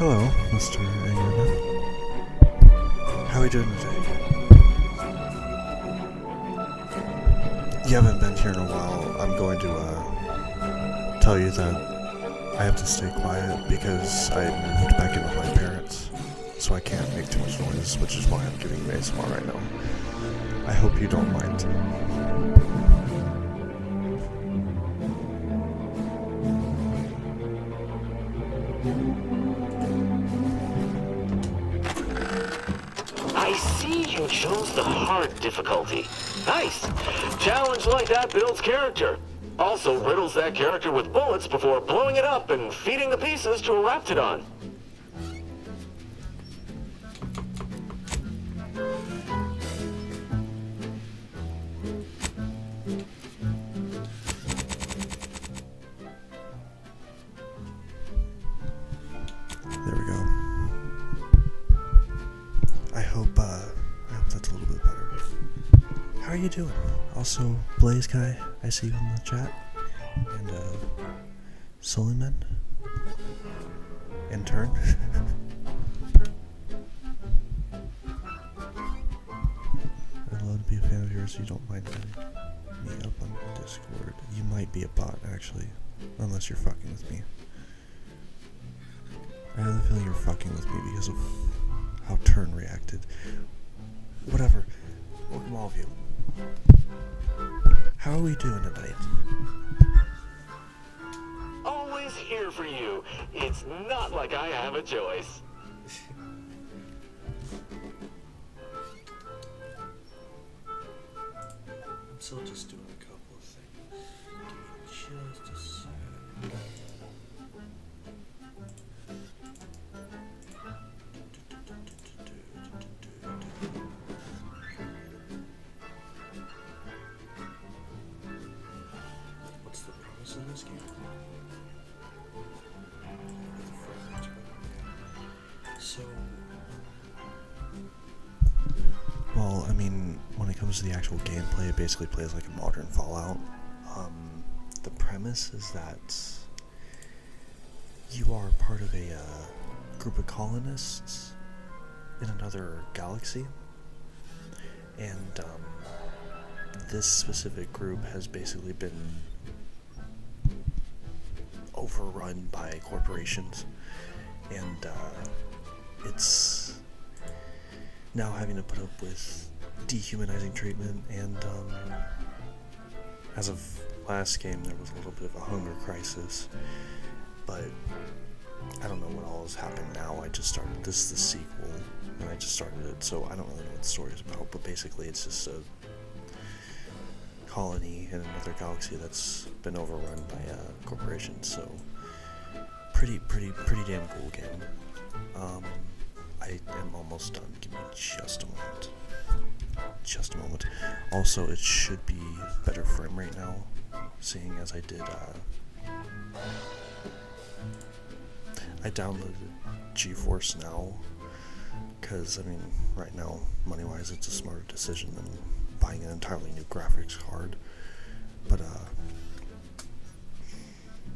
Hello, Mr. Angerman. How are we doing today? You haven't been here in a while. I'm going to tell you that I have to stay quiet because I moved back in with my parents, so I can't make too much noise, which is why I'm giving you ASMR right now. I hope you don't mind. I see you chose the hard difficulty. Nice. Challenge like that builds character. Also riddles that character with bullets before blowing it up and feeding the pieces to a Raptidon. There we go. I hope that's a little bit better. How are you doing? Also, Blaze Guy, I see you in the chat. And, Suleiman. Intern. I'd love to be a fan of yours so you don't mind me up on Discord. You might be a bot, actually. Unless you're fucking with me. I have the feeling you're fucking with me because of how Turn reacted. Whatever. Welcome all of you. How are we doing tonight? Always here for you. It's not like I have a choice. I'm still just doing a couple of things. Give me just a sec. What's the promise in this game? So, well, I mean, when it comes to the actual gameplay, it basically plays like a modern Fallout. The premise is that you are part of a group of colonists in another galaxy, and this specific group has basically been overrun by corporations, and it's now having to put up with dehumanizing treatment, and as of last game there was a little bit of a hunger crisis, but I don't know what all has happened now. I just started, this is the sequel, and I just started it, so I don't really know what the story is about, but basically it's just a colony in another galaxy that's been overrun by corporations, so pretty damn cool game. I am almost done. Give me just a moment. Just a moment. Also, it should be better frame rate now, seeing as I did, I downloaded GeForce Now, because, I mean, right now, money-wise, it's a smarter decision than buying an entirely new graphics card, but,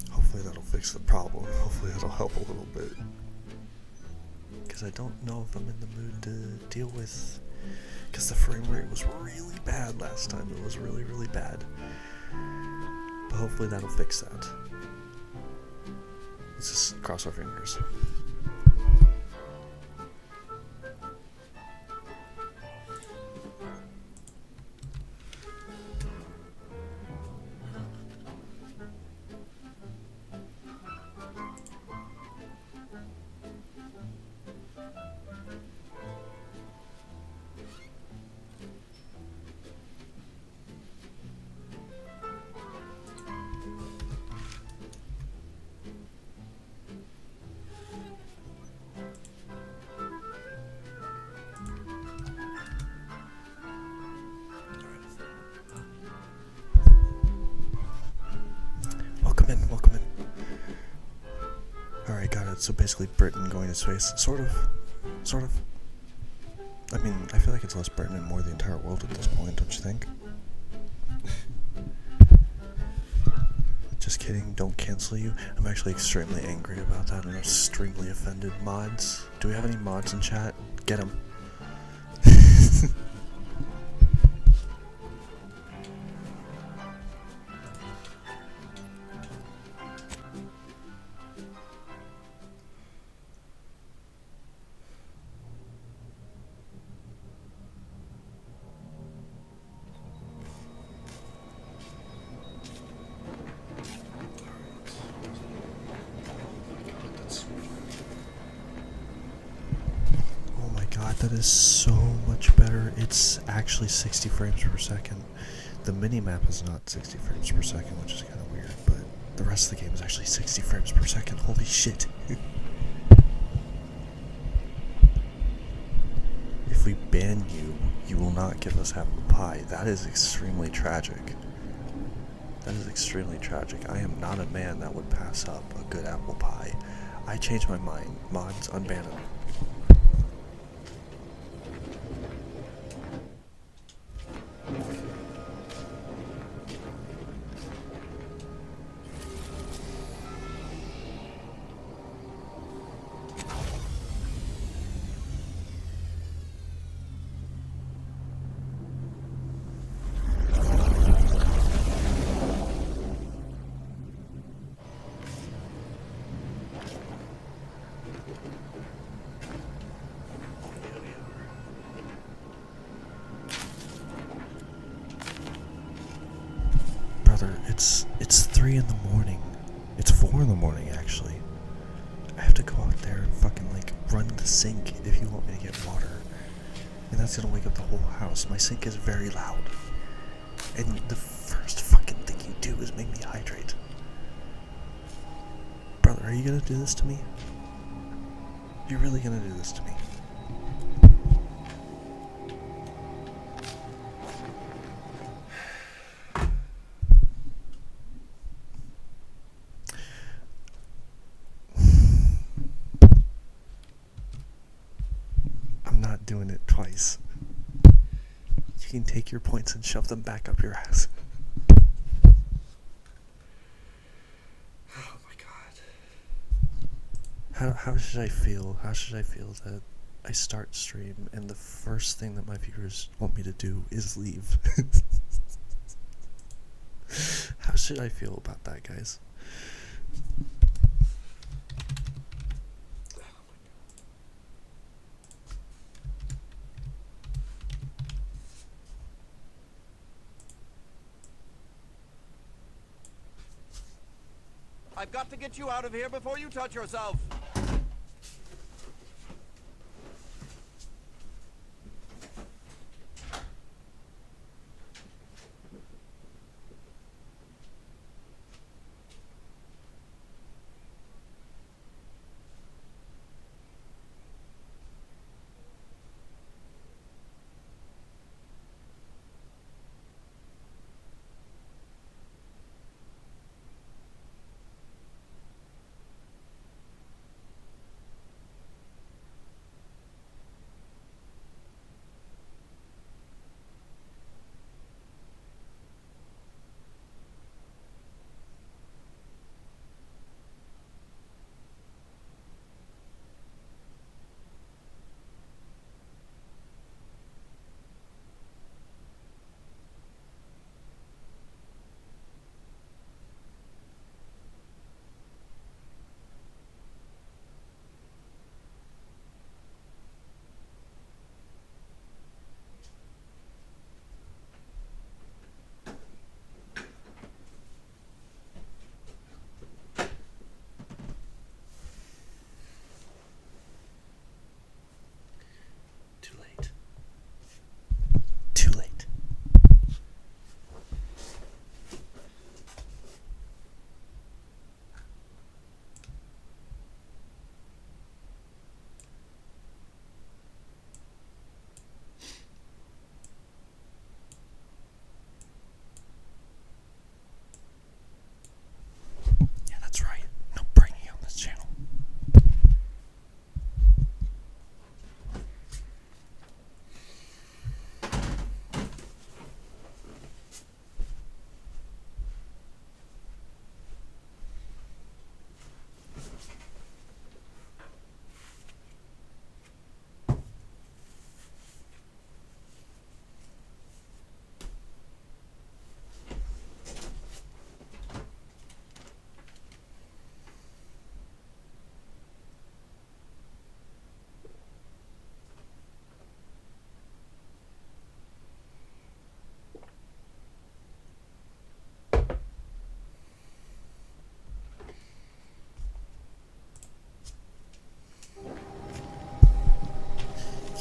hopefully that'll fix the problem. Hopefully that'll help a little bit. Because I don't know if I'm in the mood to deal with, because the frame rate was really bad last time. It was really, really bad. But hopefully that'll fix that. Let's just cross our fingers. Welcome in. Alright, got it. So basically Britain going to space. Sort of. I mean, I feel like it's less Britain and more the entire world at this point, don't you think? Just kidding, don't cancel you. I'm actually extremely angry about that and extremely offended. Mods? Do we have any mods in chat? Get them. Oh my god, that is so much better. It's actually 60 frames per second. The mini-map is not 60 frames per second, which is kind of weird, but the rest of the game is actually 60 frames per second. Holy shit. If we ban you, you will not give us apple pie. That is extremely tragic. That is extremely tragic. I am not a man that would pass up a good apple pie. I changed my mind. Mods, unban him. Brother, it's 3 in the morning. It's 4 in the morning, actually. I have to go out there and fucking, like, run the sink if you want me to get water. And that's gonna wake up the whole house. My sink is very loud. And the first fucking thing you do is make me hydrate. Brother, are you gonna do this to me? You're really gonna do this to me? I'm not doing it twice. You can take your points and shove them back up your ass. Oh my god. How should I feel? How should I feel that I start stream and the first thing that my viewers want me to do is leave? How should I feel about that, guys? I've got to get you out of here before you touch yourself.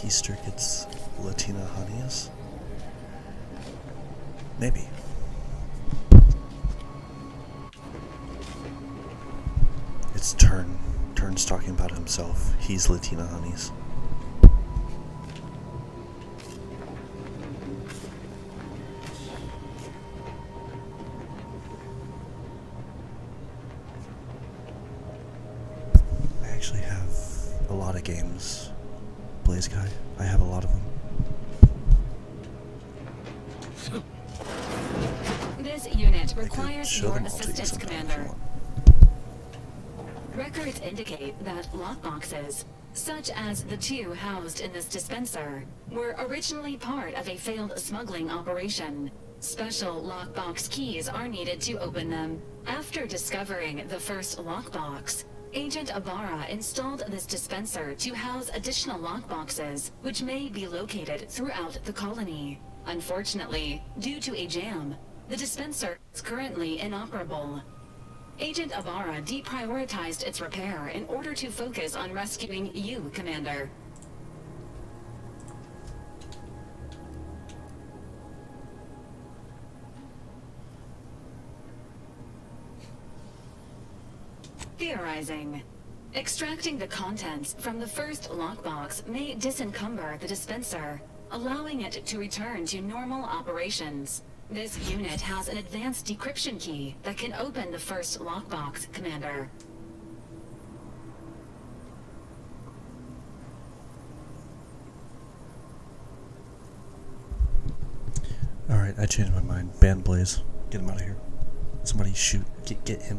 Easter gets Latina honeys? Maybe. It's Turn's talking about himself. He's Latina honeys. I actually have a lot of games. Blaze Guy, I have a lot of them. This unit I could requires show your them all to you assistance, sometime if you Commander. want. Records indicate that lockboxes, such as the two housed in this dispenser, were originally part of a failed smuggling operation. Special lockbox keys are needed to open them. After discovering the first lockbox, Agent Ibarra installed this dispenser to house additional lockboxes, which may be located throughout the colony. Unfortunately, due to a jam, the dispenser is currently inoperable. Agent Ibarra deprioritized its repair in order to focus on rescuing you, Commander. Theorizing. Extracting the contents from the first lockbox may disencumber the dispenser, allowing it to return to normal operations. This unit has an advanced decryption key that can open the first lockbox, Commander. Alright, I changed my mind. Ban Blaze. Get him out of here. Somebody shoot. Get him.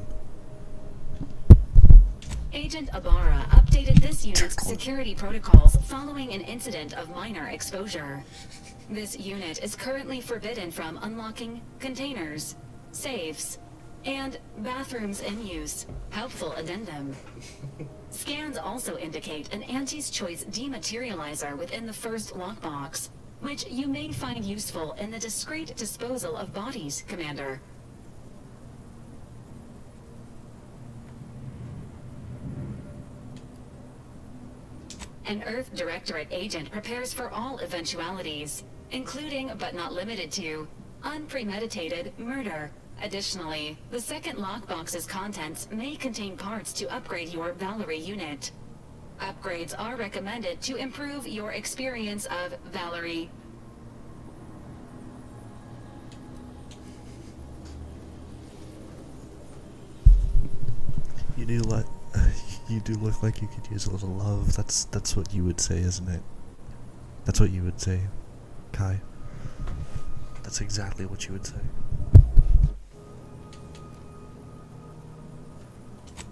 Agent Ibarra updated this unit's security protocols following an incident of minor exposure. This unit is currently forbidden from unlocking containers, safes, and bathrooms in use. Helpful addendum. Scans also indicate an Auntie's Choice dematerializer within the first lockbox, which you may find useful in the discreet disposal of bodies, Commander. An Earth Directorate agent prepares for all eventualities, including but not limited to unpremeditated murder. Additionally, the second lockbox's contents may contain parts to upgrade your Valerie unit. Upgrades are recommended to improve your experience of Valerie. You do look like you could use a little love. That's what you would say, isn't it? That's what you would say, Kai. That's exactly what you would say.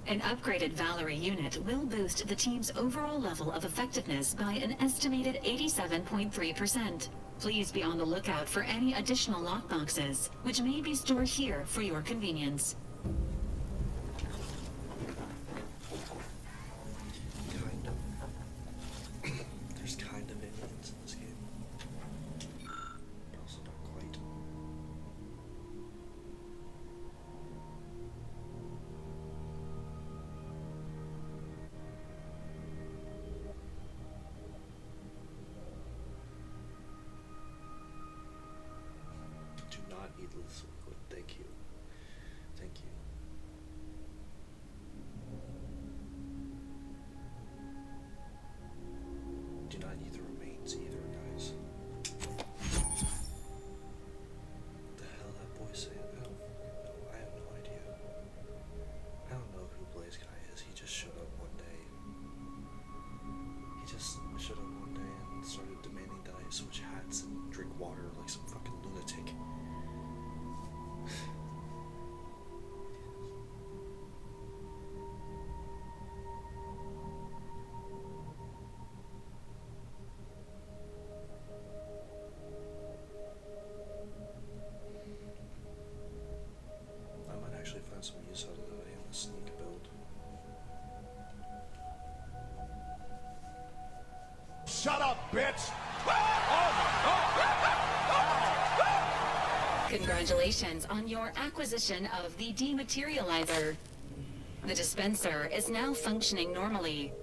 An upgraded Valerie unit will boost the team's overall level of effectiveness by an estimated 87.3%. Please be on the lookout for any additional lockboxes, which may be stored here for your convenience. Kind of. There's kind of aliens in this game. But also not quite. Do not eat this liquid. Thank you. Thank you. Do not eat the remains either, guys. What the hell that boy saying? I don't fucking know. I have no idea. I don't know who Blaze Guy is. He just showed up one day. He just showed up one day and started demanding that I switch hats and drink water like some fucking lunatic. I might actually find some use out of that. I am a sneak build. Shut up, bitch! Congratulations on your acquisition of the dematerializer. The dispenser is now functioning normally.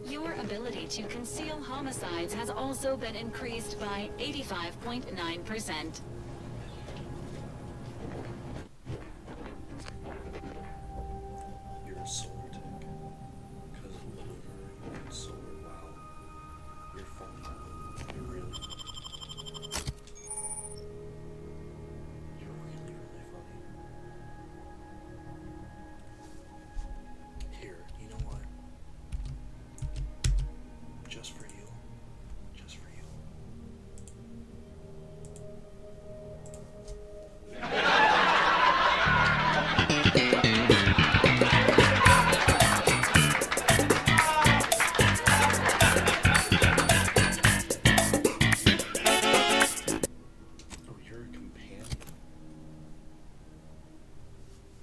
Your ability to conceal homicides has also been increased by 85.9%. You're a solar tech. Because of the lunar and solar. Wow. You're funny. You're really funny. You're really, really funny. Here, you know what? Just for you. Just for you. Oh, you're a companion.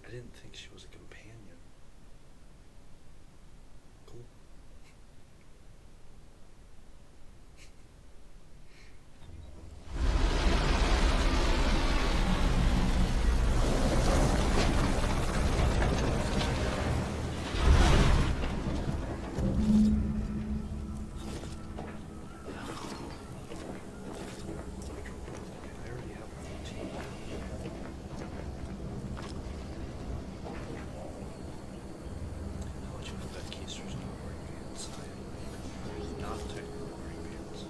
I didn't think she was a companion. Cool. I already have my routine. I'll let you know that Keister's not wearing pants. I am not technically wearing pants.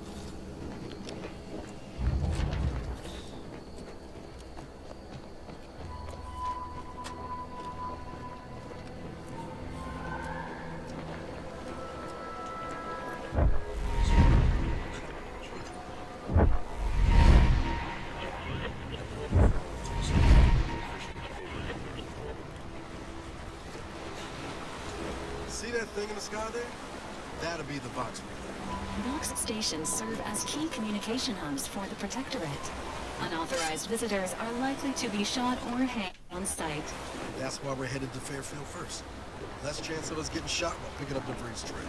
See that thing in the sky there? That'll be the Vox relay. Vox stations serve as key communication hubs for the Protectorate. Unauthorized visitors are likely to be shot or hanged on sight. That's why we're headed to Fairfield first. Less chance of us getting shot while picking up debris trail.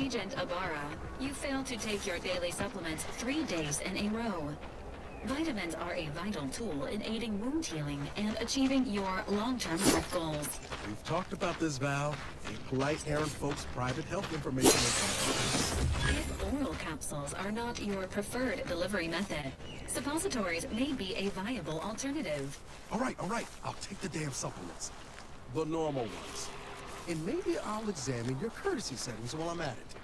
Agent Ibarra, you failed to take your daily supplements 3 days in a row. Vitamins are a vital tool in aiding wound healing and achieving your long-term health goals. We've talked about this, Val. Ain't polite airing folks' private health information. If oral capsules are not your preferred delivery method, suppositories may be a viable alternative. All right. I'll take the damn supplements. The normal ones. And maybe I'll examine your courtesy settings while I'm at it.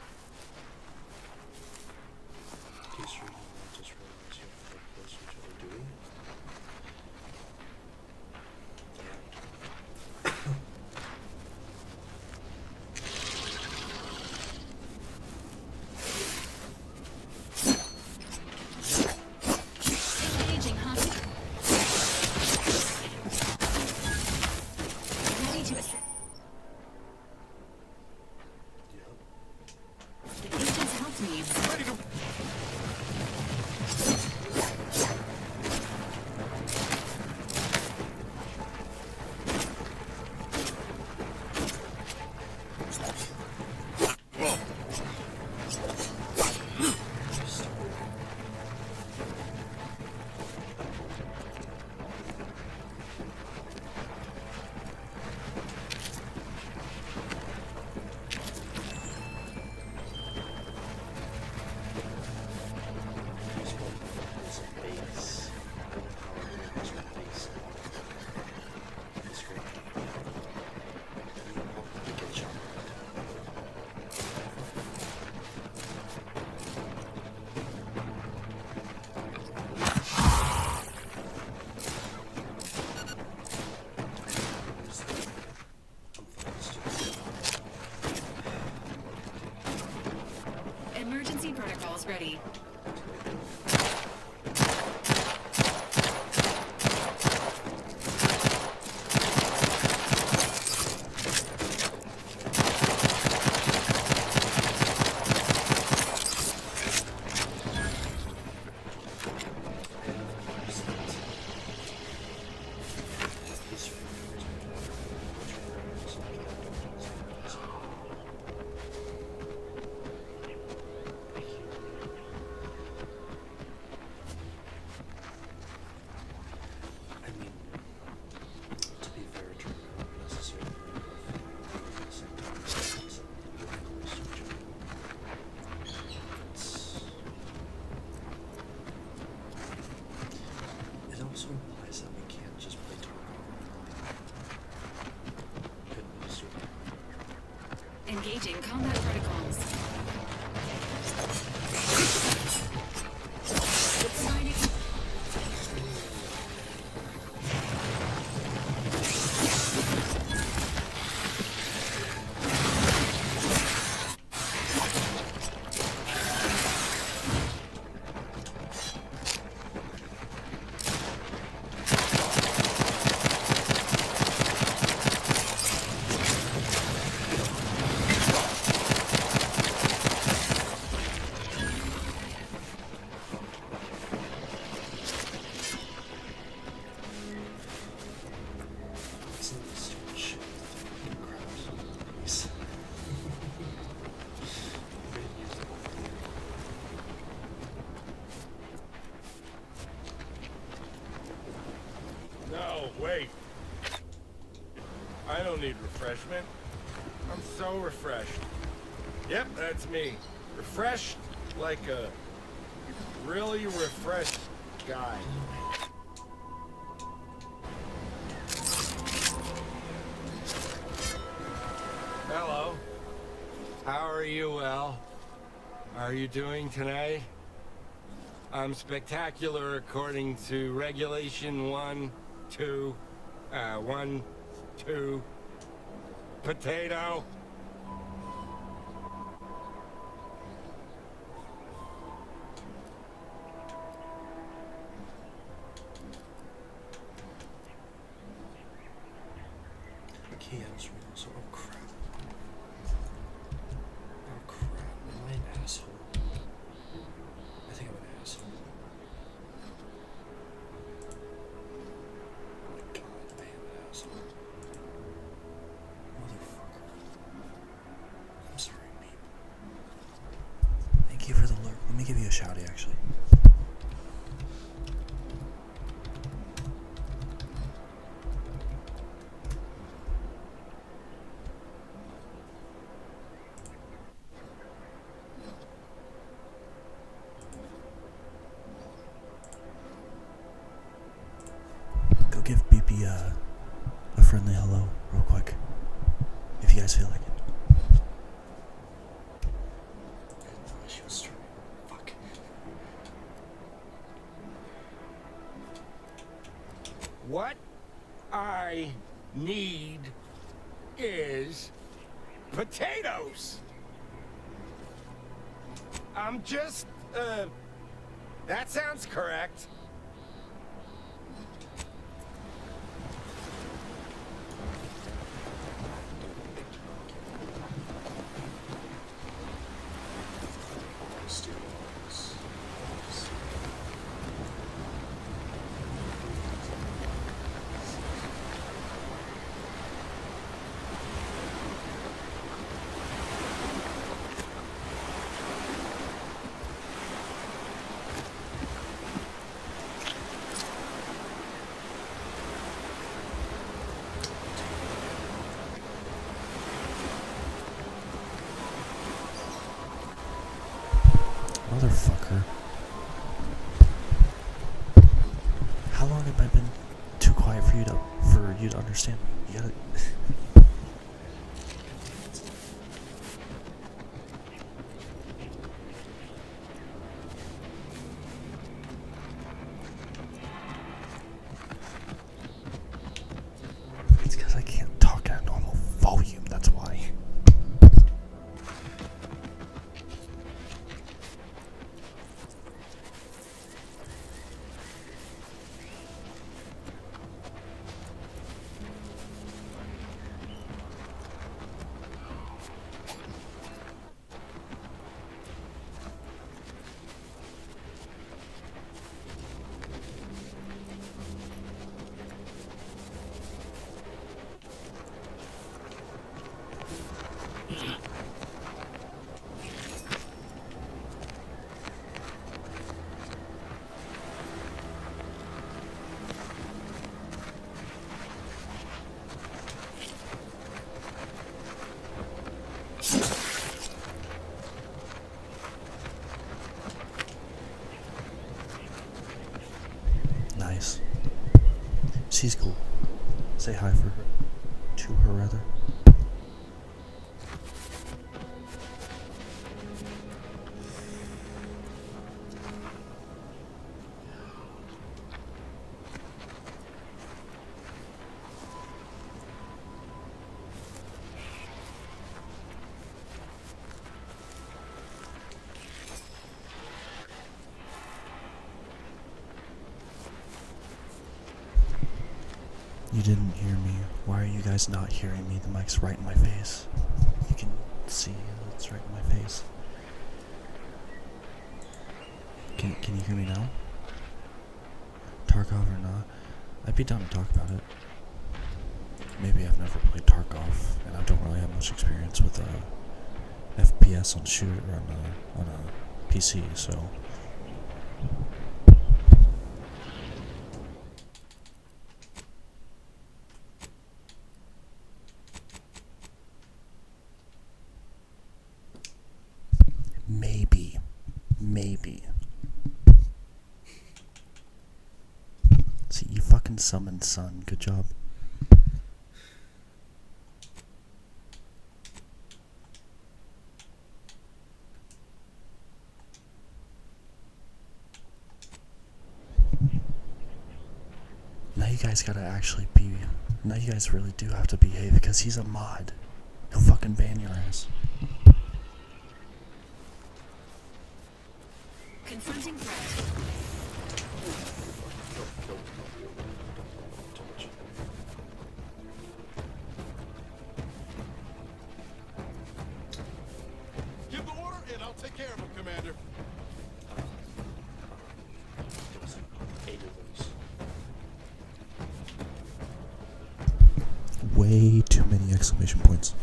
Engaging hostage. Ready to assist. The agent's health needs. Ready to... Emergency protocols ready. Engaging combat protocols. Providing- No, wait. I don't need refreshment. I'm so refreshed. Yep, that's me. Refreshed like a really refreshed guy. Hello. How are you, Al? How are you doing tonight? I'm spectacular according to Regulation 1, 2, potato. Key items from also. Oh crap. Oh crap. Am I an asshole? I think I'm an asshole. Oh my god, I am an asshole. Motherfucker. I'm sorry, Beep. me give you a shouty, actually. Go give BP a friendly hello real quick, if you guys feel like it. Fuck. What I need is potatoes. I'm just, that sounds correct. Motherfucker. How long have I been too quiet for you to understand me? You gotta. It's because I can't talk at a normal volume, that's why. Nice. She's cool. Say hi for her. To her, rather. You didn't hear me. Why are you guys not hearing me? The mic's right in my face. You can see it's right in my face. Can you hear me now? Tarkov or not? I'd be down to talk about it. Maybe I've never played Tarkov, and I don't really have much experience with FPS on shooter on a PC, so. Maybe. See, you fucking summoned Sun. Good job. Now you guys gotta actually be. Now you guys really do have to behave because he's a mod. He'll fucking ban your ass. Confronting threat. Give the order and I'll take care of him, Commander. Way too many exclamation points.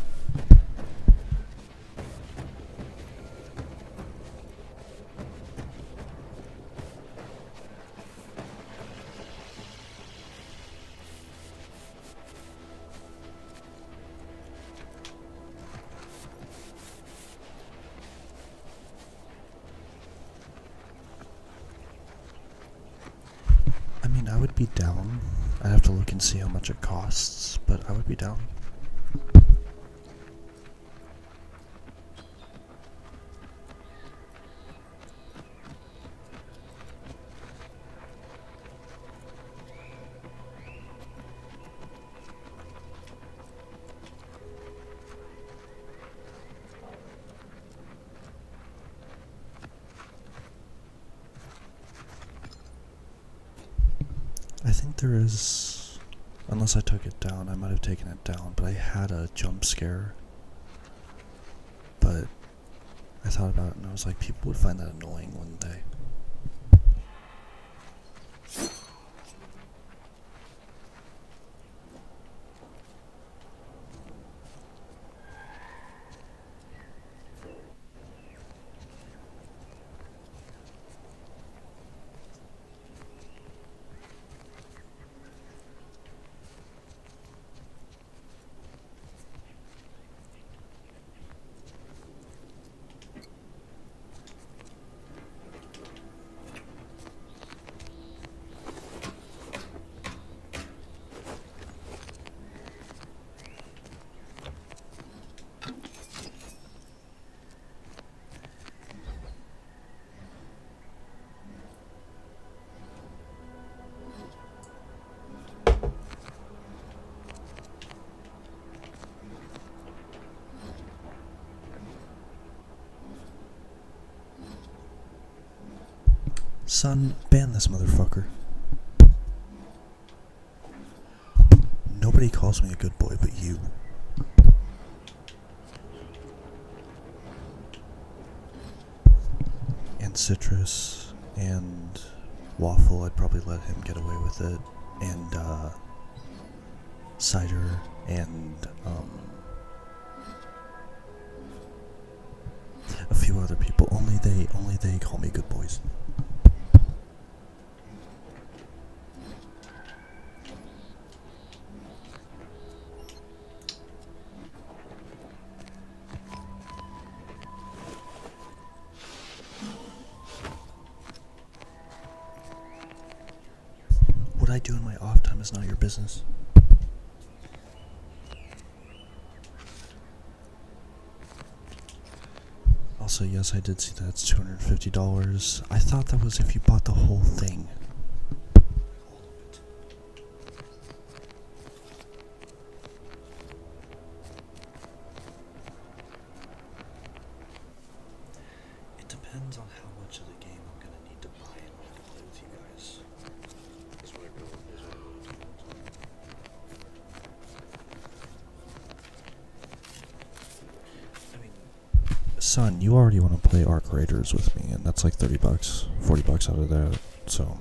be down. I have to look and see how much it costs, but I would be down. I think there is, unless I took it down, I might have taken it down, but I had a jump scare. But I thought about it and I was like, people would find that annoying, wouldn't they? Son, ban this motherfucker. Nobody calls me a good boy but you. And Citrus and Waffle, I'd probably let him get away with it. And Cider and a few other people. Only they call me good boys. What I do in my off time is not your business. Also, yes, I did see that it's $250. I thought that was if you bought the whole thing. It depends on how much of the game I'm gonna need to buy in order to play with you guys. I mean, son, you already want to play Arc Raiders with me, and that's like $30, $40 out of that, so.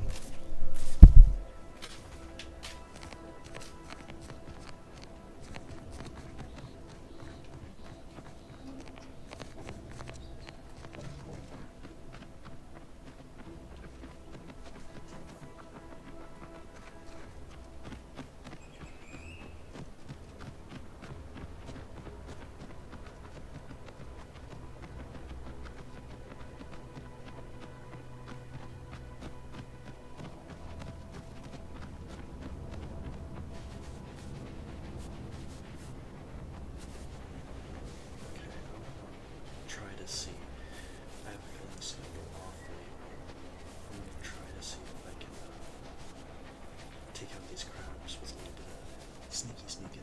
Try to see. I have been listening awfully. I'm gonna try to see if I can take out these crabs with a little bit of sneaking.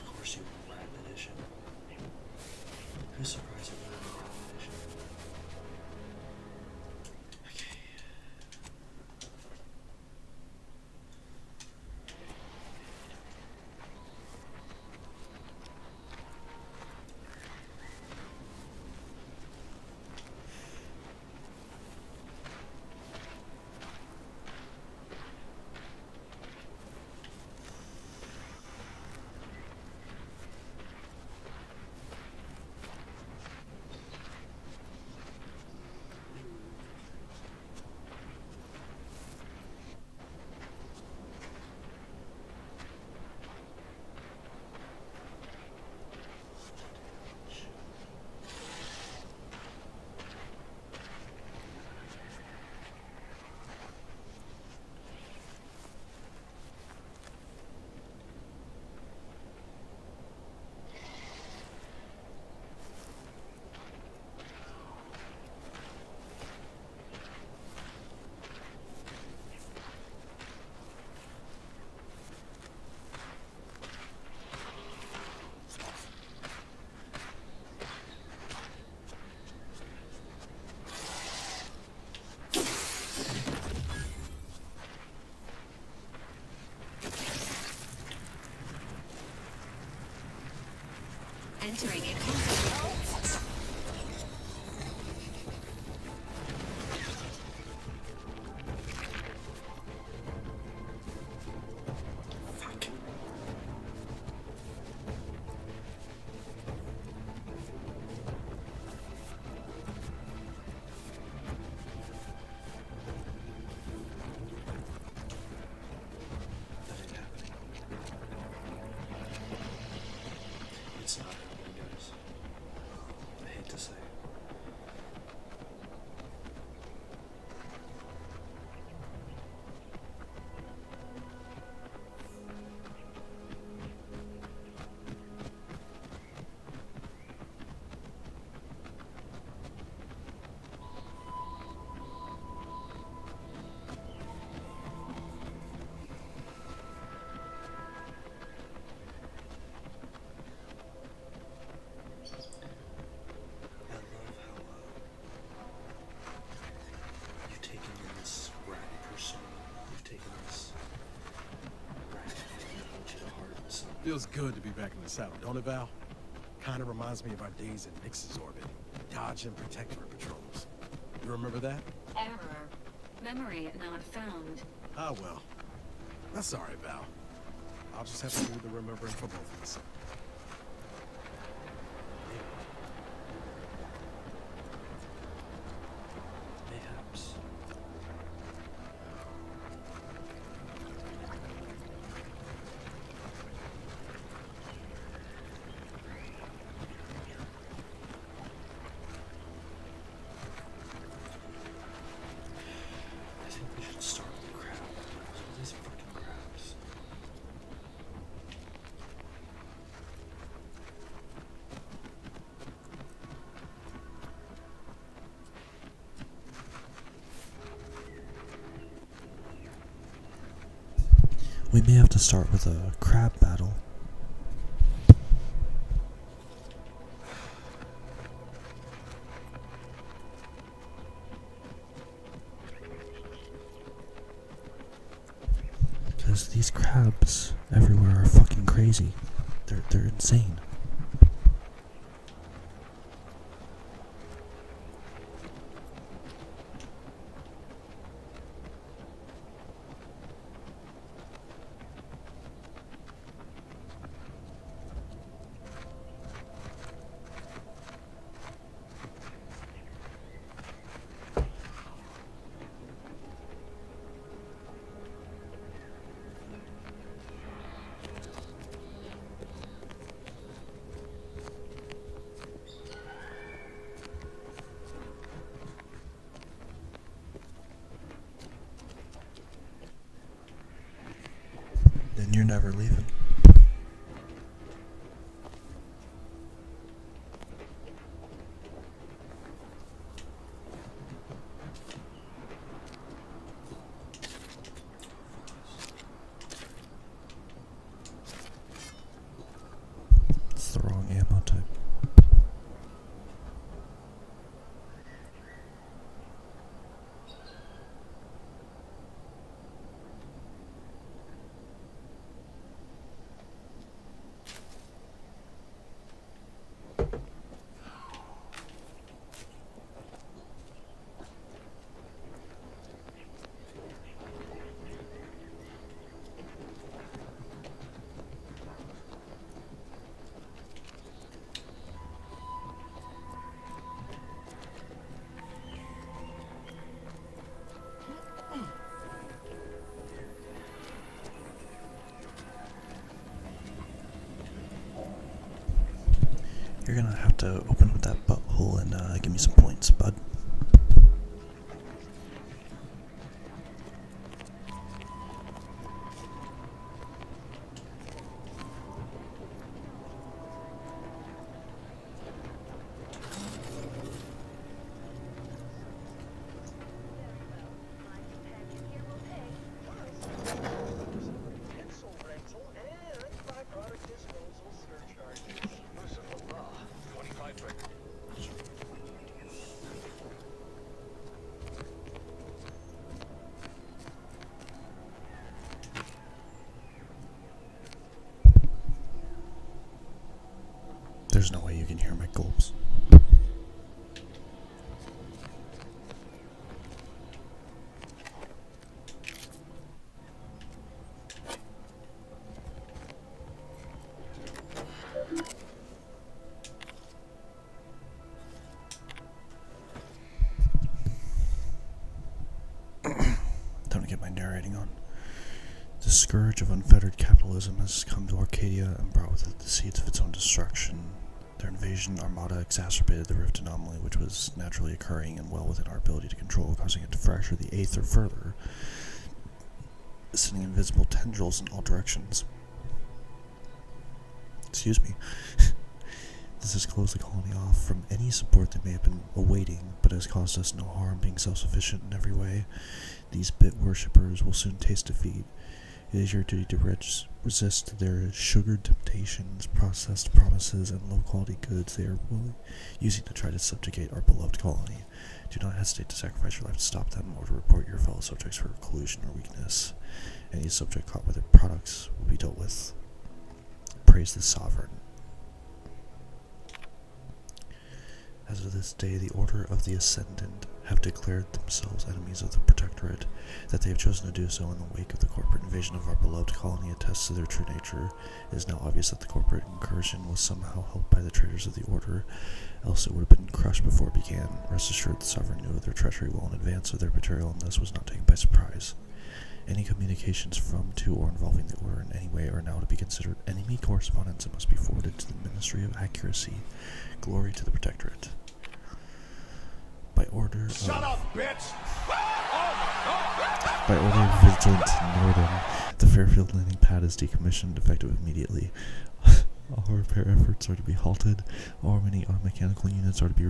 Of course you want Latin edition. Who's surprised at Latin edition? Okay. entering a combat. Nothing happening. It's not happening, guys. I hate to say. I love how you've taken in this rat persona. You've taken this rat and to the heart. So Feels good to be back in the saddle, don't it, Val? Kinda reminds me of our days in Nix's orbit, dodging protectorate patrols. You remember that? Error. Memory not found. Ah, well. That's alright, Val. I'll just have to do the remembering for both of us. mayhaps. I think we should start with the crab. Look at these fucking crabs. We may have to start with a crab battle. Because these crabs everywhere are fucking crazy. They're insane. Then you're never leaving. It's the wrong ammo type. You're gonna have to open with that butthole and give me some points, bud. There's no way you can hear my gulps. Time to get my narrating on. The scourge of unfettered capitalism has come to Arcadia and brought with it the seeds of its own destruction. Their invasion armada exacerbated the rift anomaly, which was naturally occurring and well within our ability to control, causing it to fracture the Eighth or further, sending invisible tendrils in all directions. Excuse me. This has closed the colony off from any support they may have been awaiting, but has caused us no harm, being self-sufficient in every way. These bit worshippers will soon taste defeat. It is your duty to resist their sugared temptations, processed promises, and low-quality goods they are using to try to subjugate our beloved colony. Do not hesitate to sacrifice your life to stop them, or to report your fellow subjects for collusion or weakness. Any subject caught with their products will be dealt with. Praise the sovereign. As of this day, the Order of the Ascendant have declared themselves enemies of the Protectorate. That they have chosen to do so in the wake of the corporate invasion of our beloved colony attests to their true nature. It is now obvious that the corporate incursion was somehow helped by the traitors of the Order, else it would have been crushed before it began. Rest assured, the Sovereign knew of their treachery well in advance of their betrayal, and thus was not taken by surprise. Any communications from, to, or involving the Order in any way are now to be considered enemy correspondence and must be forwarded to the Ministry of Accuracy. Glory to the Protectorate. By order of... Shut up, bitch! By order of Vigilant Norden, the Fairfield landing pad is decommissioned effective immediately. All repair efforts are to be halted. All remaining automechanical units are to be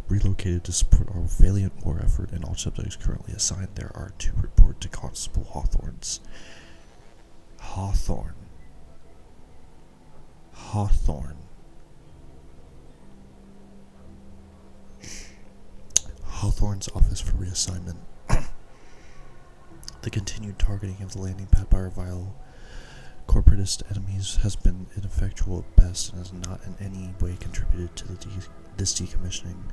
relocated to support our valiant war effort, and all subjects currently assigned there are to report to Constable Hawthorne. Hawthorne's office for reassignment. The continued targeting of the landing pad by our vile corporatist enemies has been ineffectual at best and has not in any way contributed to this decommissioning.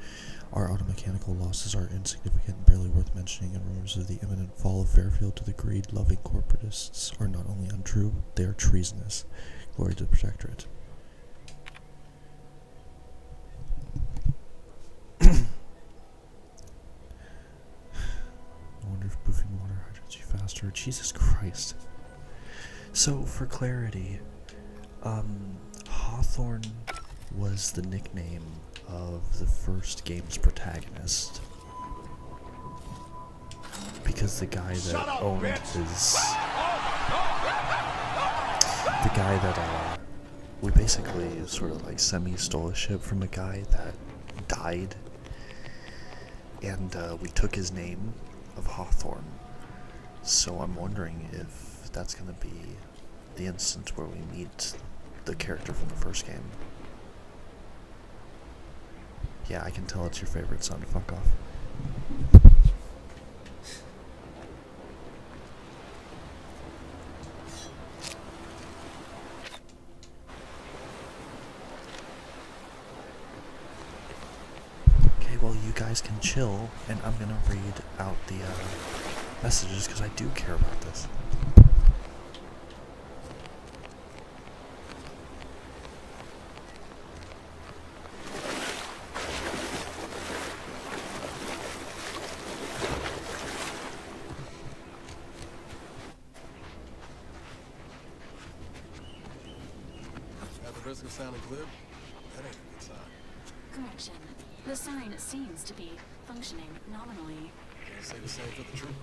Our automechanical losses are insignificant, barely worth mentioning, and rumors of the imminent fall of Fairfield to the greed-loving corporatists are not only untrue, they are treasonous. Glory to the Protectorate. I wonder if boofing water hydrates you faster. Jesus Christ. So, for clarity, Hawthorne was the nickname of the first game's protagonist. Because the guy that owned his... The guy that, we basically sort of like semi-stole a ship from a guy that died. And we took his name of Hawthorne. So I'm wondering if that's going to be the instance where we meet the character from the first game. Yeah, I can tell it's your favorite son. Fuck off. Okay, well, you guys can chill, and I'm gonna read out the messages because I do care about this. At the risk of sounding glib, that ain't a good sign. Correction. The sign seems to be functioning nominally. Can't say the same for the trooper.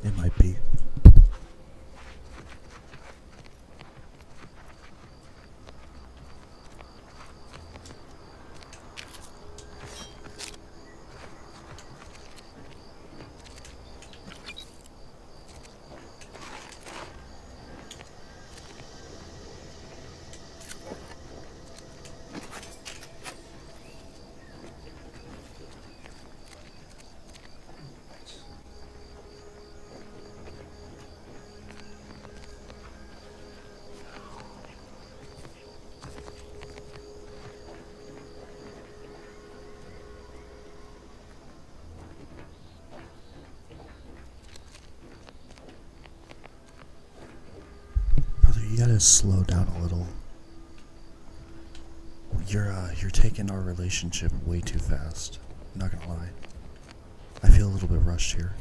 It might be. You gotta slow down a little. You're taking our relationship way too fast. I'm not gonna lie. I feel a little bit rushed here.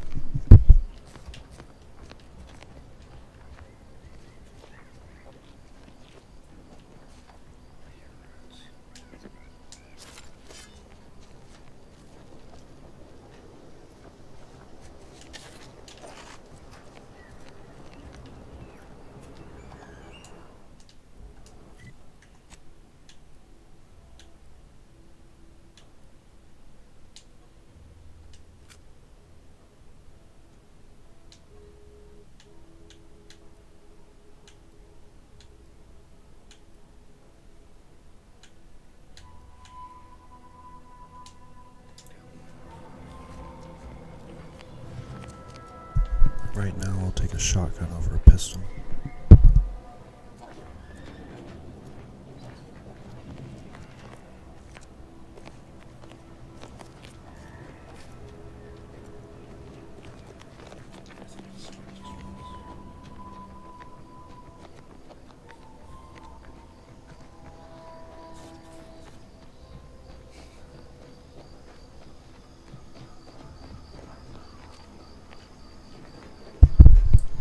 Right now, I'll take a shotgun over a pistol.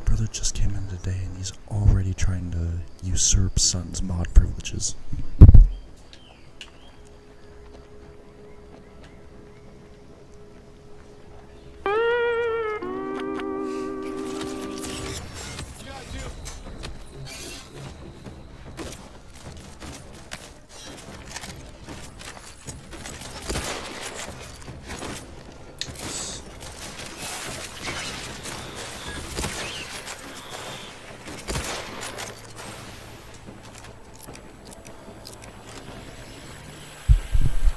Brother just came in today and he's already trying to usurp Son's mod privileges.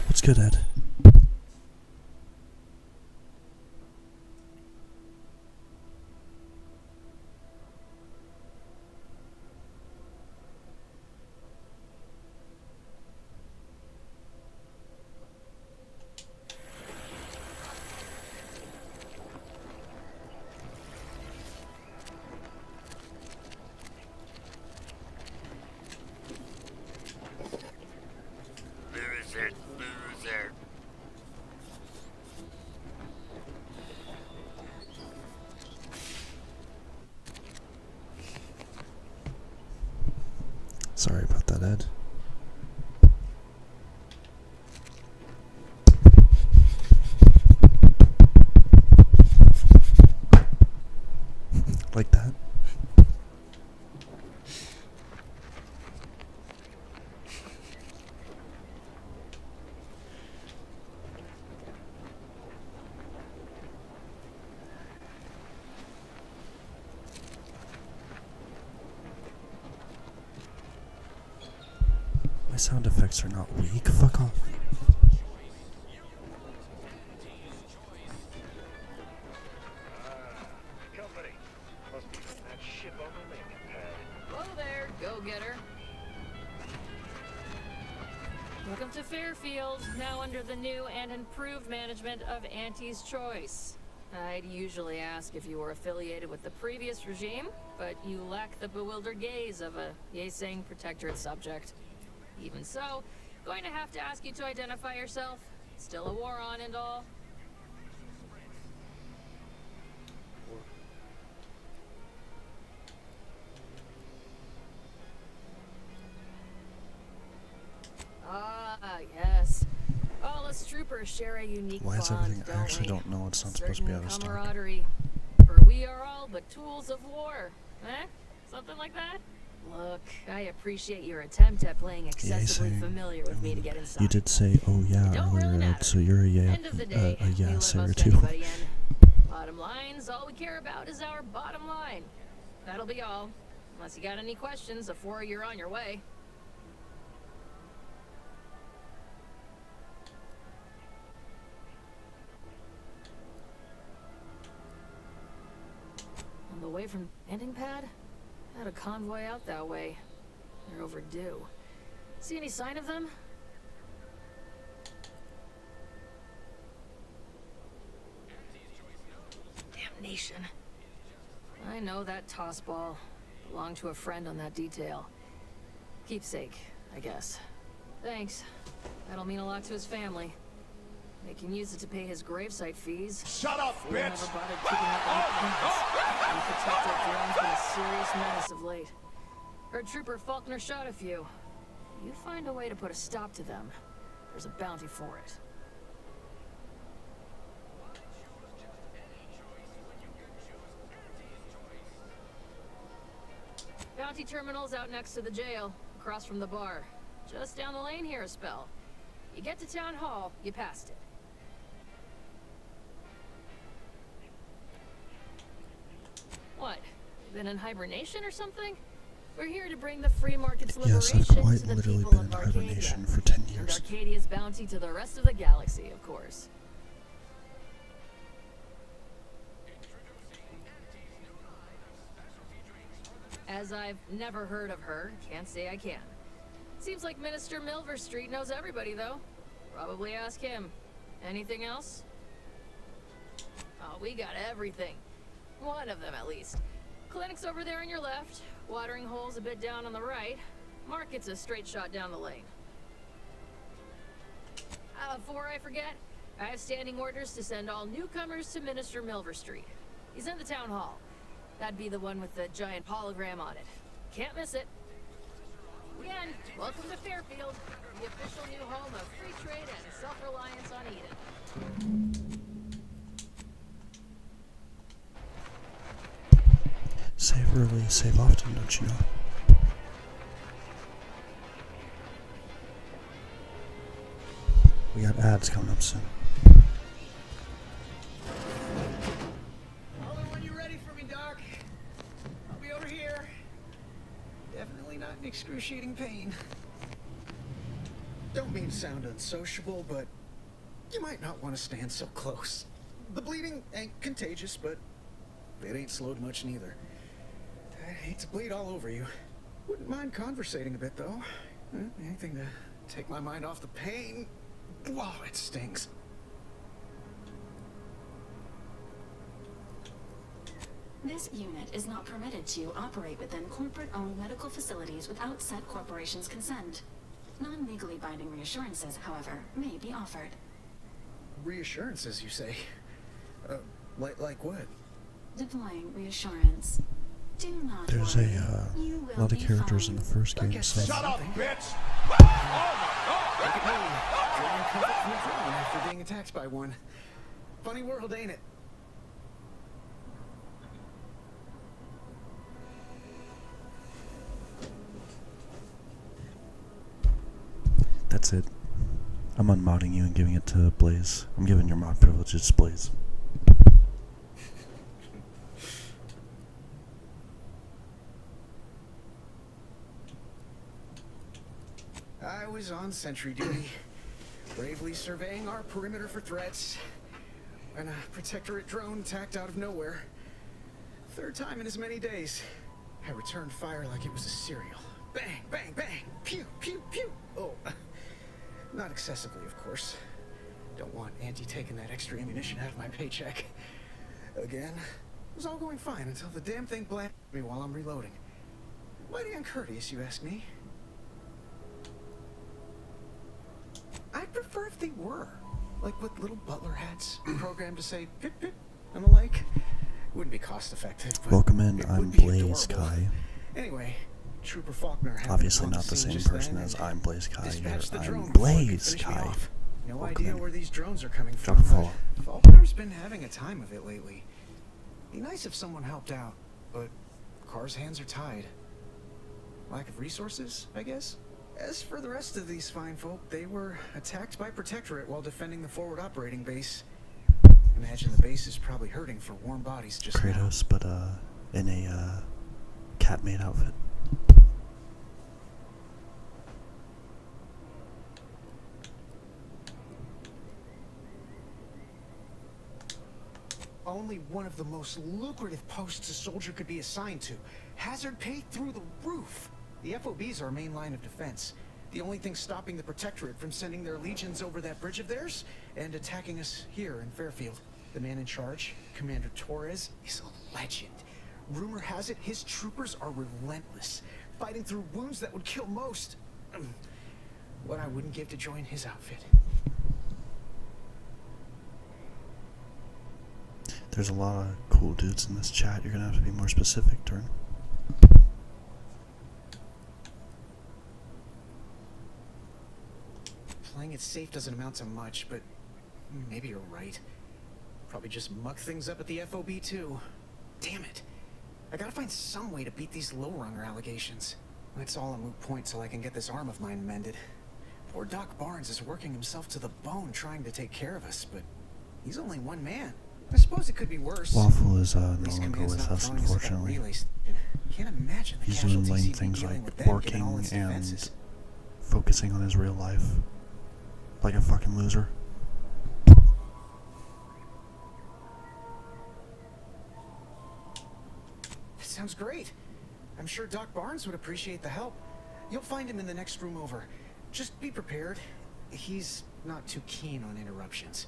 What's good, Ed? Loser. Sorry about that, Ed. Like that? My sound effects are not weak. Fuck off. Company. Must be from that ship on the landing pad. Hello there, go-getter. Welcome to Fairfield, now under the new and improved management of Auntie's Choice. I'd usually ask if you were affiliated with the previous regime, but you lack the bewildered gaze of a Yeseng protectorate subject. Even so, going to have to ask you to identify yourself. Still a war on and all. Ah, yes. All us troopers share a unique Why is bond, everything? I actually we? don't know. It's not A supposed to be certain out of stock. camaraderie. For we are all but tools of war. Eh? Something like that? Look, I appreciate your attempt at playing excessively Yeseng. familiar with me to get inside. You did say, "Oh yeah," Don't really earlier, Ed, matter. so you're a End of the day, we let yesayer most too. anybody in. Bottom line's all we care about is our bottom line. That'll be all. Unless you got any questions before you're on your way. On the way from landing pad? Had a convoy out that way. They're overdue. See any sign of them? Damnation. I know that toss ball. Belonged to a friend on that detail. Keepsake, I guess. Thanks. That'll mean a lot to his family. They can use it to pay his gravesite fees. Shut up, Fool never bitch! bothered keeping up any payments. Unprotected drone's been a serious menace of late. Heard Trooper Faulkner shot a few. You find a way to put a stop to them. There's a bounty for it. Bounty terminal's out next to the jail, across from the bar. Just down the lane here a spell. You get to Town Hall, you passed it. What? Been in hibernation or something? We're here to bring the free market's Yes, liberation I've quite to the literally people been of in Arcadia. hibernation for 10 And years. Arcadia's bounty to the rest of the galaxy, of course. As I've never heard of her, can't say I can. Seems like Minister Milverstreet knows everybody, though. Probably ask him. Anything else? Oh, we got everything. One of them, at least. Clinic's over there on your left. Watering hole's a bit down on the right. Market's a straight shot down the lane. Before I forget, I have standing orders to send all newcomers to Minister Milverstreet. He's in the town hall. That'd be the one with the giant hologram on it. Can't miss it. Again, welcome to Fairfield, the official new home of free trade and self-reliance on Eden. Save early, save often, don't you know? We got ads coming up soon. Holler when you're ready for me, Doc. I'll be over here. Definitely not in excruciating pain. Don't mean to sound unsociable, but you might not want to stand so close. The bleeding ain't contagious, but it ain't slowed much neither. I hate to bleed all over you. Wouldn't mind conversating a bit, though. Anything to take my mind off the pain. Wow, it stings. This unit is not permitted to operate within corporate-owned medical facilities without said corporation's consent. Non-legally binding reassurances, however, may be offered. Reassurances, you say? Like what? Deploying reassurance. Do not There's worry. a You will lot of be characters in fine. the first I game, guess so that's Shut up, something. bitch! Look at me, drawing comfort from the drone after being attacked by one. Funny world, ain't it? that's it. I'm unmodding you and giving it to Blaze. I'm giving your mod privileges to Blaze. I was on sentry duty, bravely surveying our perimeter for threats, when a protectorate drone attacked out of nowhere. Third time in as many days. I returned fire like it was a cereal. Bang, bang, bang, pew, pew, pew. Oh, not excessively, of course. Don't want Auntie taking that extra ammunition out of my paycheck. Again, it was all going fine until the damn thing blasted me while I'm reloading. Mighty uncourteous, you ask me. I'd prefer if they were. Like with little butler hats, programmed to say pip pip and the like. Wouldn't be cost effective, but Welcome in, it I'm would be Blaze adorable. Kai. Anyway, Trooper Faulkner happened Obviously on not the scene same just person then as and I'm Blaze Kai here. dispatched the drone I'm before it could Blaze finish me Kai. off. No Welcome idea in. where these drones are coming Drop from, a follow. but Faulkner's been having a time of it lately. Be nice if someone helped out, but Carr's hands are tied. Lack of resources, I guess? As for the rest of these fine folk, they were attacked by Protectorate while defending the forward operating base. Imagine the base is probably hurting for warm bodies just now. Kratos, but in a cat-made outfit. Only one of the most lucrative posts a soldier could be assigned to. Hazard pay through the roof. The FOB's our main line of defense. The only thing stopping the Protectorate from sending their legions over that bridge of theirs and attacking us here in Fairfield. The man in charge, Commander Torres, is a legend. Rumor has it his troopers are relentless, fighting through wounds that would kill most. What I wouldn't give to join his outfit. There's a lot of cool dudes in this chat. You're gonna have to be more specific, Turn. Playing it safe doesn't amount to much, but maybe you're right. Probably just muck things up at the FOB too. Damn it. I gotta find some way to beat these low-runner allegations. It's all a moot point till I can get this arm of mine mended. Poor Doc Barnes is working himself to the bone trying to take care of us, but he's only one man. I suppose it could be worse. Waffle is no These longer commands with not us, throwing us at that unfortunately. relay station. Can't imagine the He's doing casualties lame he'd be things dealing like with then, given all working its and defenses. focusing on his real life. Like a fucking loser. Sounds great. I'm sure Doc Barnes would appreciate the help. You'll find him in the next room over. Just be prepared. He's not too keen on interruptions.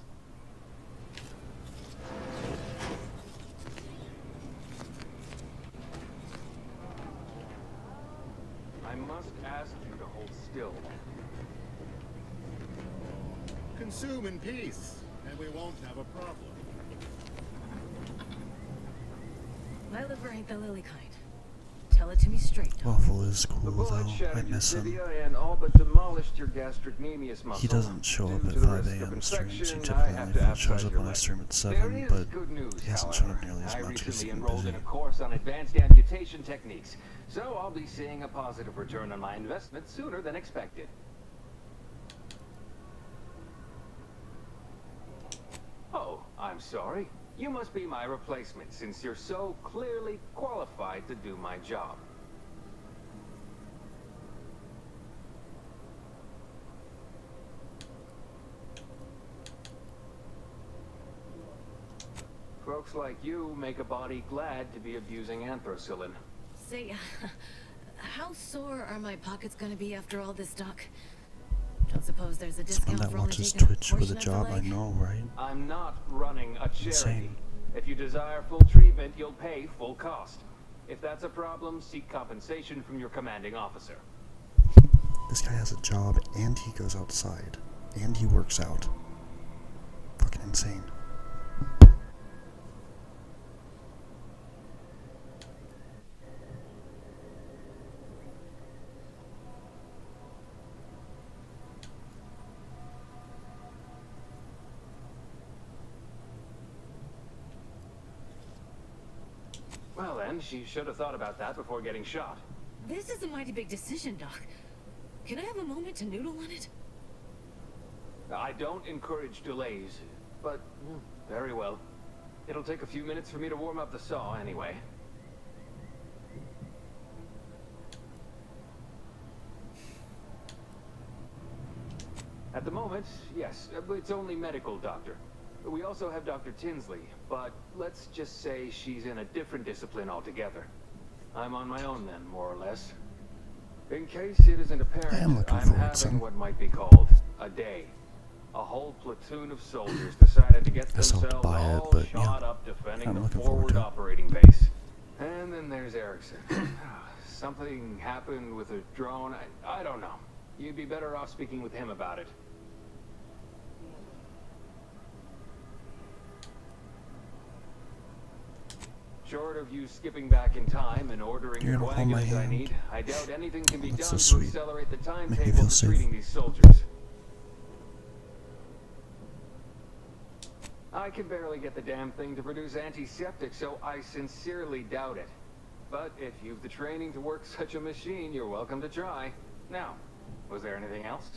I must ask you to hold still. Consume in peace, and we won't have a problem. My liver ain't the lily kind. Tell it to me straight. Waffle is The cool bullet though. I shattered your miss him. tibia and all but demolished your gastrocnemius muscle. He doesn't show up Due at to the 5 risk of a.m. streams. He infection, I typically have only to shows outside up your on leg. his stream at There 7, is but good news, he hasn't shown up however. nearly as I much because he's recently been enrolled busy. in a course on advanced amputation techniques, so I'll be seeing a positive return on my investment sooner than expected. Oh, I'm sorry. You must be my replacement since you're so clearly qualified to do my job. Folks like you make a body glad to be abusing anthracillin. Say, how sore are my pockets gonna be after all this, Doc? Don't suppose there's a Someone discount that for only watches taking Twitch with a portion of job, the I leg? know, right? I'm not running a charity. Insane. If you desire full treatment, you'll pay full cost. If that's a problem, seek compensation from your commanding officer. This guy has a job and he goes outside and he works out. Fucking insane. Well then, she should have thought about that before getting shot. This is a mighty big decision, Doc. Can I have a moment to noodle on it? I don't encourage delays, but very well. It'll take a few minutes for me to warm up the saw anyway. At the moment, yes, it's only medical, Doctor. We also have Dr. Tinsley, but let's just say she's in a different discipline altogether. I'm on my own then, more or less. In case it isn't apparent, I am looking I'm forward, having son. what might be called a day. A whole platoon of soldiers decided to get I still have to themselves buy it, all but, shot yeah, up defending I'm the looking forward forward to it. operating base. And then there's Erickson. Something happened with a drone. I don't know. You'd be better off speaking with him about it. Short of you skipping back in time and ordering You're the gonna hold my coagulants I hand. need, I doubt anything can be That's done so to sweet. accelerate the Make me timetable feel of safe. treating these soldiers. I can barely get the damn thing to produce antiseptic, so I sincerely doubt it. But if you've the training to work such a machine, you're welcome to try. Now, was there anything else?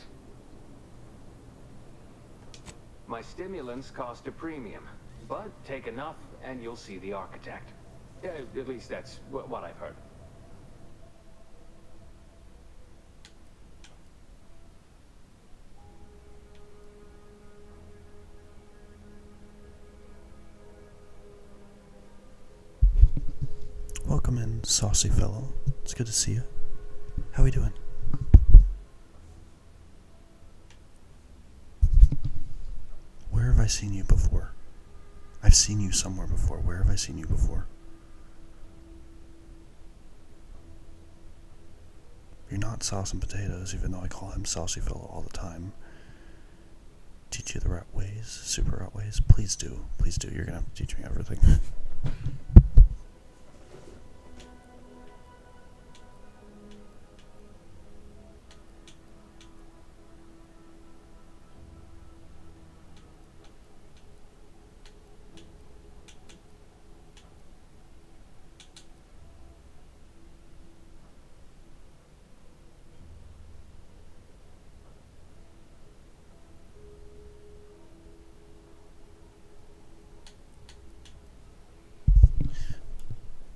My stimulants cost a premium, but take enough and you'll see the architect. At least that's what I've heard. Welcome in, saucy fellow. It's good to see you. How we doing? Where have I seen you before? I've seen you somewhere before. Where have I seen you before? You're not Sauce and Potatoes, even though I call him Saucy Fellow all the time. Teach you the right ways, super right ways. Please do. Please do. You're gonna have to teach me everything.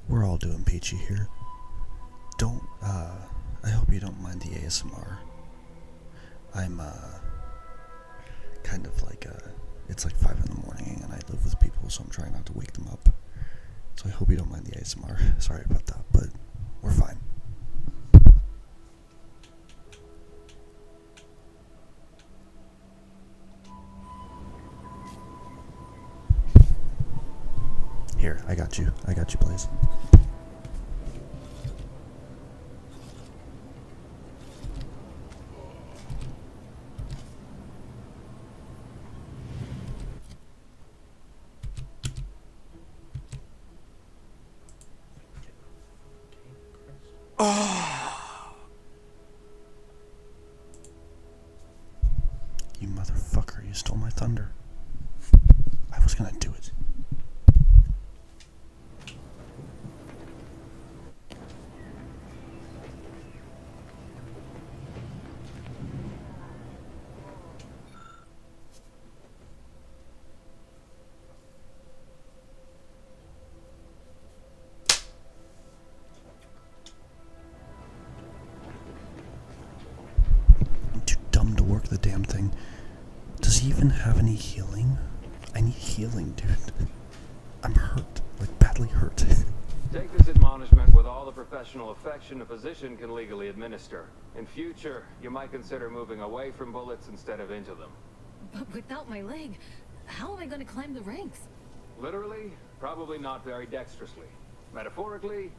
We're all doing peachy here. I hope you don't mind the ASMR. I'm, kind of like, it's like 5 in the morning and I live with people, so I'm trying not to wake them up. So I hope you don't mind the ASMR. Sorry about that, but we're fine. Here, I got you, Blaze. You motherfucker, you stole my thunder. I was gonna do it. I'm too dumb to work the damn thing. Does he even have any healing? I need healing, dude. I'm hurt. Like, badly hurt. Take this admonishment with all the professional affection a physician can legally administer. In future, you might consider moving away from bullets instead of into them. But without my leg, how am I going to climb the ranks? Literally, probably not very dexterously. Metaphorically,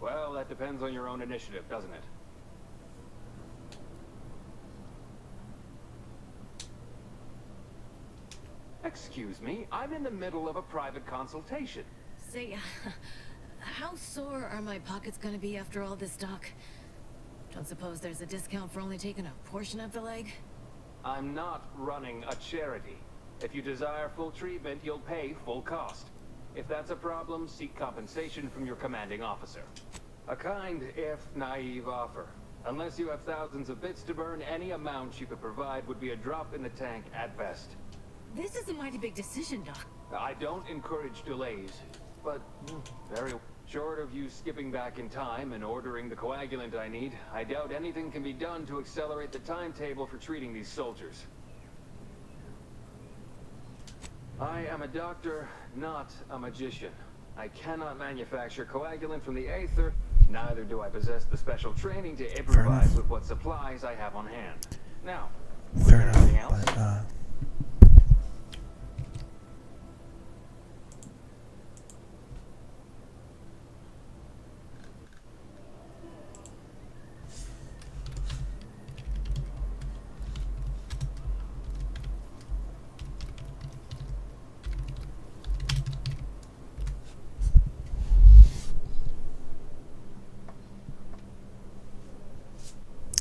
well, that depends on your own initiative, doesn't it? Excuse me, I'm in the middle of a private consultation. Say, how sore are my pockets going to be after all this, Doc? Don't suppose there's a discount for only taking a portion of the leg? I'm not running a charity. If you desire full treatment, you'll pay full cost. If that's a problem, seek compensation from your commanding officer. A kind, if naive offer. Unless you have thousands of bits to burn, any amount you could provide would be a drop in the tank at best. This is a mighty big decision, Doc. I don't encourage delays, but very short of you skipping back in time and ordering the coagulant I need, I doubt anything can be done to accelerate the timetable for treating these soldiers. I am a doctor, not a magician. I cannot manufacture coagulant from the aether, neither do I possess the special training to improvise with what supplies I have on hand. Now, Fair anything enough, else? but,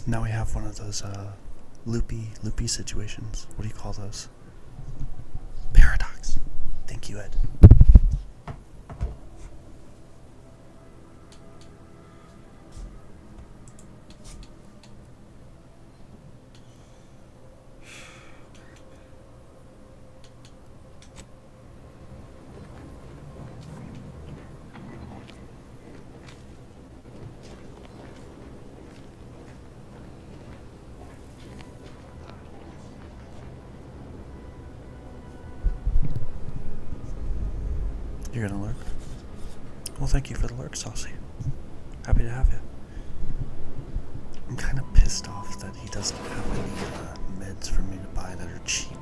now we have one of those, loopy situations. What do you call those? Paradox. Thank you, Ed. You're gonna lurk? Well, thank you for the lurk, Saucy. Happy to have you. I'm kind of pissed off that he doesn't have any meds for me to buy that are cheap.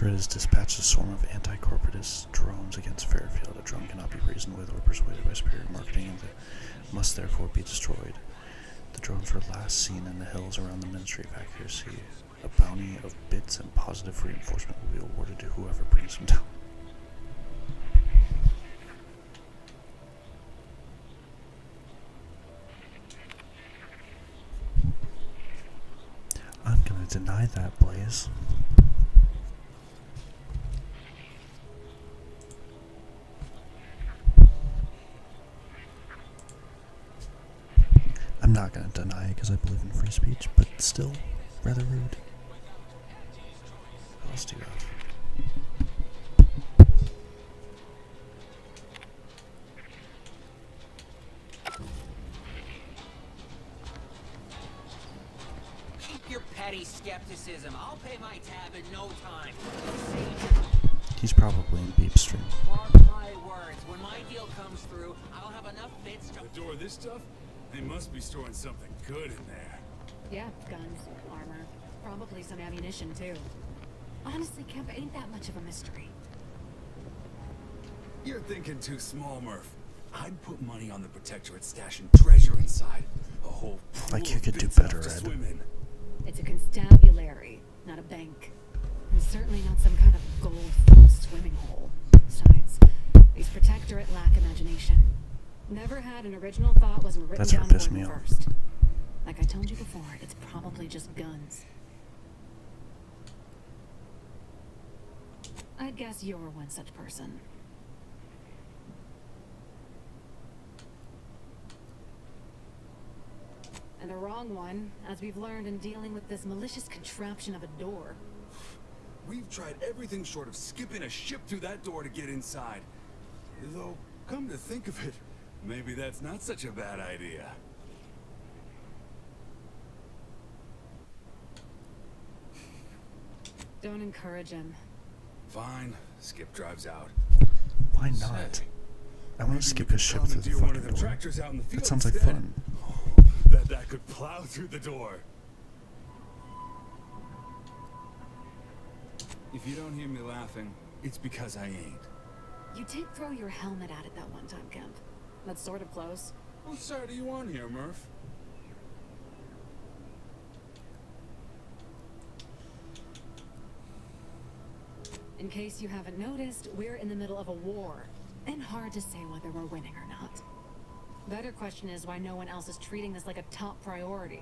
Protectorate has dispatched a swarm of anti-corporatist drones against Fairfield. A drone cannot be reasoned with or persuaded by superior marketing and must therefore be destroyed. The drones were last seen in the hills around the Ministry of Accuracy. A bounty of bits and positive reinforcement will be awarded to whoever brings them down. I'm gonna deny that, Blaze. I'm not gonna deny it because I believe in free speech, but still, rather rude. What else do you have? Keep your petty skepticism. I'll pay my tab in no time. He's probably in Beep Stream. Mark my words. When my deal comes through, I'll have enough bits to Store this stuff? They must be storing something good in there. Yeah, guns, armor, probably some ammunition too. Honestly, Kemp, ain't that much of a mystery. You're thinking too small, Murph. I'd put money on the Protectorate stashing treasure inside. A whole pool Like you could of do bits better, enough to Ed. swim in. It's a constabulary, not a bank. And certainly not some kind of gold-filled swimming hole. Besides, these Protectorate lack imagination. Never had an original thought wasn't written That's down what pissed for me them off. first. Like I told you before, it's probably just guns. I'd guess you're one such person. And a wrong one, as we've learned in dealing with this malicious contraption of a door. We've tried everything short of skipping a ship through that door to get inside. Though, come to think of it, maybe that's not such a bad idea. Don't encourage him. Fine, Skip drives out. Why not? I want to skip his ship through the Commandeer one fucking of them door. tractors out in the field That sounds like instead. fun. Bet that could plow through the door. If you don't hear me laughing, it's because I ain't. You did throw your helmet at it that one time, Kemp. That's sort of close. What side are you on here, Murph? In case you haven't noticed, we're in the middle of a war. And hard to say whether we're winning or not. Better question is why no one else is treating this like a top priority.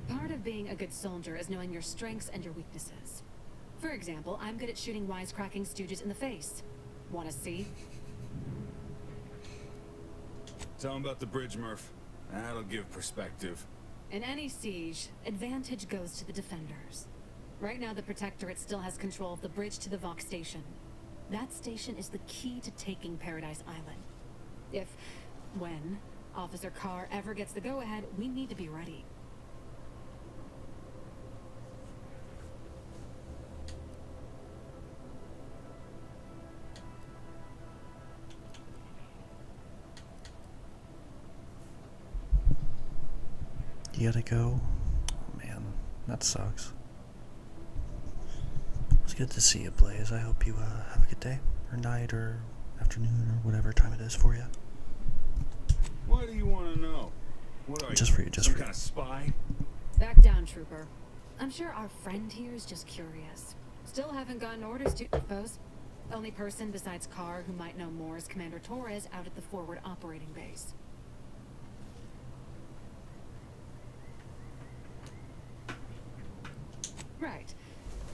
Part of being a good soldier is knowing your strengths and your weaknesses. For example, I'm good at shooting wisecracking stooges in the face. Wanna see? Tell him about the bridge, Murph. That'll give perspective. In any siege, advantage goes to the defenders. Right now, the Protectorate still has control of the bridge to the Vox station. That station is the key to taking Paradise Island. When, Officer Carr ever gets the go-ahead, we need to be ready. You gotta go? Oh man, that sucks. It was good to see you, Blaze. I hope you have a good day, or night, or afternoon, or whatever time it is for you. Why do you want to know? What are Just you, for you, just some for you. kind of spy? Back down, Trooper. I'm sure our friend here is just curious. Still haven't gotten orders to propose. Only person besides Carr who might know more is Commander Torres out at the forward operating base. Right.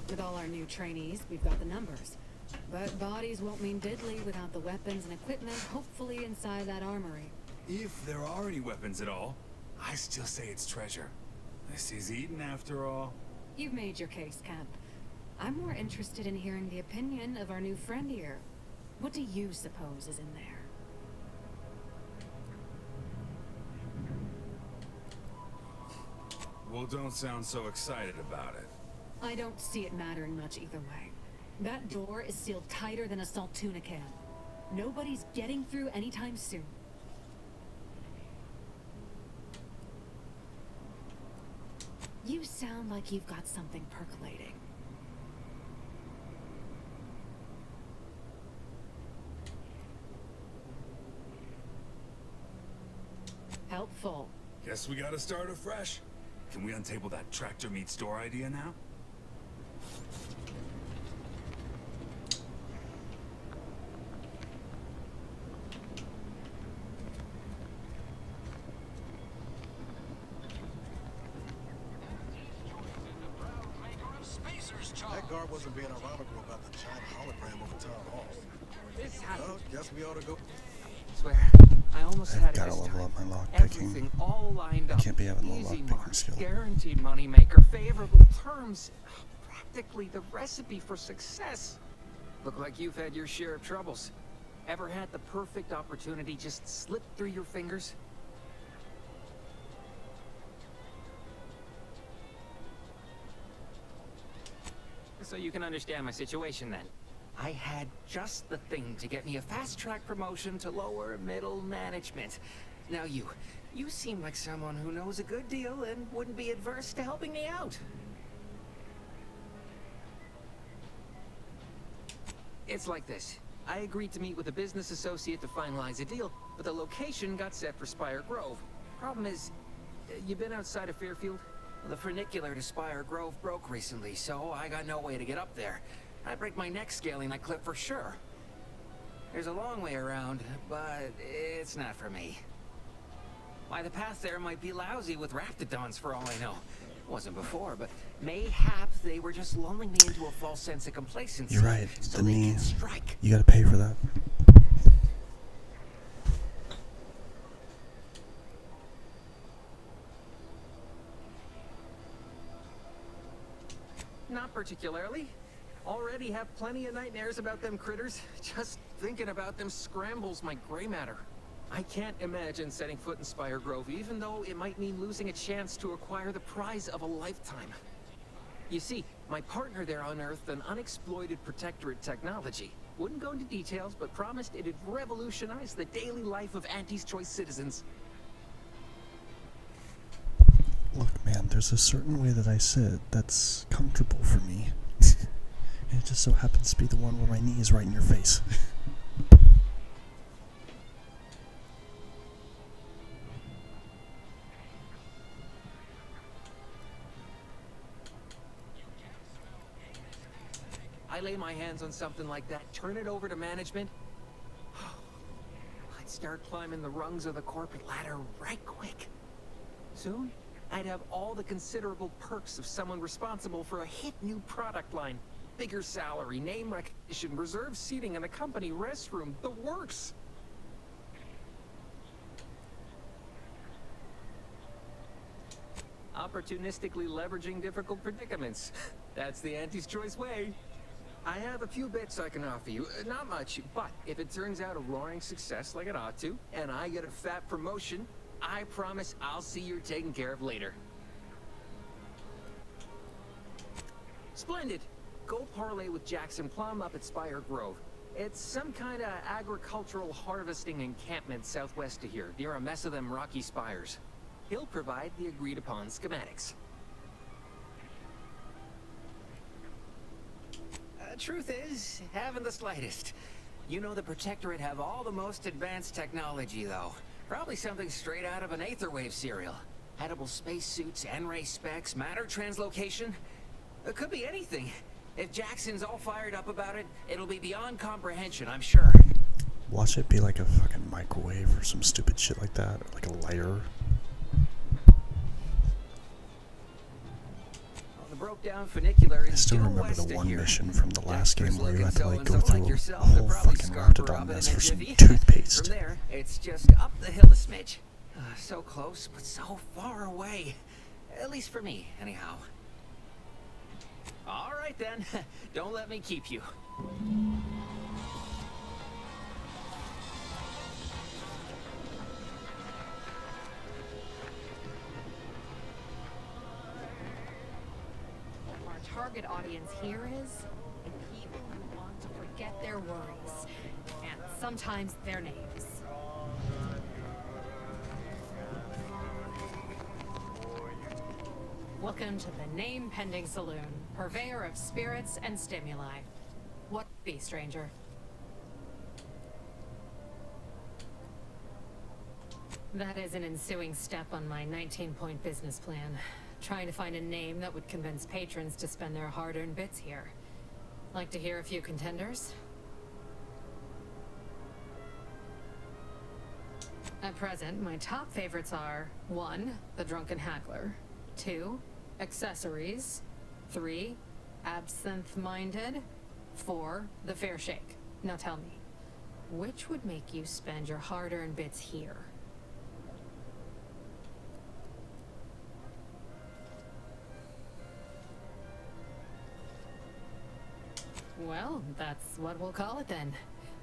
With all our new trainees, we've got the numbers. But bodies won't mean diddly without the weapons and equipment hopefully inside that armory. If there are any weapons at all, I still say it's treasure. This is Eden after all. You've made your case, Kemp. I'm more interested in hearing the opinion of our new friend here. What do you suppose is in there? Well, don't sound so excited about it. I don't see it mattering much either way. That door is sealed tighter than a salt tuna can. Nobody's getting through anytime soon. You sound like you've got something percolating. Helpful. Guess we gotta start afresh. Can we untable that tractor meet store idea now? That guard wasn't being ironical about the giant hologram over town hall. This happened. Well, guess we ought to go. Swear, I almost had it Gotta this level time. up my lock Everything picking. all lined up. Can't be having low Easy lock mark, picking skill. guaranteed moneymaker, favorable terms. Practically the recipe for success. Look like you've had your share of troubles. Ever had the perfect opportunity just slip through your fingers? So you can understand my situation then. I had just the thing to get me a fast-track promotion to lower middle management. Now you seem like someone who knows a good deal and wouldn't be adverse to helping me out. It's like this. I agreed to meet with a business associate to finalize a deal, but the location got set for Spire Grove. Problem is, you been outside of Fairfield? The funicular to Spire Grove broke recently, so I got no way to get up there. I'd break my neck scaling that cliff for sure. There's a long way around, but it's not for me. Why, the path there might be lousy with raptidons for all I know. Wasn't before, but mayhap they were just lulling me into a false sense of complacency. You're right. So The they knee. can strike. You gotta pay for that. Not particularly. Already have plenty of nightmares about them critters. Just thinking about them scrambles my gray matter. I can't imagine setting foot in Spire Grove, even though it might mean losing a chance to acquire the prize of a lifetime. You see, my partner there unearthed an unexploited protectorate technology. Wouldn't go into details, but promised it'd revolutionize the daily life of Auntie's Choice citizens. Look, man, there's a certain way that I sit that's comfortable for me. And it just so happens to be the one where my knee is right in your face. I lay my hands on something like that, turn it over to management. I'd start climbing the rungs of the corporate ladder right quick. Soon, I'd have all the considerable perks of someone responsible for a hit new product line. Bigger salary, name recognition, reserved seating in a company restroom, the works. Opportunistically leveraging difficult predicaments. That's the Auntie's Choice way. I have a few bits I can offer you. Not much, but if it turns out a roaring success like it ought to, and I get a fat promotion, I promise I'll see you're taken care of later. Splendid. Go parlay with Jackson Plum up at Spire Grove. It's some kind of agricultural harvesting encampment southwest of here, near a mess of them rocky spires. He'll provide the agreed-upon schematics. Truth is, haven't the slightest. You know the Protectorate have all the most advanced technology, though. Probably something straight out of an Aetherwave serial. Edible spacesuits, N-ray specs, matter translocation. It could be anything. If Jackson's all fired up about it, it'll be beyond comprehension, I'm sure. Watch it be like a fucking microwave or some stupid shit like that, or like a lighter. The broke down funicular is I still due remember west the of one here. mission from the last game where you had to like go So-and-so through like a yourself, whole they're probably fucking scarfed her raptidon up in mess a for some jiffy. toothpaste. From there, it's just up the hill a smidge. So close, but so far away. At least for me, anyhow. All right then, don't let me keep you. Our target audience here is people who want to forget their worries. And sometimes their names. Welcome to the Name Pending Saloon, purveyor of spirits and stimuli. What be, stranger? That is an ensuing step on my 19-point business plan. Trying to find a name that would convince patrons to spend their hard-earned bits here. Like to hear a few contenders? At present, my top favorites are 1. The Drunken Haggler, 2. Accessories, 3. Absinthe-Minded, 4. The Fair Shake. Now tell me, which would make you spend your hard-earned bits here? Well, that's what we'll call it then.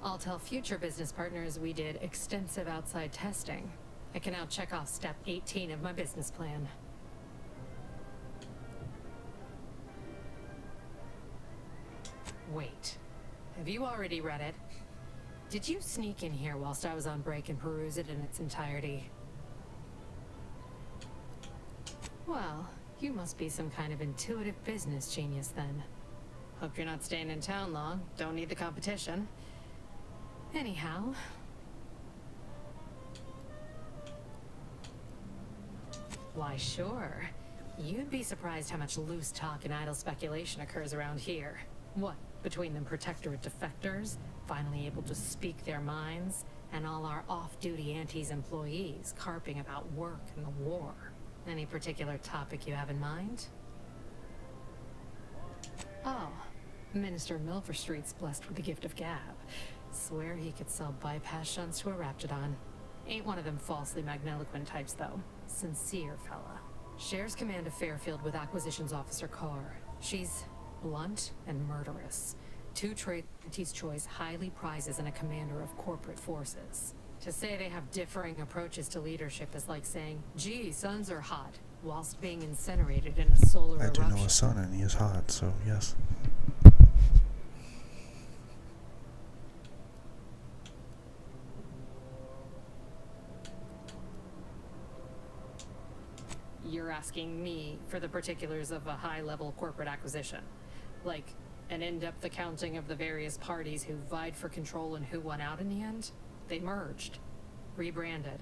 I'll tell future business partners we did extensive outside testing. I can now check off step 18 of my business plan. Wait, have you already read it? Did you sneak in here whilst I was on break and peruse it in its entirety? Well, you must be some kind of intuitive business genius then. Hope you're not staying in town long. Don't need the competition. Anyhow... Why, sure. You'd be surprised how much loose talk and idle speculation occurs around here. What, between them Protectorate defectors, finally able to speak their minds, and all our off-duty Antes employees carping about work and the war. Any particular topic you have in mind? Oh, Minister Milverstreet's blessed with the gift of gab. Swear he could sell bypass shunts to a Raptidon. Ain't one of them falsely magniloquent types, though. Sincere fella. Shares command of Fairfield with Acquisitions Officer Carr. She's blunt and murderous. 2 traits Antes Choice highly prizes in a commander of corporate forces. To say they have differing approaches to leadership is like saying, gee, suns are hot, whilst being incinerated in a solar eruption. I do know a son and he is hot, so yes. You're asking me for the particulars of a high-level corporate acquisition. Like, an in-depth accounting of the various parties who vied for control and who won out in the end? They merged. Rebranded.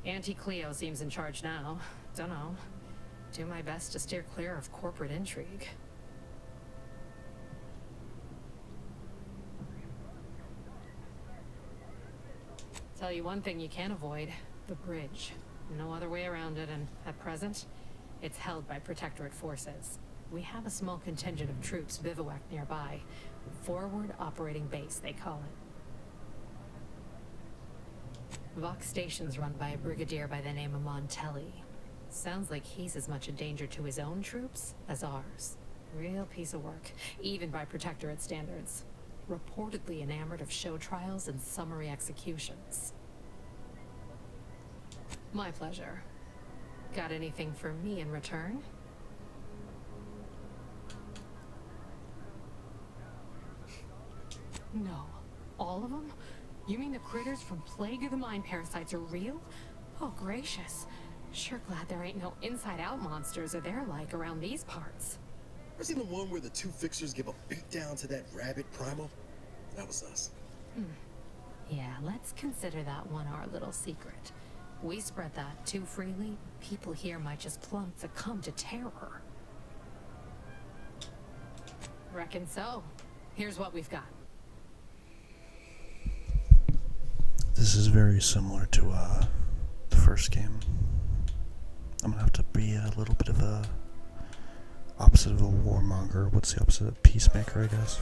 Auntie Cleo seems in charge now. Dunno. Do my best to steer clear of corporate intrigue. Tell you one thing you can't avoid. The bridge. No other way around it, and at present, it's held by Protectorate forces. We have a small contingent of troops bivouacked nearby. Forward Operating Base, they call it. Vox Station's run by a brigadier by the name of Montelli. Sounds like he's as much a danger to his own troops as ours. Real piece of work, even by Protectorate standards. Reportedly enamored of show trials and summary executions. My pleasure. Got anything for me in return? No. All of them? You mean the critters from Plague of the Mind parasites are real? Oh, gracious. Sure glad there ain't no inside-out monsters or their like around these parts. Ever seen the one where the 2 fixers give a beatdown to that rabbit primal? That was us. Yeah, let's consider that one our little secret. We spread that too freely, people here might just plumb succumb to terror. Reckon so. Here's what we've got. This is very similar to the first game. I'm gonna have to be a little bit of a opposite of a warmonger. What's the opposite of peacemaker, I guess?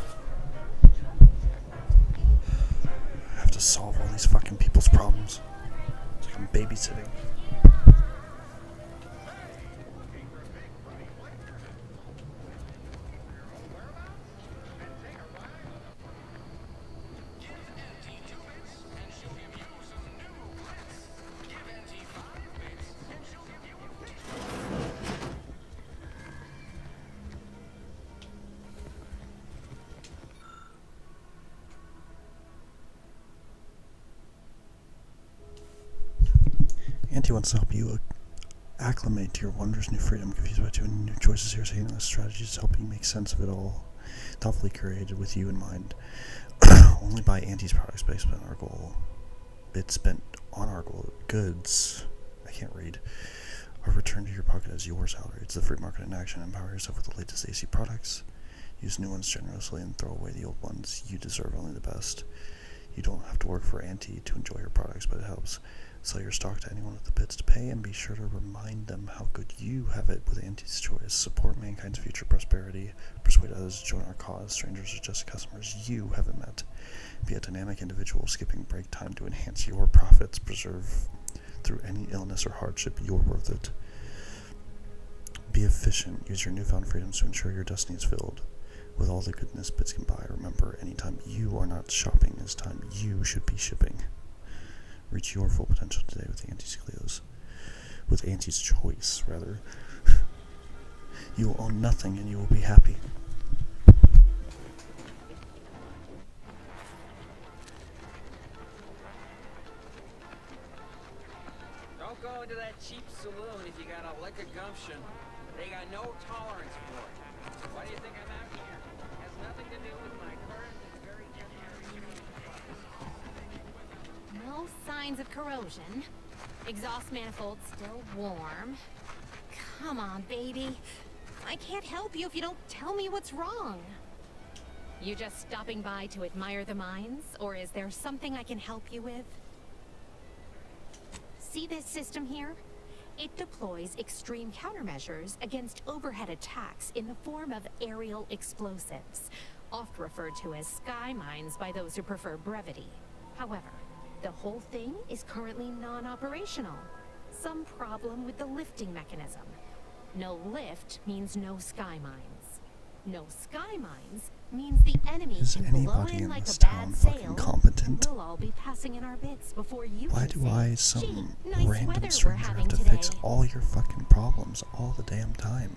I have to solve all these fucking people's problems. It's like I'm babysitting. Auntie wants to help you acclimate to your wondrous new freedom. Confused by too many new choices here, saying the strategies to help you make sense of it all. Thoughtfully curated with you in mind. Only buy Auntie's products based on our goal. Bits spent on our goal goods. I can't read. Are returned to your pocket as your salary. It's the free market in action. Empower yourself with the latest AC products. Use new ones generously and throw away the old ones. You deserve only the best. You don't have to work for Auntie to enjoy your products, but it helps. Sell your stock to anyone with the bits to pay, and be sure to remind them how good you have it with Auntie's Choice. Support mankind's future prosperity. Persuade others to join our cause. Strangers are just customers you haven't met. Be a dynamic individual, skipping break time to enhance your profits. Preserve through any illness or hardship. You're worth it. Be efficient. Use your newfound freedoms to ensure your destiny is filled with all the goodness bits can buy. Remember, anytime you are not shopping is time you should be shipping. Reach your full potential today with Auntie's Cleos. With Auntie's Choice, rather. You will own nothing and you will be happy. Don't go into that cheap saloon if you got a lick of gumption. They got no tolerance for it. Why do you think I'm out here? It has nothing to do with my current and very No signs of corrosion. Exhaust manifold still warm. Come on, baby. I can't help you if you don't tell me what's wrong. You just stopping by to admire the mines, or is there something I can help you with? See this system here? It deploys extreme countermeasures against overhead attacks in the form of aerial explosives, oft referred to as sky mines by those who prefer brevity. However, the whole thing is currently non-operational. Some problem with the lifting mechanism. No lift means no sky mines. No sky mines means the enemy Is can blow anybody in in like this a town bad fucking sail. competent? We'll all be passing in our bits before you Why can do say, I, "Gee, some nice weather random we're stranger, having have to today." fix all your fucking problems all the damn time?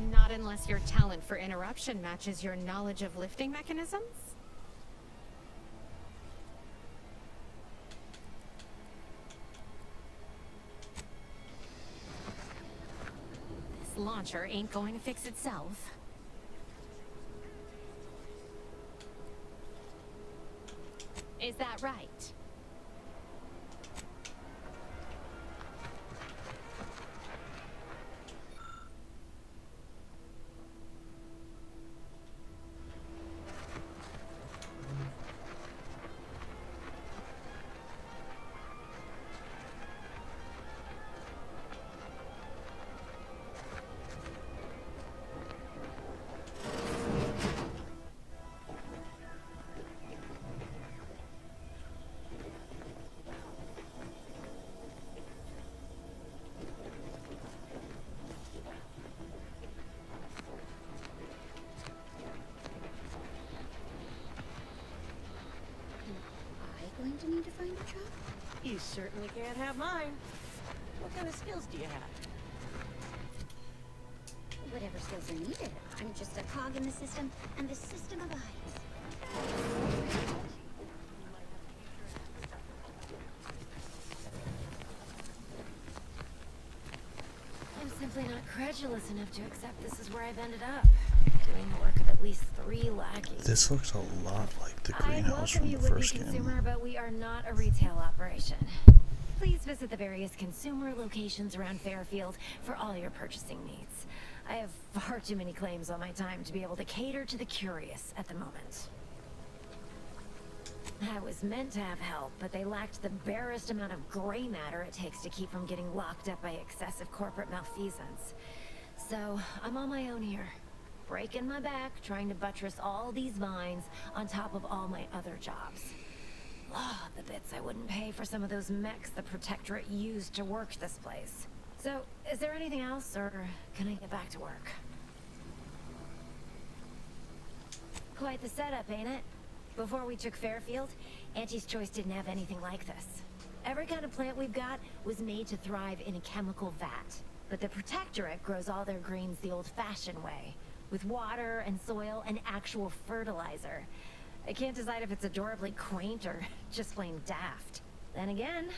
Not unless your talent for interruption matches your knowledge of lifting mechanisms? This launcher ain't going to fix itself. Is that right? Going to need to find a job? You certainly can't have mine. What kind of skills do you have? Whatever skills are needed. I'm just a cog in the system, and the system abides. I'm simply not credulous enough to accept this is where I've ended up. Doing the work of at least 3 lackeys. This looks a lot like the greenhouse from the would-be first consumer, game. but we are not a retail operation. Please visit the various consumer locations around Fairfield for all your purchasing needs. I have far too many claims on my time to be able to cater to the curious at the moment. I was meant to have help, but they lacked the barest amount of gray matter it takes to keep from getting locked up by excessive corporate malfeasance. So, I'm on my own here. Breaking my back, trying to buttress all these mines on top of all my other jobs. Ah, the bits I wouldn't pay for some of those mechs the Protectorate used to work this place. So, is there anything else, or can I get back to work? Quite the setup, ain't it? Before we took Fairfield, Auntie's Choice didn't have anything like this. Every kind of plant we've got was made to thrive in a chemical vat. But the Protectorate grows all their greens the old-fashioned way, with water and soil and actual fertilizer. I can't decide if it's adorably quaint or just plain daft. Then again,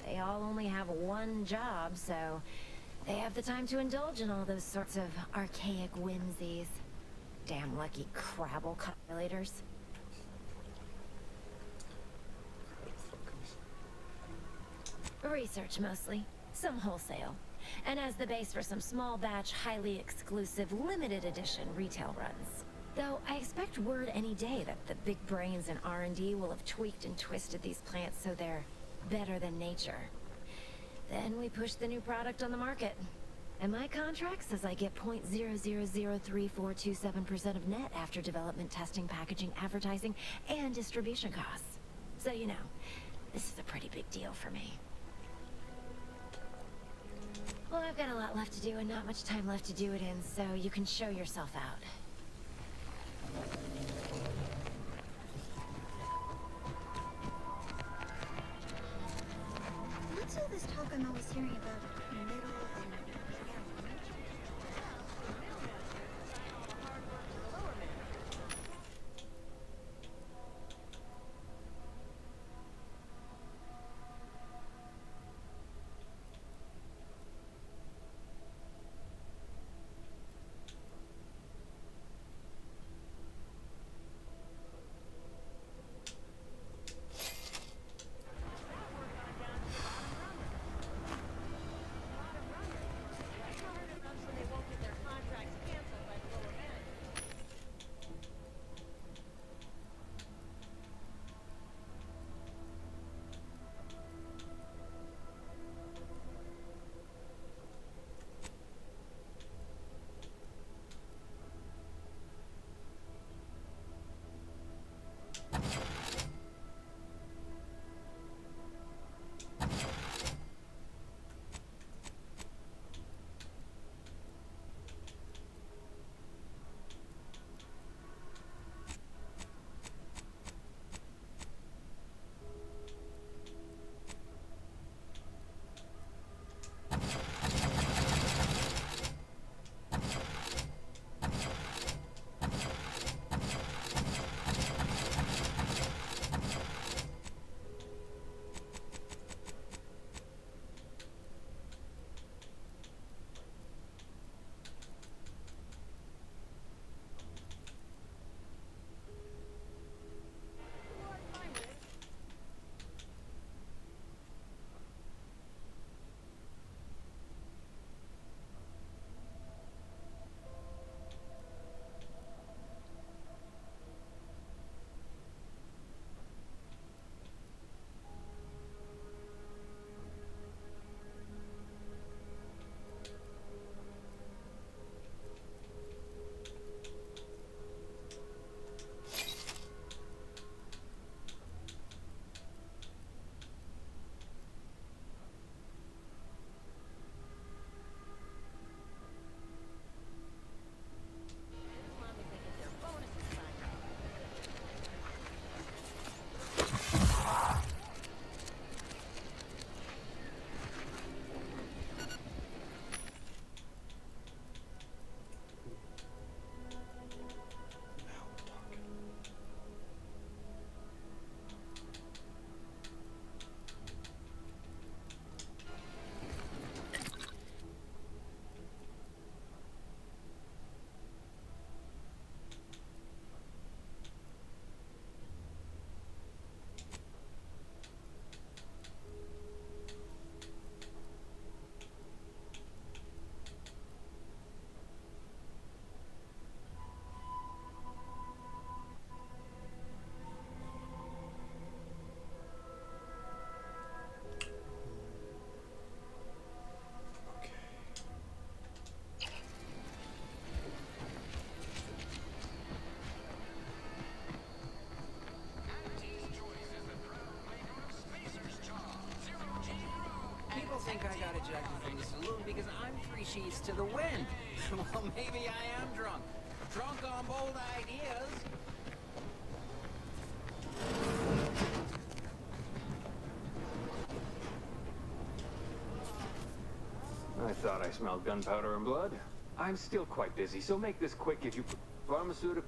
They all only have one job, so they have the time to indulge in all those sorts of archaic whimsies. Damn lucky Crabble calculators. Research mostly. Some wholesale. And as the base for some small batch, highly exclusive, limited edition retail runs. Though I expect word any day that the big brains in R&D will have tweaked and twisted these plants so they're better than nature. Then we push the new product on the market. And my contract says I get 0.0003427% of net after development, testing, packaging, advertising, and distribution costs. So you know, this is a pretty big deal for me. Well, I've got a lot left to do and not much time left to do it in, so you can show yourself out. What's all this talk I'm always hearing about middle and think I got ejected from the saloon because I'm 3 sheets to the wind. Well, maybe I am drunk. Drunk on bold ideas. I thought I smelled gunpowder and blood. I'm still quite busy, so make this quick if you... Pharmaceutical...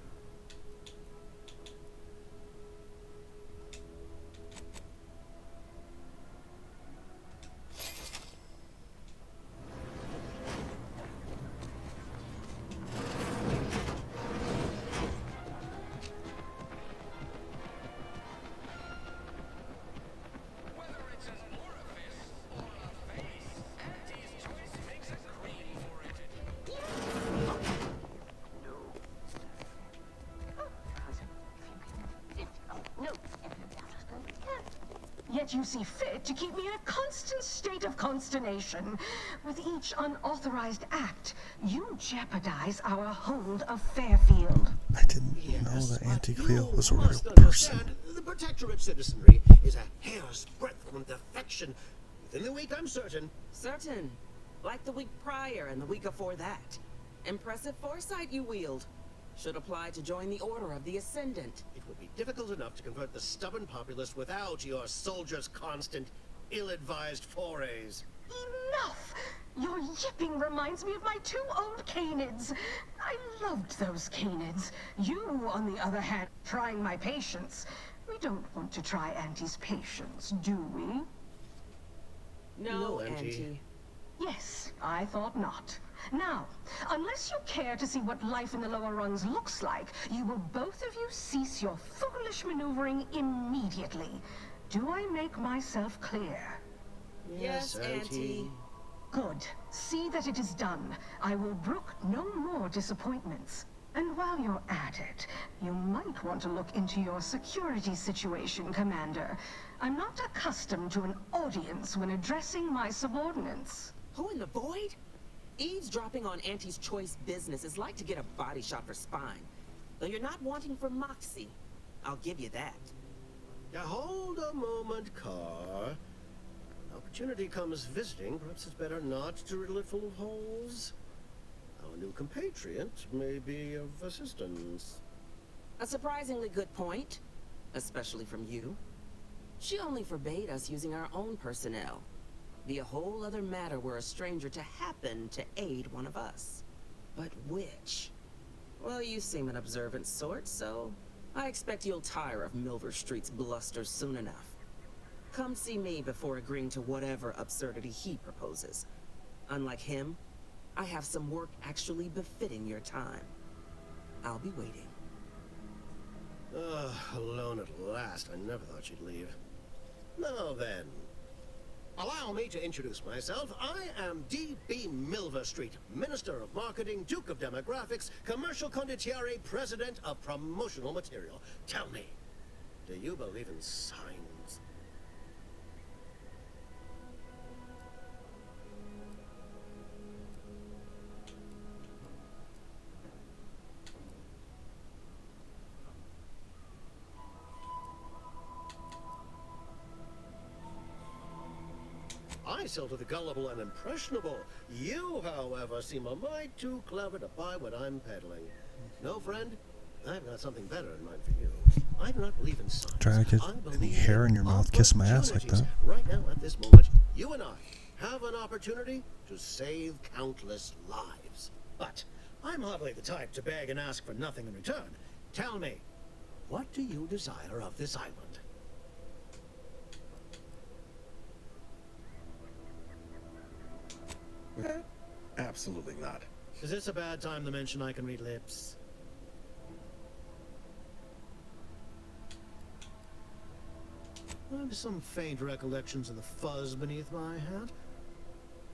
yet you see fit to keep me in a constant state of consternation. With each unauthorized act, you jeopardize our hold of Fairfield. I didn't know that Auntie Cleo was a real must person. understand, the Protectorate citizenry is a hair's breadth from defection. Within the week, I'm certain. Certain. Like the week prior and the week before that. Impressive foresight you wield. Should apply to join the Order of the Ascendant. It would be difficult enough to convert the stubborn populace without your soldiers' constant, ill-advised forays. Enough! Your yipping reminds me of my 2 old canids. I loved those canids. You, on the other hand, trying my patience. We don't want to try Auntie's patience, do we? No, Auntie. Yes, I thought not. Now, unless you care to see what life in the lower rungs looks like, you will both of you cease your foolish maneuvering immediately. Do I make myself clear? Yes, Auntie. Good. See that it is done. I will brook no more disappointments. And while you're at it, you might want to look into your security situation, Commander. I'm not accustomed to an audience when addressing my subordinates. Who in the void? Eavesdropping on Auntie's choice business is like to get a body shot for spine. Though you're not wanting for moxie. I'll give you that. Now hold a moment, Carr. Opportunity comes visiting. Perhaps it's better not to riddle it full of holes. Our new compatriot may be of assistance. A surprisingly good point. Especially from you. She only forbade us using our own personnel. Be a whole other matter were a stranger to happen to aid one of us. But which? Well, you seem an observant sort, so I expect you'll tire of Milver Street's bluster soon enough. Come see me before agreeing to whatever absurdity he proposes. Unlike him, I have some work actually befitting your time. I'll be waiting. Alone at last. I never thought she'd leave. Now then, allow me to introduce myself. I am D.B. Milver Street, Minister of Marketing, Duke of Demographics, Commercial Condottiere, President of Promotional Material. Tell me, do you believe in signs? I sell to the gullible and impressionable. You, however, seem a mite too clever to buy what I'm peddling. No, friend, I've got something better in mind for you. I do not believe in science. Try to get any hair in your mouth, kiss my ass like that. Right now, at this moment, you and I have an opportunity to save countless lives. But I'm hardly the type to beg and ask for nothing in return. Tell me, what do you desire of this island? Absolutely not. Is this a bad time to mention I can read lips? I have some faint recollections of the fuzz beneath my hat.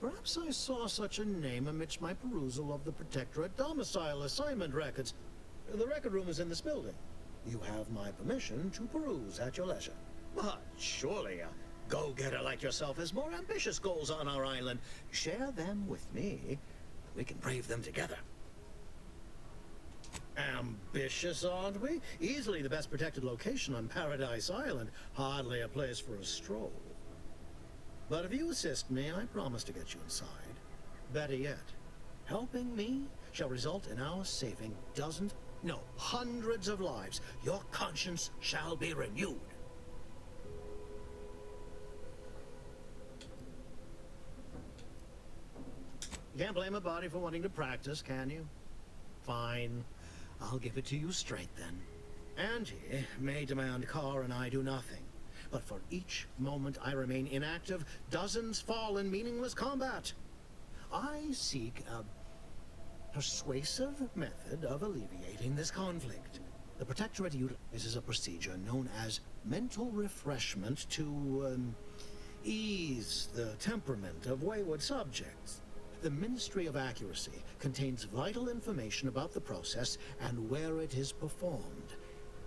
Perhaps I saw such a name amidst my perusal of the Protectorate domicile assignment records. The record room is in this building. You have my permission to peruse at your leisure. But surely a go-getter like yourself has more ambitious goals on our island. Share them with me. We can brave them together. Ambitious, aren't we? Easily the best protected location on Paradise Island. Hardly a place for a stroll. But if you assist me, I promise to get you inside. Better yet, helping me shall result in our saving dozens, no, hundreds of lives. Your conscience shall be renewed. You can't blame a body for wanting to practice, can you? Fine. I'll give it to you straight then. Auntie may demand Carr and I do nothing. But for each moment I remain inactive, dozens fall in meaningless combat. I seek a persuasive method of alleviating this conflict. The Protectorate utilizes a procedure known as mental refreshment to ease the temperament of wayward subjects. The Ministry of Accuracy contains vital information about the process and where it is performed.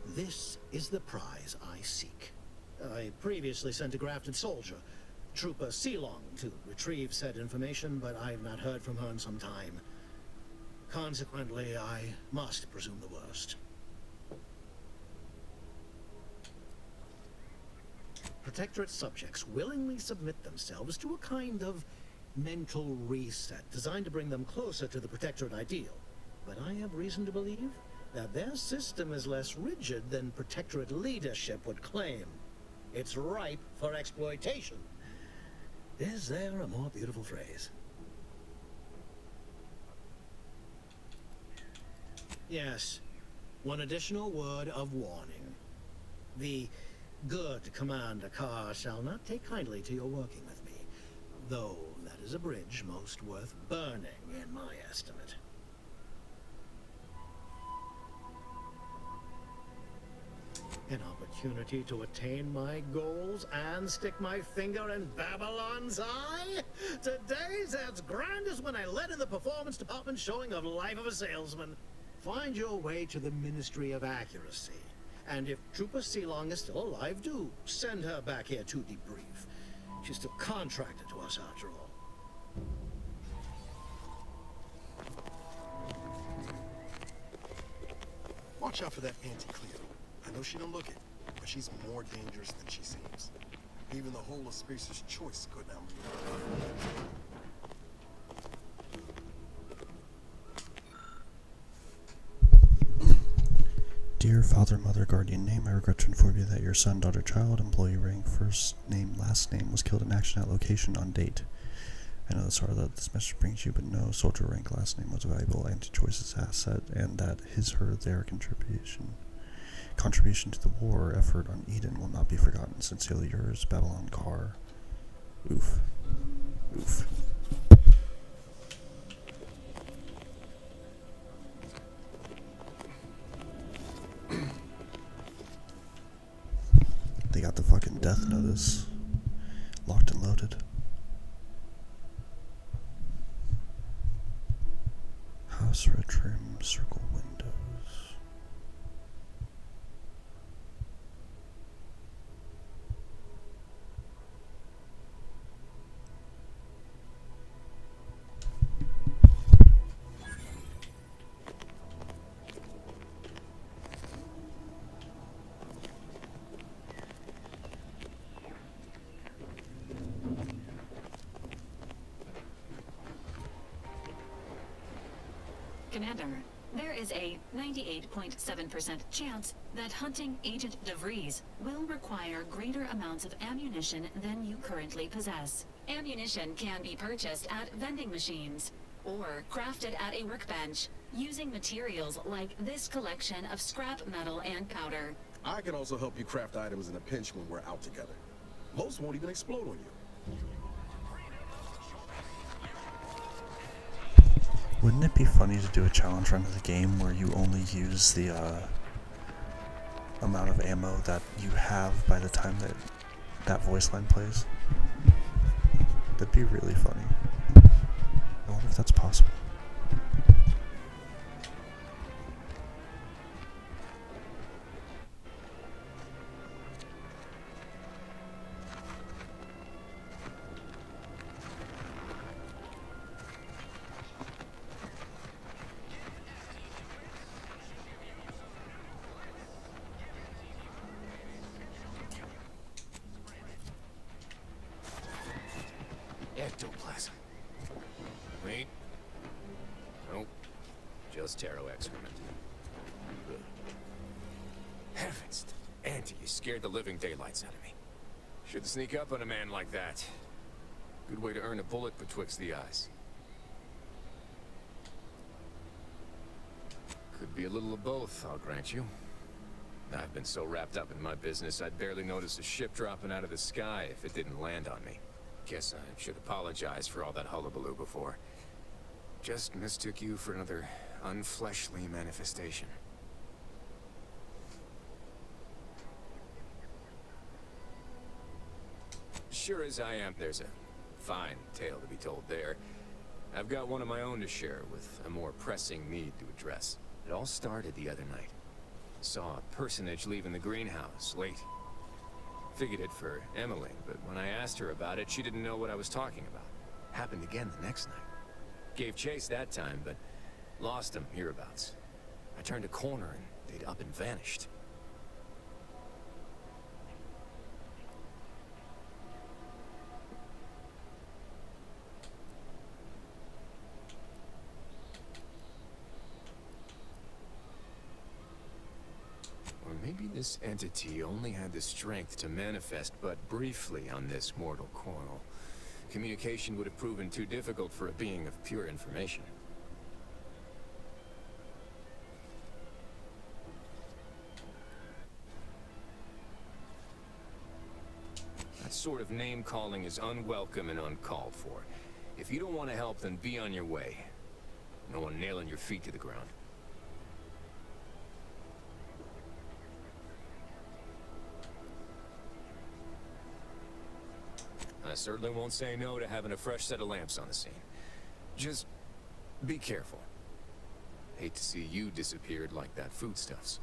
This is the prize I seek. I previously sent a grafted soldier, Trooper Sealong, to retrieve said information, but I've not heard from her in some time. Consequently, I must presume the worst. Protectorate subjects willingly submit themselves to a kind of mental reset designed to bring them closer to the Protectorate ideal. But I have reason to believe that their system is less rigid than Protectorate leadership would claim. It's ripe for exploitation. Is there a more beautiful phrase? Yes, one additional word of warning. The good Commander Carr shall not take kindly to your working with me, though that is a bridge most worth burning in my estimate. An opportunity to attain my goals and stick my finger in Babylon's eye? Today's as grand as when I led in the performance department showing of Life of a Salesman. Find your way to the Ministry of Accuracy. And if Trooper Sealong is still alive, do send her back here to debrief. She's still contracted to us after all. Watch out for that Anti-Cleo. I know she don't look it, but she's more dangerous than she seems. Even the whole of Spacer's Choice couldn't outmaneuver her. Dear Father, Mother, Guardian Name, I regret to inform you that your son, daughter, child, employee, rank, first name, last name was killed in action at location on date. I know the sorrow that this message brings you, but no soldier rank last name was a valuable anti-choices asset, and that his, her, their contribution to the war effort on Eden will not be forgotten. Sincerely yours, Babylon Carr. Oof. Oof. They got the fucking death notice locked and loaded. House red trim, circle windows. Commander, there is a 98.7% chance that hunting Agent DeVries will require greater amounts of ammunition than you currently possess. Ammunition can be purchased at vending machines or crafted at a workbench using materials like this collection of scrap metal and powder. I can also help you craft items in a pinch when we're out together. Most won't even explode on you. Wouldn't it be funny to do a challenge run of the game where you only use the amount of ammo that you have by the time that that voice line plays? That'd be really funny. I wonder if that's possible. Ectoplasm. Wait. Nope. Just Taro excrement. Ugh. Heavens. Auntie, you scared the living daylights out of me. Should sneak up on a man like that. Good way to earn a bullet betwixt the eyes. Could be a little of both, I'll grant you. I've been so wrapped up in my business, I'd barely notice a ship dropping out of the sky if it didn't land on me. Guess I should apologize for all that hullabaloo before. Just mistook you for another unfleshly manifestation. Sure as I am, there's a fine tale to be told there. I've got one of my own to share with a more pressing need to address. It all started the other night. Saw a personage leaving the greenhouse late. Figured it for Emily, but when I asked her about it, she didn't know what I was talking about. Happened again the next night. Gave chase that time, but lost him hereabouts. I turned a corner and they'd up and vanished. Or maybe this entity only had the strength to manifest but briefly on this mortal coil. Communication would have proven too difficult for a being of pure information. That sort of name-calling is unwelcome and uncalled for. If you don't want to help, then be on your way. No one nailing your feet to the ground. I certainly won't say no to having a fresh set of lamps on the scene. Just be careful. Hate to see you disappeared like that foodstuffs.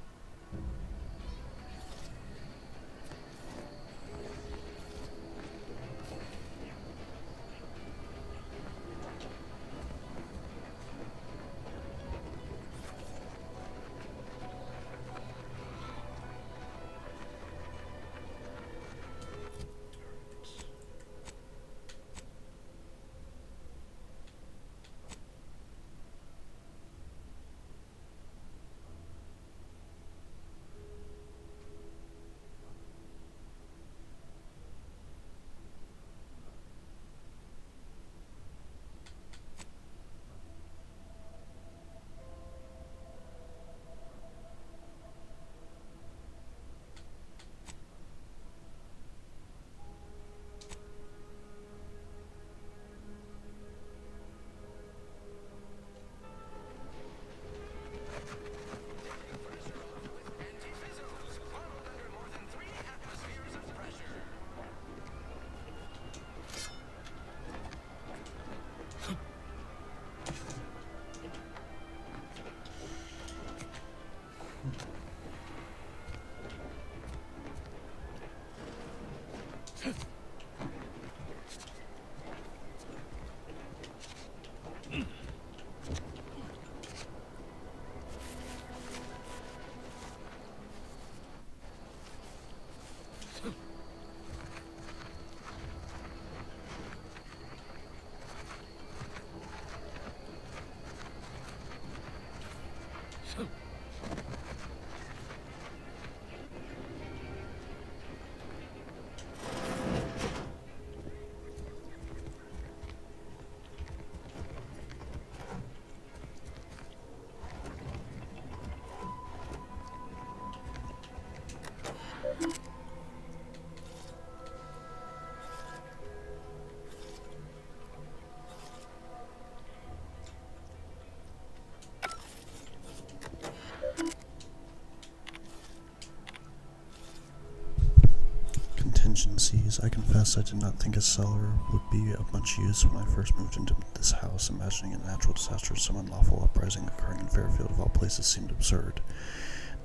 Contingencies. I confess I did not think a cellar would be of much use when I first moved into this house. Imagining a natural disaster or some unlawful uprising occurring in Fairfield of all places seemed absurd.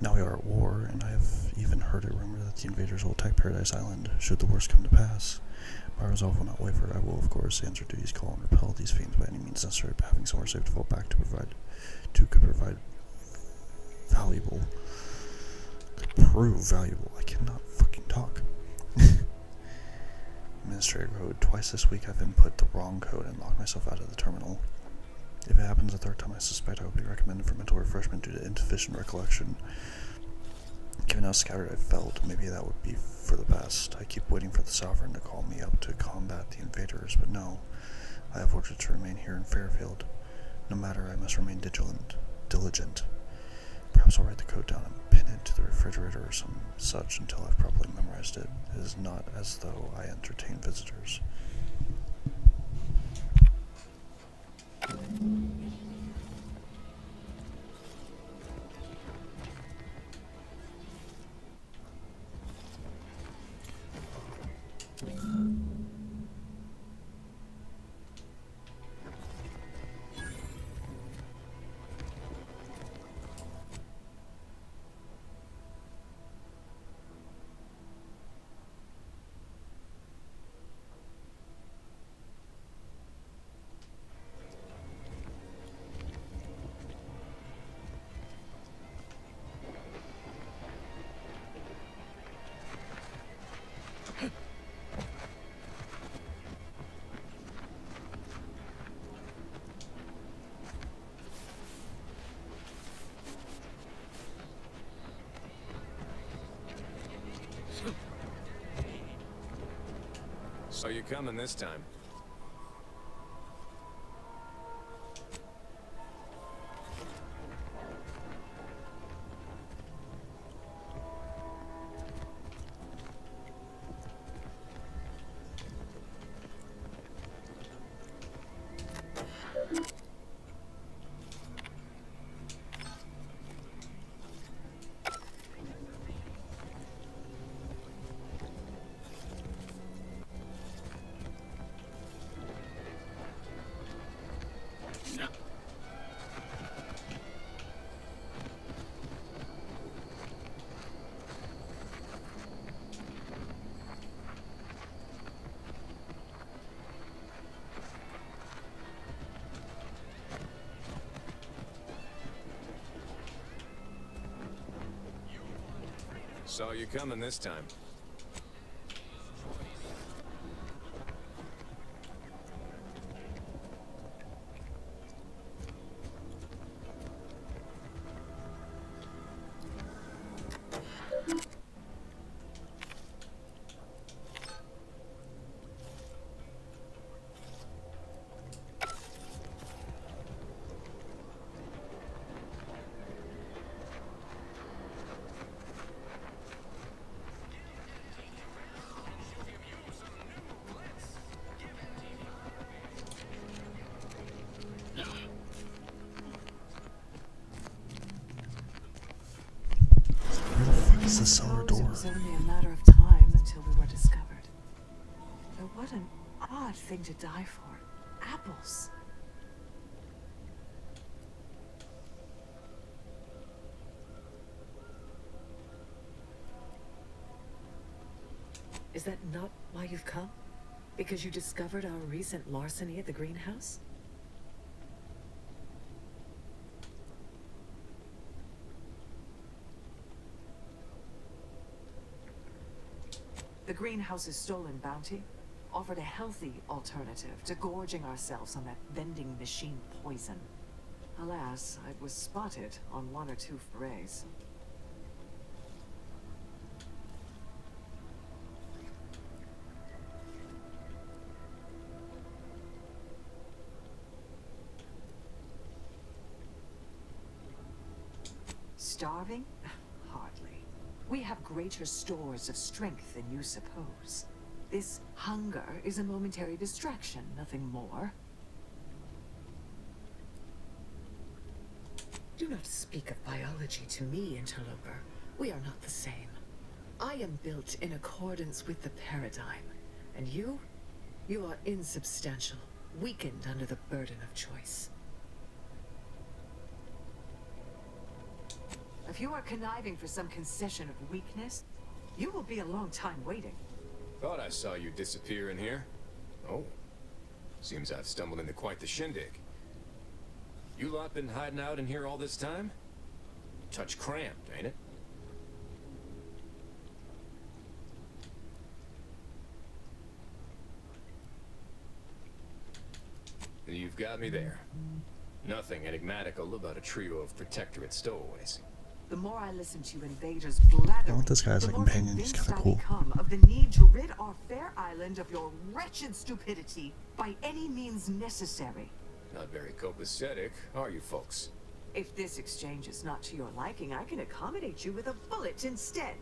Now we are at war, and I have even heard a rumor that the invaders will attack Paradise Island, should the worst come to pass. My resolve will not waver. I will, of course, answer duty's call and repel these fiends by any means necessary, but having somewhere safe to fall back could prove valuable. I cannot fucking talk. Administrator code. Twice this week I've input the wrong code and locked myself out of the terminal. If it happens a third time, I suspect I will be recommended for mental refreshment due to insufficient recollection. Given how scattered I felt, maybe that would be for the best. I keep waiting for the Sovereign to call me up to combat the invaders, but no. I have ordered to remain here in Fairfield. No matter, I must remain diligent. Perhaps I'll write the code down and pin it to the refrigerator or some such until I've properly memorized it. It is not as though I entertain visitors. Saw you coming this time. Saw you coming this time. It's the cellar door. It was only a matter of time until we were discovered. But what an odd thing to die for. Apples. Is that not why you've come? Because you discovered our recent larceny at the greenhouse? The greenhouse's stolen bounty offered a healthy alternative to gorging ourselves on that vending machine poison. Alas, I was spotted on 1 or 2 forays. Starving? Hardly. We have greater stores of strength than you suppose. This hunger is a momentary distraction, nothing more. Do not speak of biology to me, interloper. We are not the same. I am built in accordance with the paradigm. And you? You are insubstantial, weakened under the burden of choice. If you are conniving for some concession of weakness, you will be a long time waiting. Thought I saw you disappear in here. Oh. Seems I've stumbled into quite the shindig. You lot been hiding out in here all this time? Touch cramped, ain't it? You've got me there. Nothing enigmatical about a trio of Protectorate stowaways. The more I listen to invaders blather, I want this guy as a companion. He's kind of cool. become of the need to rid our fair island of your wretched stupidity by any means necessary. Not very copacetic, are you folks? If this exchange is not to your liking, I can accommodate you with a bullet instead.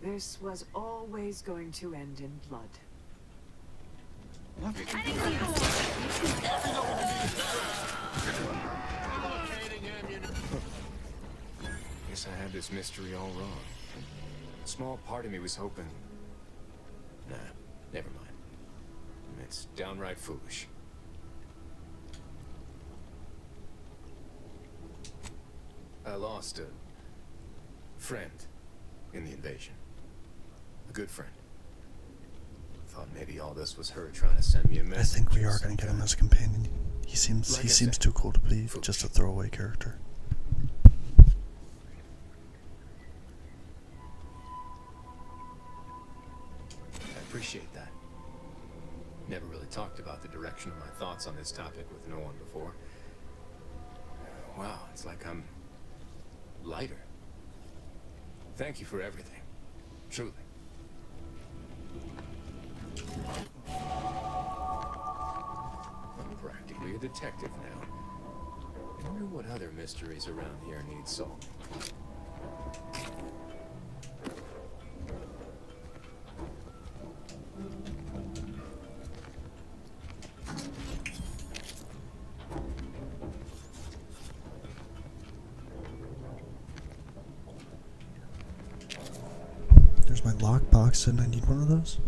This was always going to end in blood. Guess I had this mystery all wrong. A small part of me was hoping... Nah, never mind. It's downright foolish. I lost a friend in the invasion. A good friend. Thought maybe all this was her trying to send me a message. I think we are going to get him as a companion. He seems too cool to be just a throwaway character. appreciate that. Never really talked about the direction of my thoughts on this topic with no one before. Wow, it's like I'm lighter. Thank you for everything. Truly. I'm practically a detective now. I wonder what other mysteries around here need solving. There's my lockbox, and I need one of those.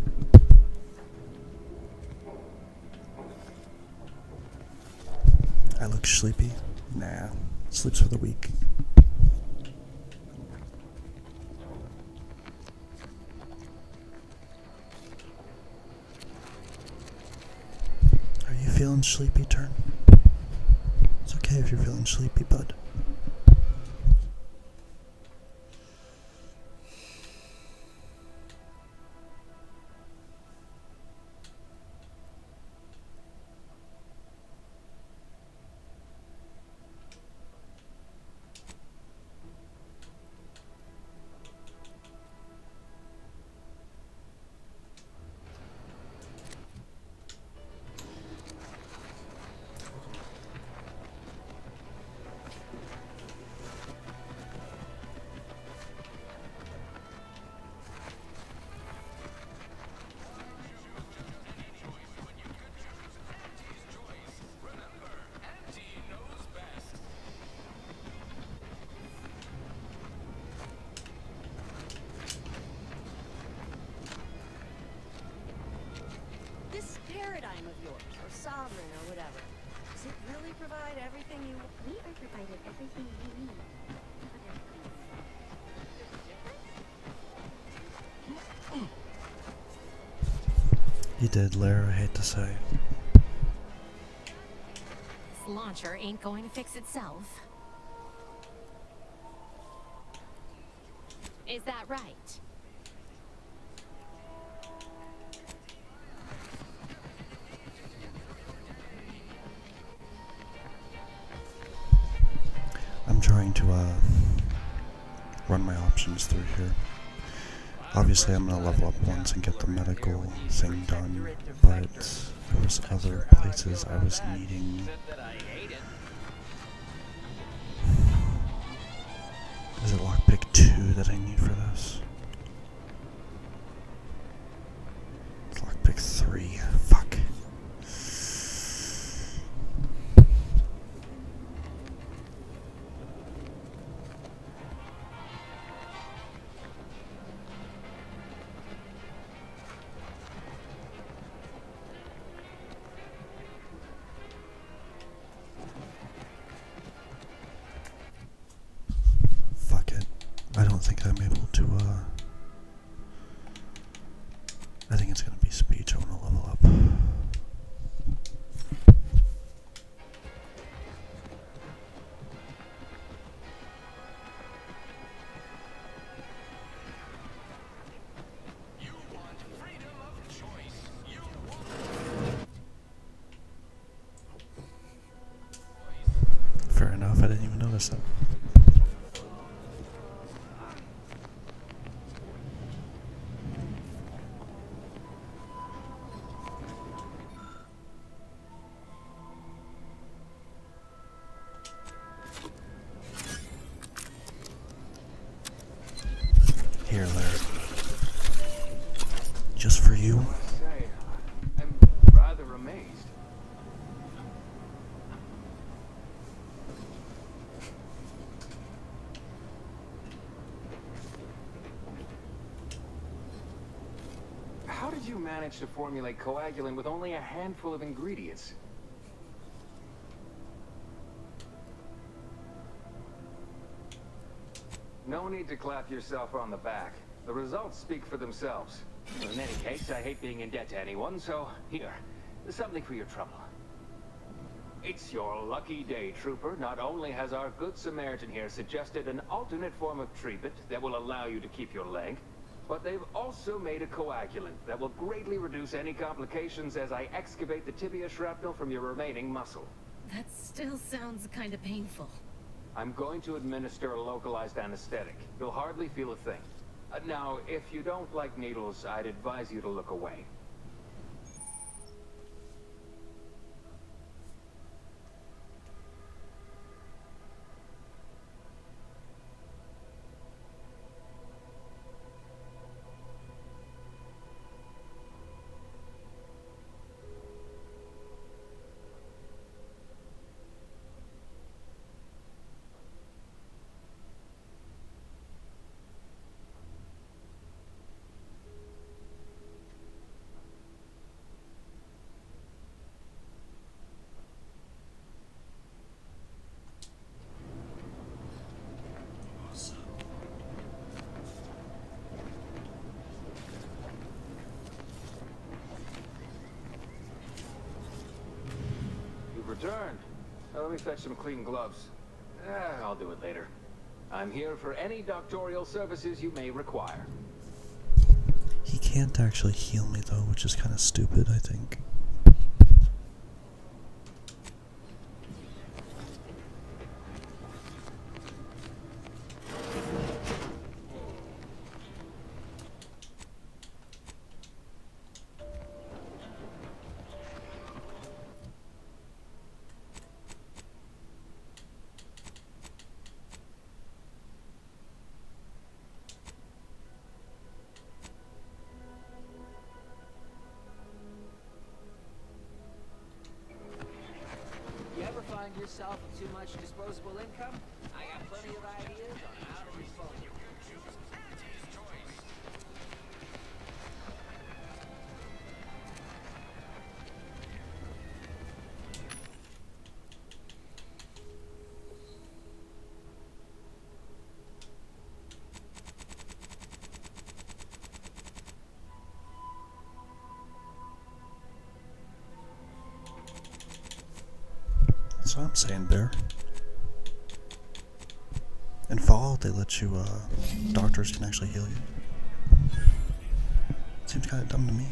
I look sleepy. Nah, sleeps for the weak. Are you feeling sleepy, Turn? It's okay if you're feeling sleepy, bud. This paradigm of yours, or sovereign, or whatever, does it really provide everything you... We are provided everything we need. You did, Lara, I hate to say. This launcher ain't going to fix itself. Is that right? I'm trying to run my options through here. Obviously I'm gonna level up once and get the medical thing done, but there was other places I was needing. Is it lockpick 2 that I need for this? It's lockpick 3. Fuck. Fuck it. I don't think I'm able to, I think it's gonna be speech. I wanna level up. Fair enough, I didn't even notice that. Here, Larry. Just for you. Say, I'm rather amazed. How did you manage to formulate coagulant with only a handful of ingredients? No need to clap yourself on the back. The results speak for themselves. In any case, I hate being in debt to anyone, so here, something for your trouble. It's your lucky day, Trooper. Not only has our good Samaritan here suggested an alternate form of treatment that will allow you to keep your leg, But they've also made a coagulant that will greatly reduce any complications as I excavate the tibia shrapnel from your remaining muscle. That still sounds kind of painful. I'm going to administer a localized anesthetic. You'll hardly feel a thing. Now, if you don't like needles, I'd advise you to look away. Return. Let me fetch some clean gloves. I'll do it later. I'm here for any doctorial services you may require. He can't actually heal me though, which is kind of stupid, I think. Find yourself with too much disposable income? I got plenty of ideas on how to dispose of it. That's what I'm saying, Bear. In Fallout, they let you, doctors can actually heal you. Seems kind of dumb to me.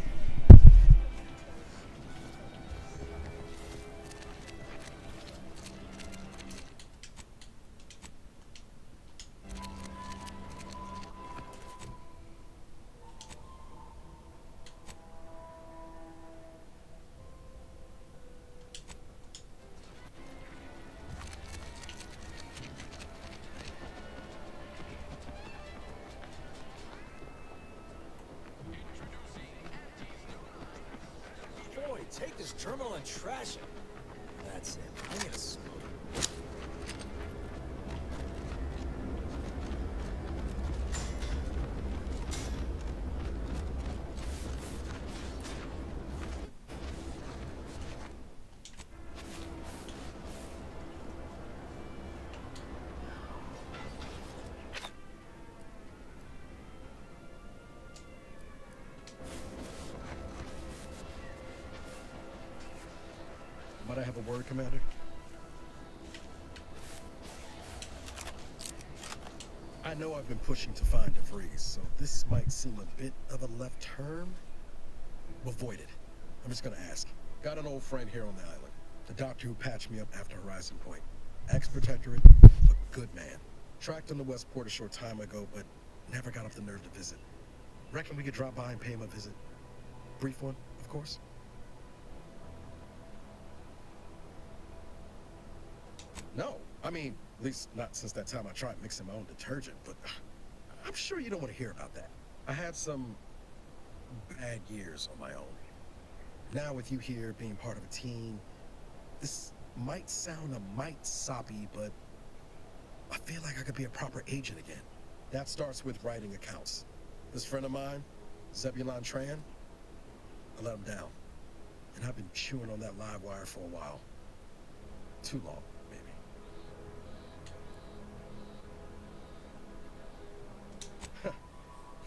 Take this terminal and trash it. That's it. I'm gonna smoke. Might I have a word, Commander? I know I've been pushing to find DeVries, so this might seem a bit of a left turn. Avoid it. I'm just gonna ask. Got an old friend here on the island. The doctor who patched me up after Horizon Point. Ex-protectorate, a good man. Tracked him to Westport a short time ago, but never got up the nerve to visit. Reckon we could drop by and pay him a visit? Brief one, of course. No, I mean, at least not since that time I tried mixing my own detergent, but I'm sure you don't want to hear about that. I had some bad years on my own. Now with you here being part of a team, this might sound a mite soppy, but I feel like I could be a proper agent again. That starts with writing accounts. This friend of mine, Zebulon Tran, I let him down. And I've been chewing on that live wire for a while. Too long.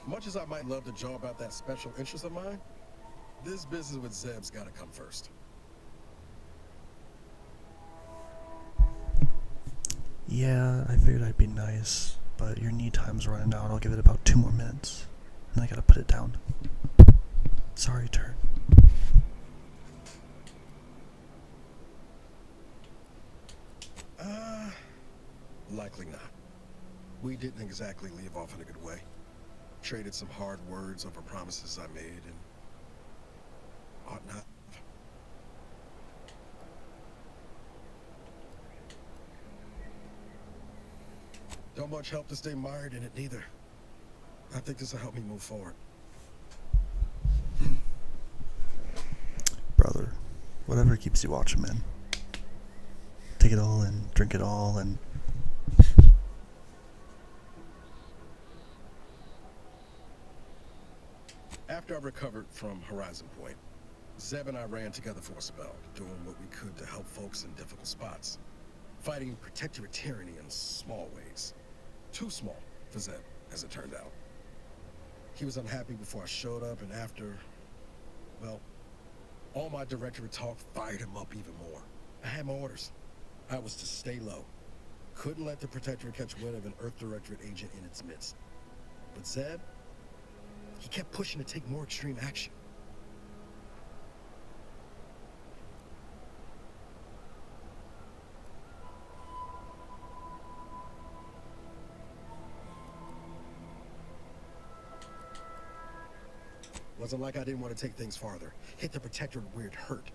Much as I might love to jaw about that special interest of mine, this business with Zeb's gotta come first. Yeah, I figured I'd be nice, but your knee time's running out. I'll give it about 2 more minutes. And I gotta put it down. Sorry, turn. Likely not. We didn't exactly leave off in a good way. Traded some hard words over promises I made and ought not. Don't much help to stay mired in it neither. I think this will help me move forward. Brother, whatever keeps you watching, man. Take it all in, drink it all, and after I recovered from Horizon Point, Zeb and I ran together for a spell, doing what we could to help folks in difficult spots. Fighting Protectorate tyranny in small ways. Too small for Zeb, as it turned out. He was unhappy before I showed up, and after, well, all my Directorate talk fired him up even more. I had my orders. I was to stay low. Couldn't let the Protectorate catch wind of an Earth Directorate agent in its midst. But Zeb, he kept pushing to take more extreme action. Wasn't like I didn't want to take things farther. Hit the Protectorate where it hurt.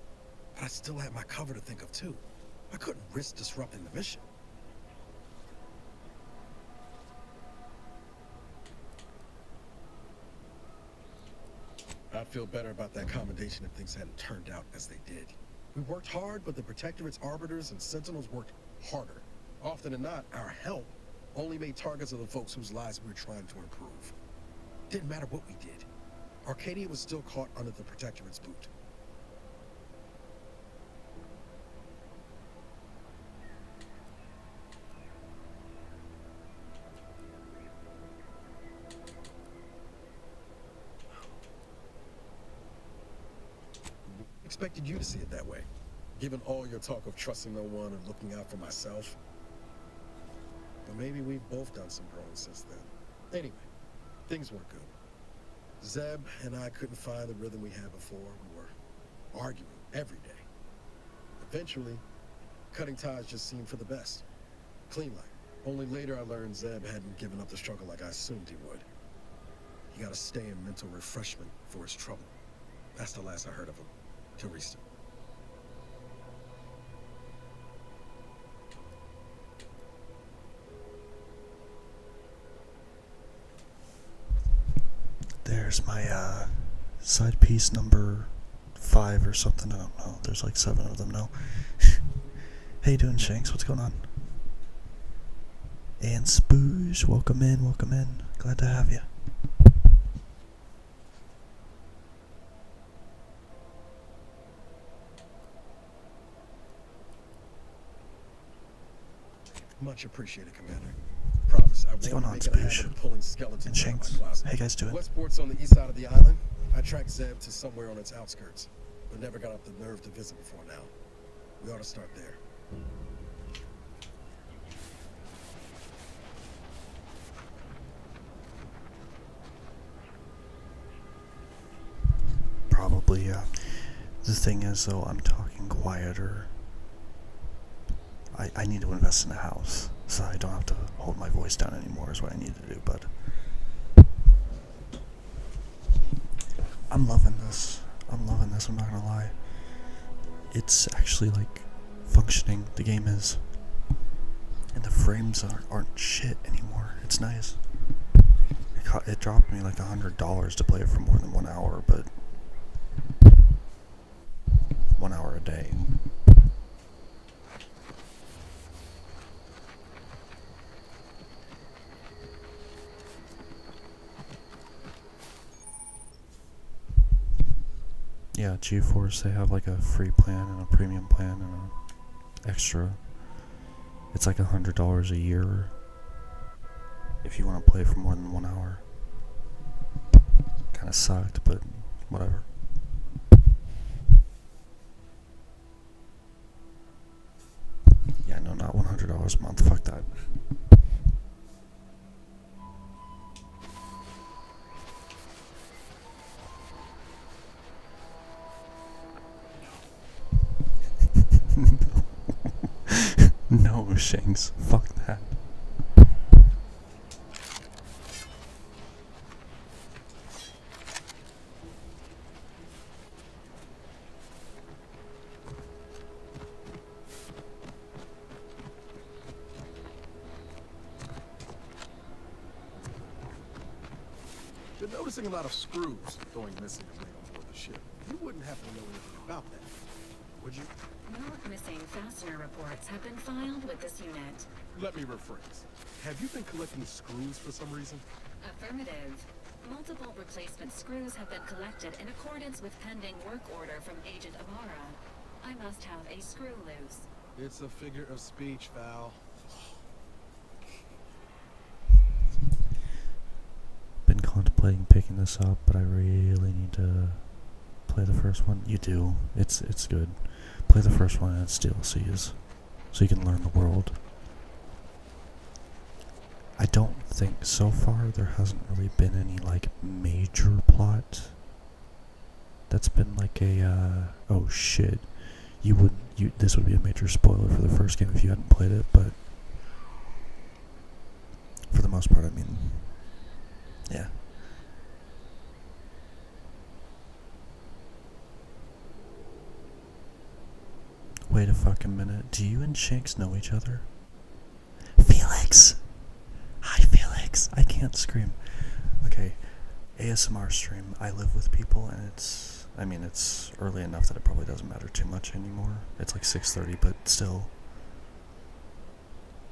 But I still had my cover to think of too. I couldn't risk disrupting the mission. I'd feel better about that commendation if things hadn't turned out as they did. We worked hard, but the Protectorate's Arbiters and Sentinels worked harder. Often than not, our help only made targets of the folks whose lives we were trying to improve. Didn't matter what we did. Arcadia was still caught under the Protectorate's boot. Expected you to see it that way, given all your talk of trusting no one and looking out for myself. But maybe we've both done some growing since then. Anyway, things weren't good. Zeb and I couldn't find the rhythm we had before. We were arguing every day. Eventually, cutting ties just seemed for the best. Clean like. Only later I learned Zeb hadn't given up the struggle like I assumed he would. He got to stay in mental refreshment for his trouble. That's the last I heard of him. Till recent. there's my side piece number 5 or something. I don't know. There's like 7 of them now. How you doing, Shanks? What's going on? And Spooge, welcome in, welcome in. Glad to have you. Much appreciated, Commander. Promise I What's going on, won't make it a habit Spooge? of pulling skeletons And out of Shanks? my closet. How you guys doing? Westport's on the east side of the island. I tracked Zeb to somewhere on its outskirts, but never got up the nerve to visit before now. We ought to start there. Probably, yeah. The thing is, though, I'm talking quieter. I need to invest in a house, so I don't have to hold my voice down anymore is what I need to do, but I'm loving this. I'm not gonna lie. It's actually, like, functioning, the game is. And the frames aren't shit anymore. It's nice. It dropped me like $100 to play it for more than 1 hour, but 1 hour a day. Yeah, GeForce, they have like a free plan and a premium plan and an extra. It's like $100 a year if you want to play for more than 1 hour. Kinda sucked, but whatever. Yeah, no, not $100 a month, fuck that. Shanks. Fuck that. Been noticing a lot of screws going missing and laid on board the ship. You wouldn't happen to know anything about that, would you? No missing fastener reports have been filed with this unit. Let me rephrase. Have you been collecting screws for some reason? Affirmative. Multiple replacement screws have been collected in accordance with pending work order from Agent Amara. I must have a screw loose. It's a figure of speech, Val. Been contemplating picking this up, but I really need to play the first one. You do. It's good. Play the first one and its DLCs, so you can learn the world. I don't think so far there hasn't really been any like major plot that's been like a oh shit, this would be a major spoiler for the first game if you hadn't played it, but for the most part, I mean, yeah. Wait a fucking minute. Do you and Shanks know each other? Felix! Hi, Felix! I can't scream. Okay, ASMR stream. I live with people, and it's early enough that it probably doesn't matter too much anymore. It's like 6:30, but still.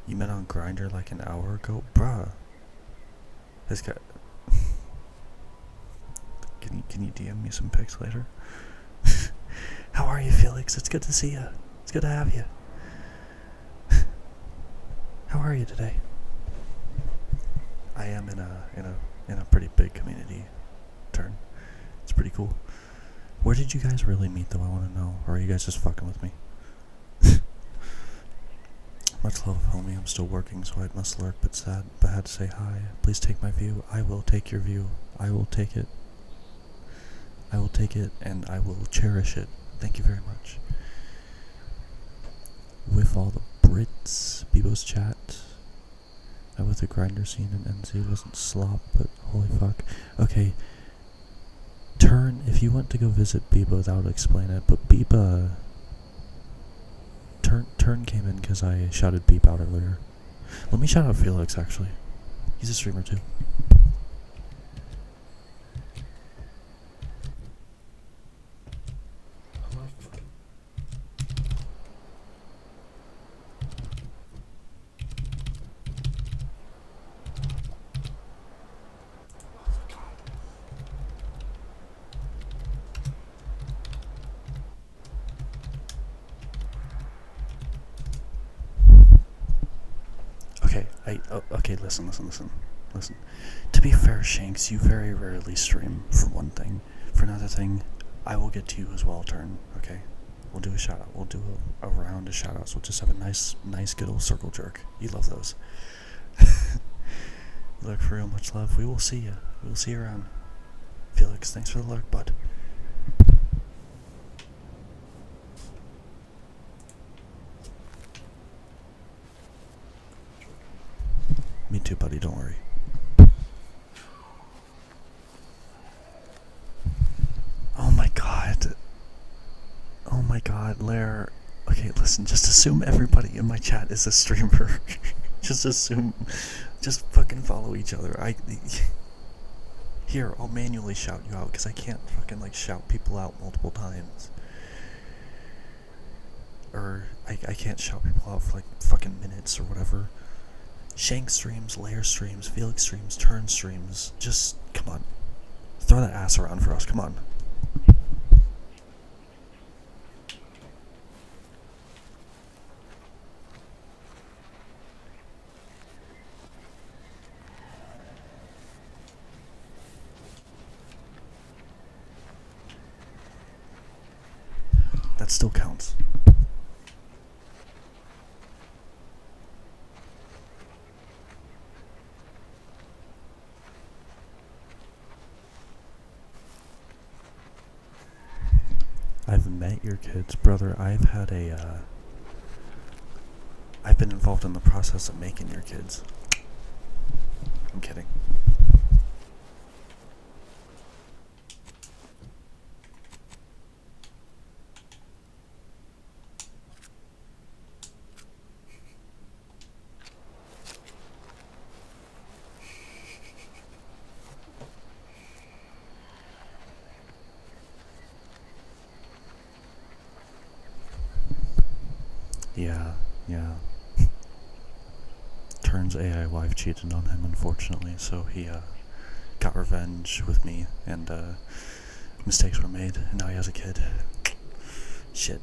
You met on Grindr like an hour ago? Bruh. This guy... Can you DM me some pics later? How are you, Felix? It's good to see you. It's good to have you. How are you today? I am in a pretty big community turn. It's pretty cool. Where did you guys really meet, though? I want to know. Or are you guys just fucking with me? Much love, homie. I'm still working, so I must lurk, but sad. But I had to say hi. Please take my view. I will take your view. I will take it. I will take it, and I will cherish it. Thank you very much. With all the Brits, Bebo's chat. I with the Grindr scene in NZ wasn't slop, but holy fuck. Okay. Turn, if you went to go visit Bebo, that would explain it, but Beba... Turn came in because I shouted Beep out earlier. Let me shout out Felix, actually. He's a streamer, too. Okay, listen. To be fair, Shanks, you very rarely stream, for one thing. For another thing, I will get to you as well, Turn, okay? We'll do a shout-out. We'll do a round of shout-outs. We'll just have a nice good old circle jerk. You love those. Look, for real, much love. We will see you. We will see you around. Felix, thanks for the lurk, bud. Me too, buddy, don't worry. Oh my god, Lair. Okay, listen, just assume everybody in my chat is a streamer. Just fucking follow each other. Here, I'll manually shout you out, because I can't fucking, like, shout people out multiple times. Or, I can't shout people out for, like, fucking minutes or whatever. Shank streams, Lair streams, Felix streams, Turn streams. Just, come on. Throw that ass around for us, come on. That still counts. I've met your kids, brother. I've had I've been involved in the process of making your kids. I'm kidding. Yeah. Turns AI wife cheated on him, unfortunately, so he got revenge with me, and mistakes were made, and now he has a kid. Shit.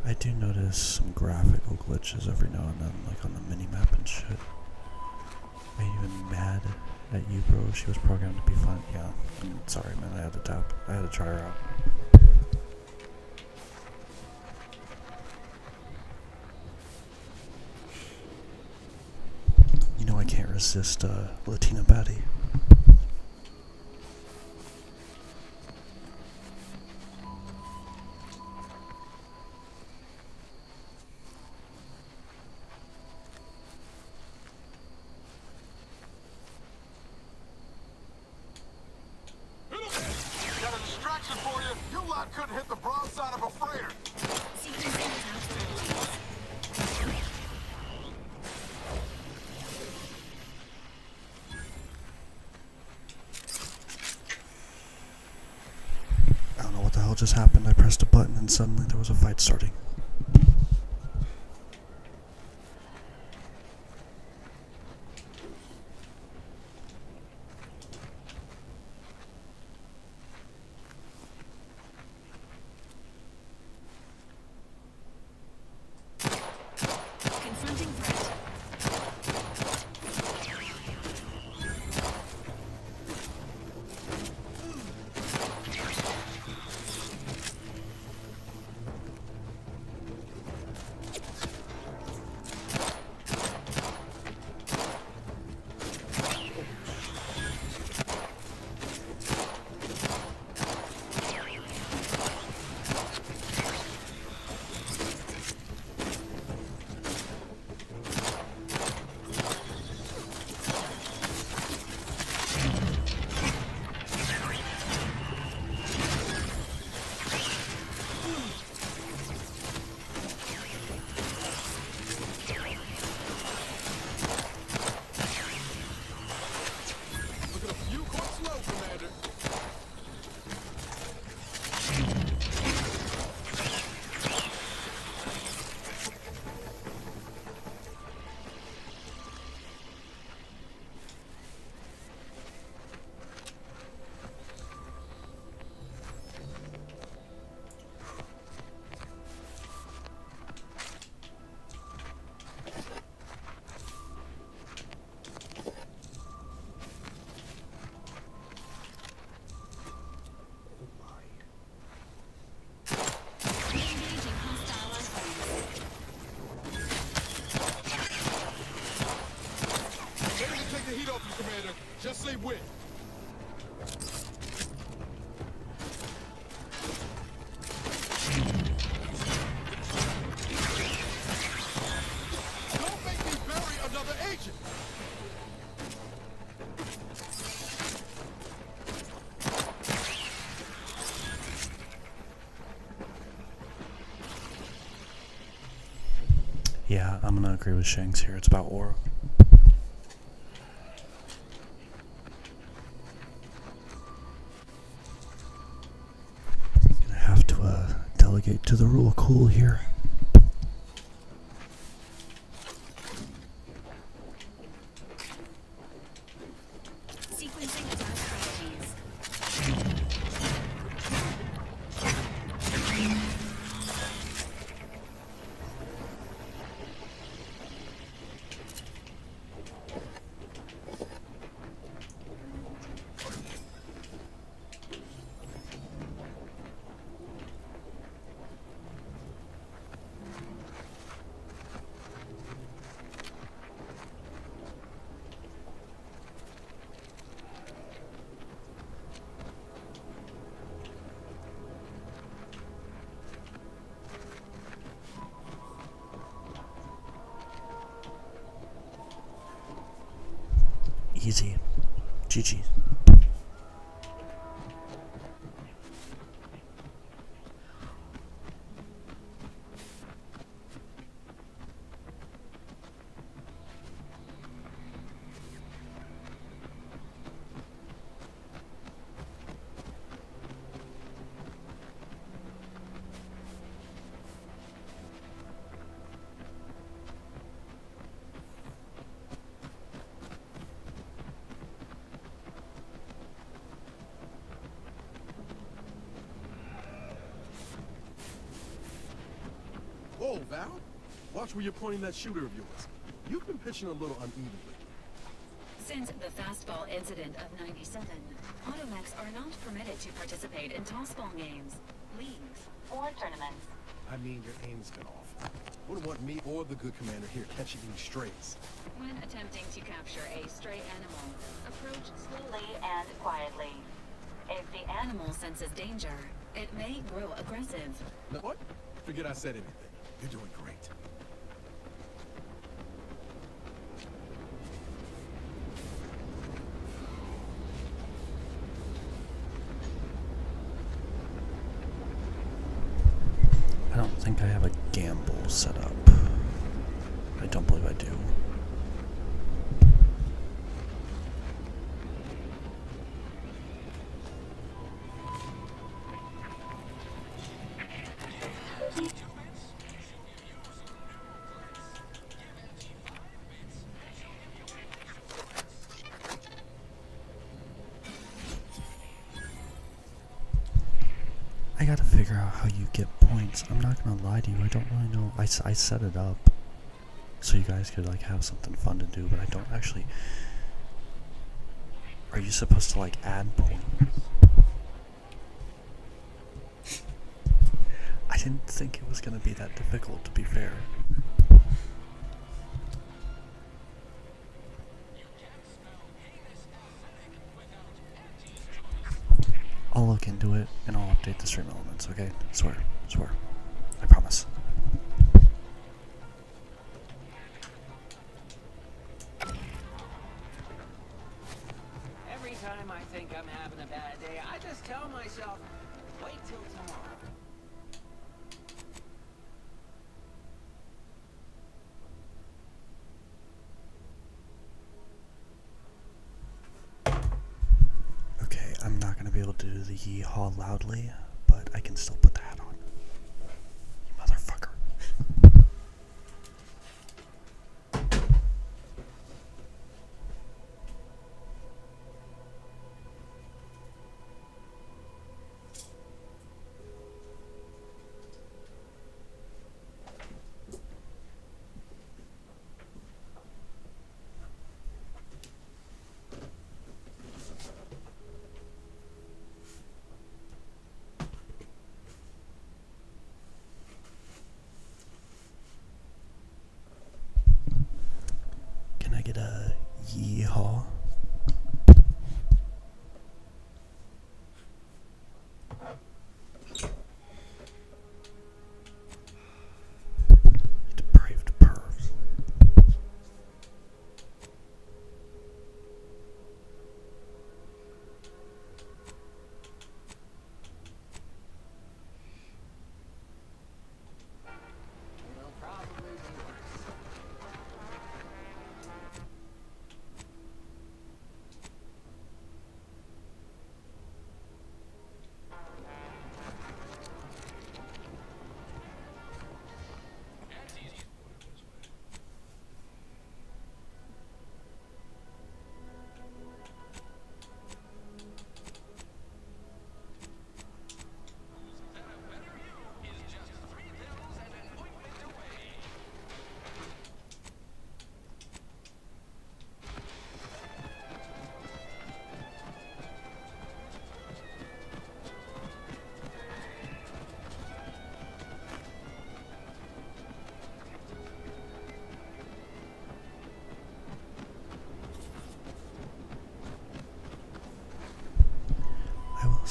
I do notice some graphical glitches every now and then, like on the mini-map and shit. Are you even mad at you, bro? She was programmed to be fun. Yeah, I'm sorry, man. I had to try her out. You know I can't resist Latina baddie. Couldn't hit the broadside of a freighter. I don't know what the hell just happened. I pressed a button and suddenly there was a fight starting. Just say when. Don't make me bury another agent. Yeah, I'm gonna agree with Shanks here. It's about Aura. navigate to the rule cool here. Sequencing attack strategies. Easy. GG. Whoa, Val. Watch where you're pointing that shooter of yours. You've been pitching a little unevenly. Since the fastball incident of '97, automechs are not permitted to participate in tossball games, leagues, or tournaments. I mean, your aim's been off. Wouldn't want me or the good commander here catching any strays. When attempting to capture a stray animal, approach slowly and quietly. If the animal senses danger, it may grow aggressive. No, what? Forget I said anything. You're doing great. I don't think I have a gamble set up. I don't believe I do. I gotta figure out how you get points. I'm not gonna lie to you, I don't really know. I set it up so you guys could like have something fun to do, but I don't actually. Are you supposed to like add points? I didn't think it was gonna be that difficult, to be fair. I'll look into it and I'll update the stream elements, okay? Swear. I promise. Every time I think I'm having a bad day, I just tell myself, wait till tomorrow. Okay, I'm not gonna be able to do the yeehaw loudly, but I can still put the hat on. You motherfucker.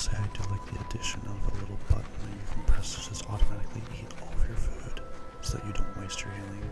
say I do like the addition of a little button that you can press to just automatically eat all of your food so that you don't waste your healing.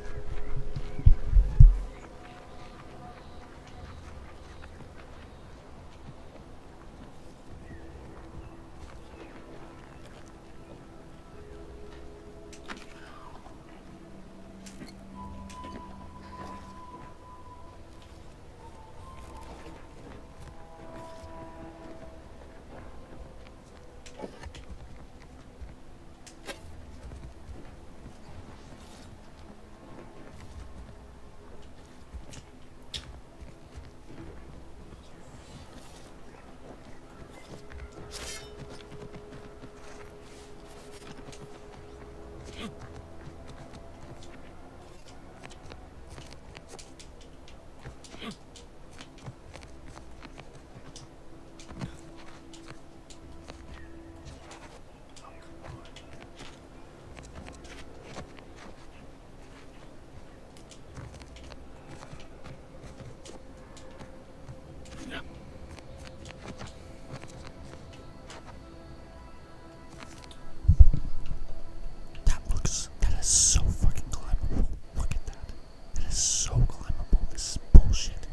That is so fucking climbable. Look at that. That is so climbable. This is bullshit.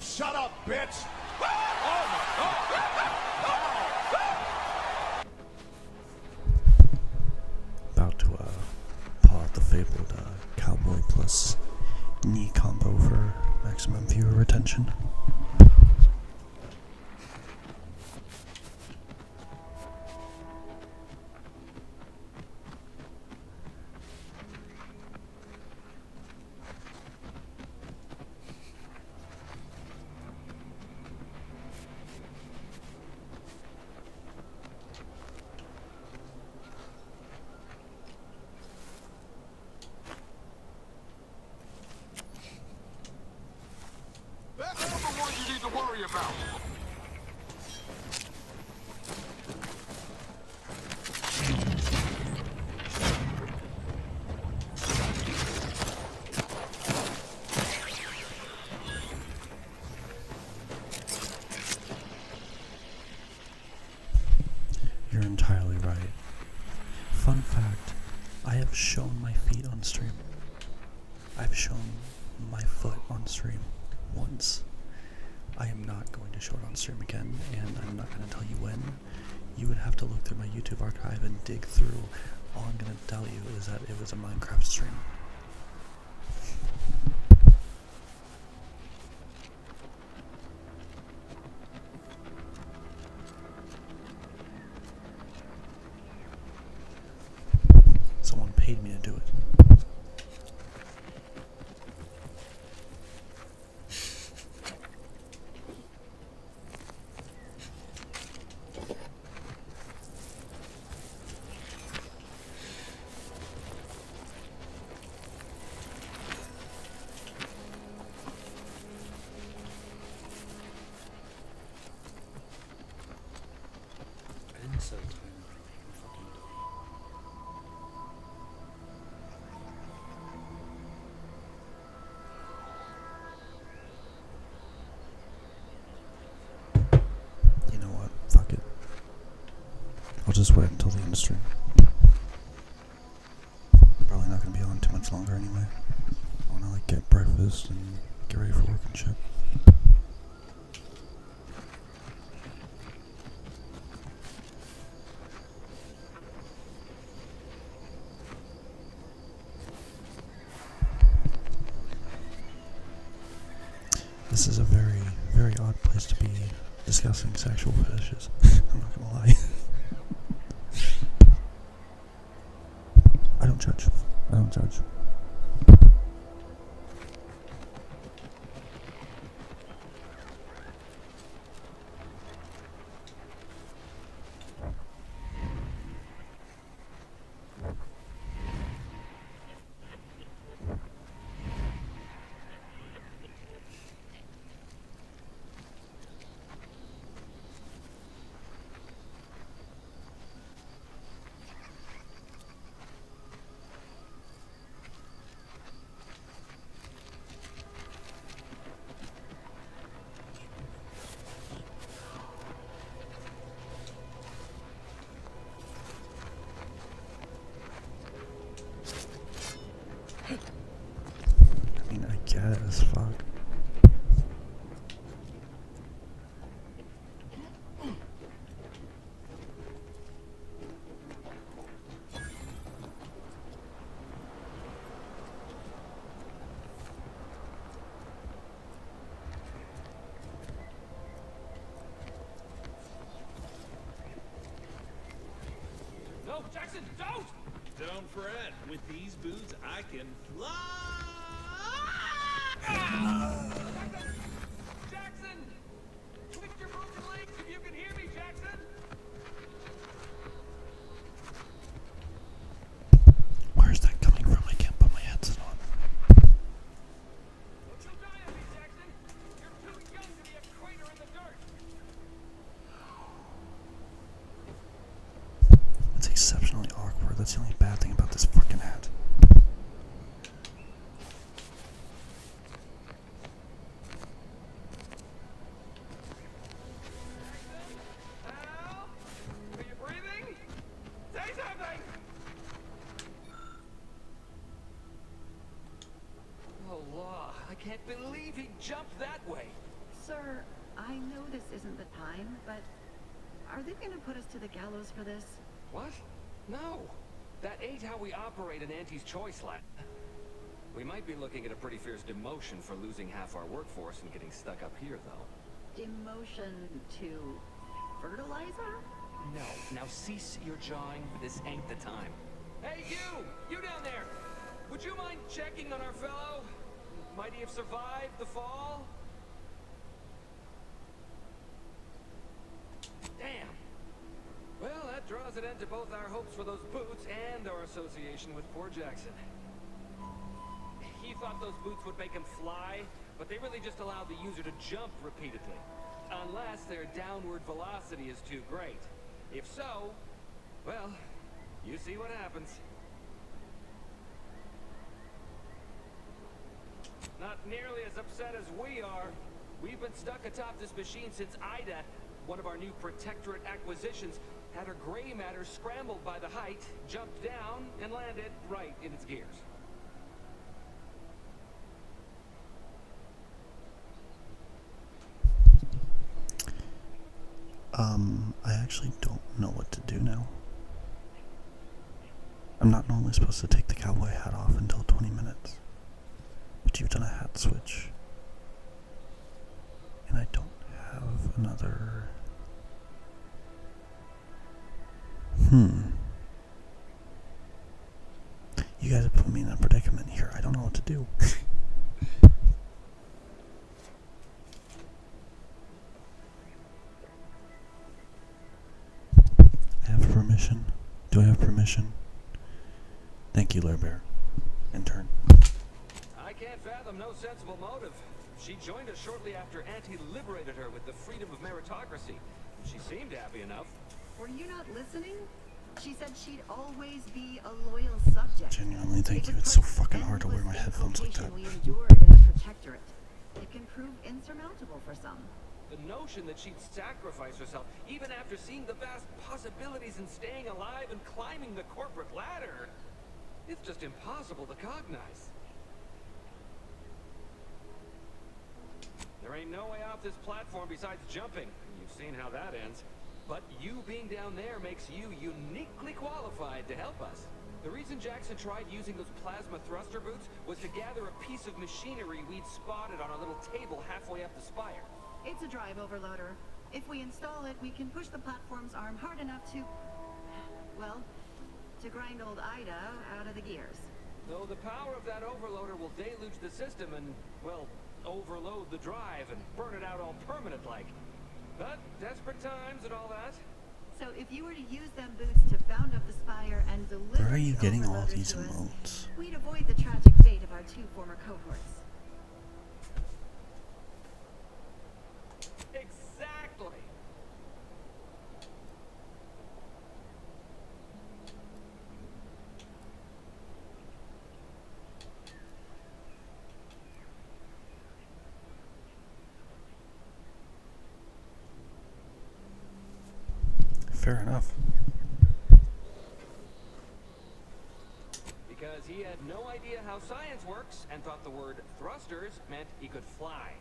Shut up, bitch! About to pull out the fabled cowboy plus knee combo for maximum viewer retention. That's not the one you need to worry about. You're entirely right. Fun fact, I have shown my feet on stream. I've shown my foot on stream once. I am not going to show it on stream again, and I'm not going to tell you when. You would have to look through my YouTube archive and dig through. All I'm going to tell you is that it was a Minecraft stream. Someone paid me to do it. You know what? Fuck it. I'll just wait until the end of stream. I'm probably not gonna be on too much longer anyway. I wanna like get breakfast and get ready for work and shit. This is a very, very odd place to be discussing sexual fetishes. I'm not gonna lie. I don't judge. I don't judge. I mean, I guess, fuck. No, Jackson, don't! Don't fret. With these boots, I can fly! Jackson! Lift your broken legs if you can hear me, Jackson! Where's that coming from? I can't put my headset on. Don't you die on me, Jackson! You're too young to be a crater in the dirt! It's exceptionally awkward. That's the only bad thing about this fucking hat. Are you breathing? Say something! Oh, law. I can't believe he jumped that way. Sir, I know this isn't the time, but are they going to put us to the gallows for this? What? No. That ain't how we operate in Auntie's Choice Lab. We might be looking at a pretty fierce demotion for losing half our workforce and getting stuck up here, though. Demotion to fertilizer? No. Now cease your jawing. This ain't the time. Hey, you! You down there! Would you mind checking on our fellow? Might he have survived the fall? Damn. Well, that draws an end to both our hopes for those boots and our association with poor Jackson. He thought those boots would make him fly, but they really just allow the user to jump repeatedly. Unless their downward velocity is too great. If so, well, you see what happens. Not nearly as upset as we are. We've been stuck atop this machine since Ida, one of our new Protectorate acquisitions, had her gray matter scrambled by the height, jumped down, and landed right in its gears. I actually don't know what to do now. I'm not normally supposed to take the cowboy hat off until 20 minutes. But you've done a hat switch. And I don't have another... You guys have put me in a predicament here. I don't know what to do. I have permission. Do I have permission? Thank you, Lair Bear. Intern. I can't fathom no sensible motive. She joined us shortly after Auntie liberated her with the freedom of meritocracy. She seemed happy enough. Were you not listening? She said she'd always be a loyal subject. Genuinely, thank you. It's so fucking hard to wear my headphones like that. We endured in the Protectorate. It can prove insurmountable for some. The notion that she'd sacrifice herself, even after seeing the vast possibilities in staying alive and climbing the corporate ladder, it's just impossible to cognize. There ain't no way off this platform besides jumping. You've seen how that ends. But you being down there makes you uniquely qualified to help us. The reason Jackson tried using those plasma thruster boots was to gather a piece of machinery we'd spotted on a little table halfway up the spire. It's a drive overloader. If we install it, we can push the platform's arm hard enough to... well, to grind old Ida out of the gears. Though the power of that overloader will deluge the system and, well, overload the drive and burn it out all permanent-like. But desperate times and all that. So if you were to use them boots to bound up the spire and deliver Where are you the getting all overloader these to us, emotes? we'd avoid the tragic fate of our 2 former cohorts. Exactly. Fair enough. Because he had no idea how science works and thought the word thrusters meant he could fly.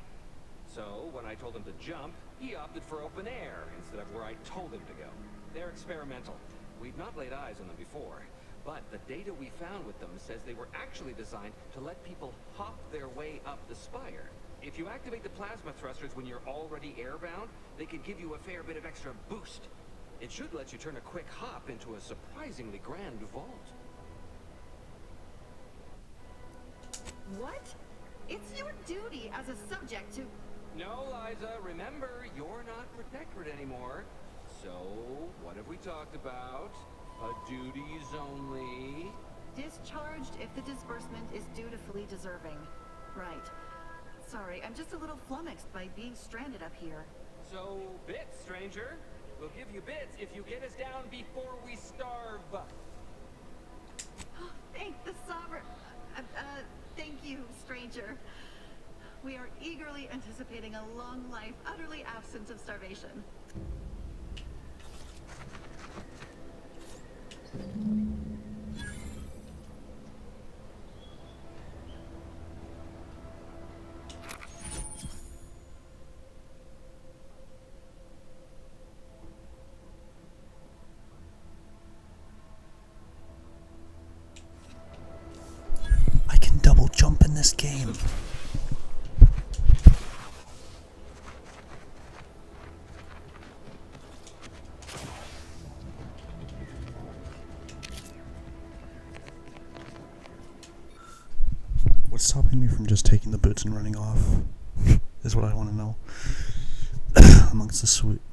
So, when I told him to jump, he opted for open air instead of where I told him to go. They're experimental. We've not laid eyes on them before, but the data we found with them says they were actually designed to let people hop their way up the spire. If you activate the plasma thrusters when you're already airbound, they can give you a fair bit of extra boost. It should let you turn a quick hop into a surprisingly grand vault. What? It's your duty as a subject to... No, Liza, remember, you're not Protectorate anymore. So, what have we talked about? Duties only. Discharged if the disbursement is dutifully deserving. Right. Sorry, I'm just a little flummoxed by being stranded up here. So, bits, stranger. We'll give you bits if you get us down before we starve. Thank the Sovereign. Thank you, stranger. We are eagerly anticipating a long life, utterly absent of starvation. I can double jump in this game. What's stopping me from just taking the boots and running off? Is what I want to know. Amongst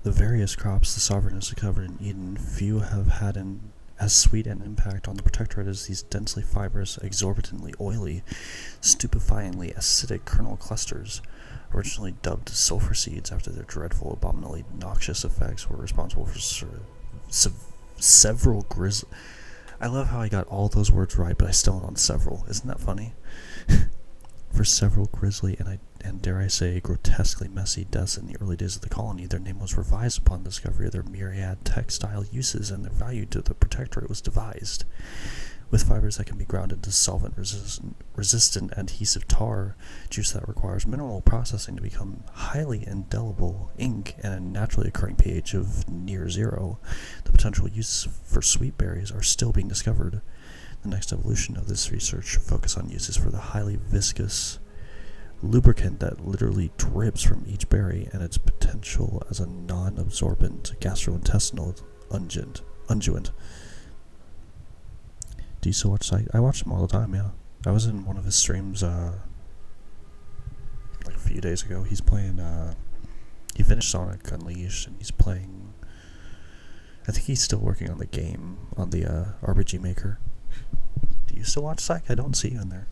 the various crops the Sovereign has discovered in Eden, few have had as sweet an impact on the Protectorate as these densely fibrous, exorbitantly oily, stupefyingly acidic kernel clusters. Originally dubbed sulfur seeds after their dreadful, abominably noxious effects, were responsible for several grisly... I love how I got all those words right, but I still on several. Isn't that funny? For several grisly and dare I say grotesquely messy deaths in the early days of the colony, their name was revised upon the discovery of their myriad textile uses, and their value to the Protectorate was devised. With fibers that can be ground into solvent-resistant adhesive tar, juice that requires minimal processing to become highly indelible ink and a naturally occurring pH of near 0, the potential uses for sweet berries are still being discovered. The next evolution of this research should focus on uses for the highly viscous lubricant that literally drips from each berry and its potential as a non-absorbent gastrointestinal unguent. Do you still watch Psych? I watch him all the time, yeah. I was in one of his streams like a few days ago. He's playing he finished Sonic Unleashed and he's playing, I think he's still working on the game on the RPG Maker. Do you still watch Psych? I don't see you in there.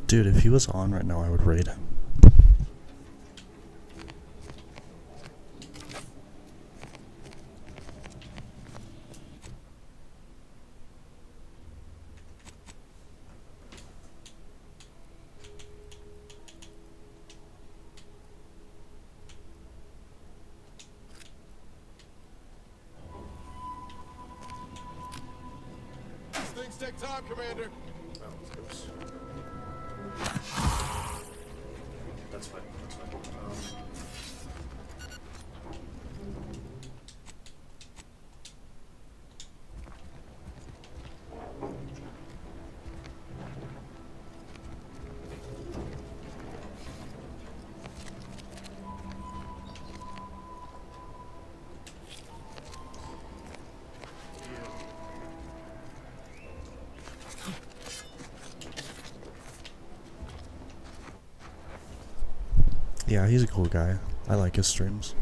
Dude, if he was on right now, I would raid him. These things take time, Commander. Oops. That's fine. That's fine. Yeah, he's a cool guy. I like his streams.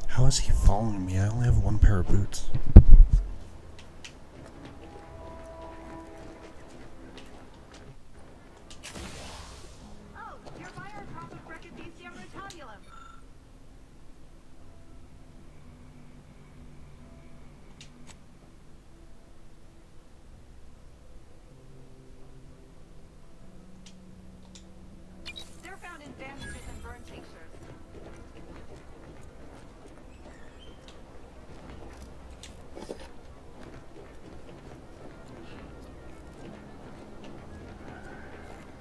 How is he following me? I only have one pair of boots. Oh, you're buyer crop of Brachydicium rotulum. They're found in bandages and burn tinctures.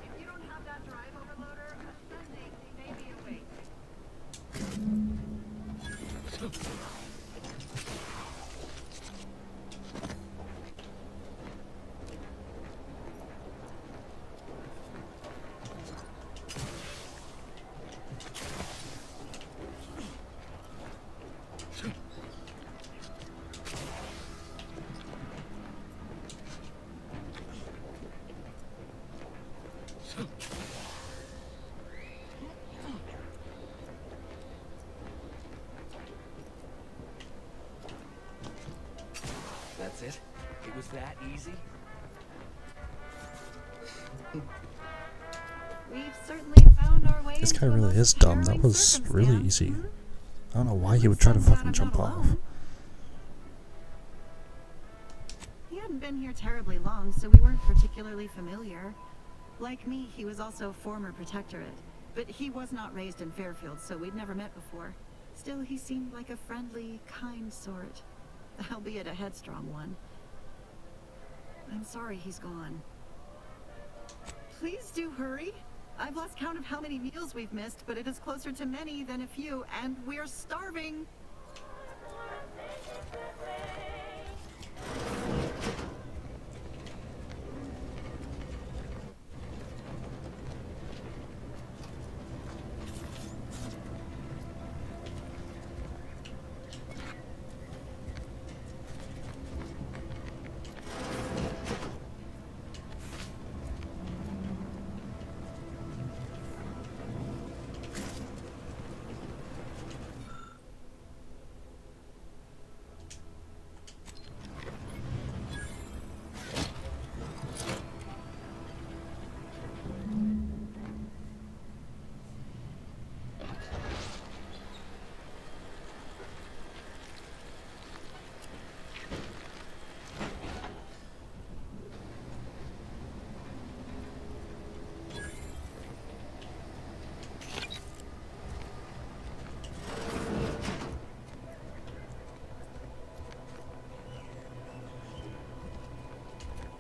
If you don't have that drive overloader, ascending may be a way. That's it? It was that easy? We've certainly found our way. This guy really is dumb. That was really easy. I don't know why he would try to fucking jump off. He hadn't been here terribly long, so we weren't particularly familiar. Like me, he was also former protectorate, but he was not raised in Fairfield, so we'd never met before. Still, he seemed like a friendly, kind sort, albeit a headstrong one. I'm sorry he's gone. Please do hurry. I've lost count of how many meals we've missed, but it is closer to many than a few, and we're starving.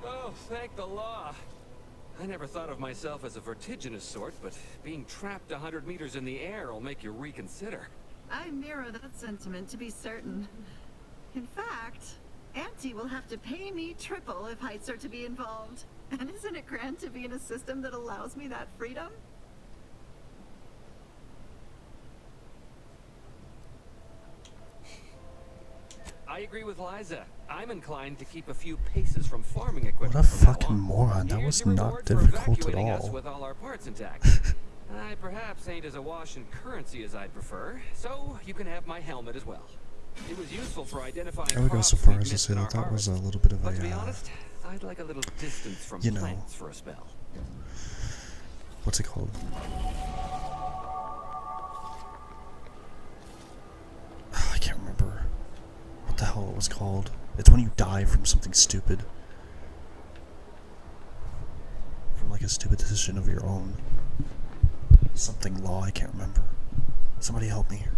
Oh, thank the law. I never thought of myself as a vertiginous sort, but being trapped 100 meters in the air will make you reconsider. I mirror that sentiment, to be certain. In fact, Auntie will have to pay me triple if heights are to be involved. And isn't it grand to be in a system that allows me that freedom? I agree with Liza. I'm inclined to keep a few paces from farming equipment. What a from now fucking on. moron. That Here's was your not reward for difficult at evacuating us all. with all our parts intact. I perhaps ain't as awash in currency as I'd prefer, so you can have my helmet as well. It was useful for identifying I would go so crops far we'd as to missed say in that our that was a harvest. little bit of But to be a, honest, I'd like a little distance from you know, plants for a spell. what's it called? I can't remember what the hell it was called. It's when you die from something stupid. From like a stupid decision of your own. Something law, I can't remember. Somebody help me here.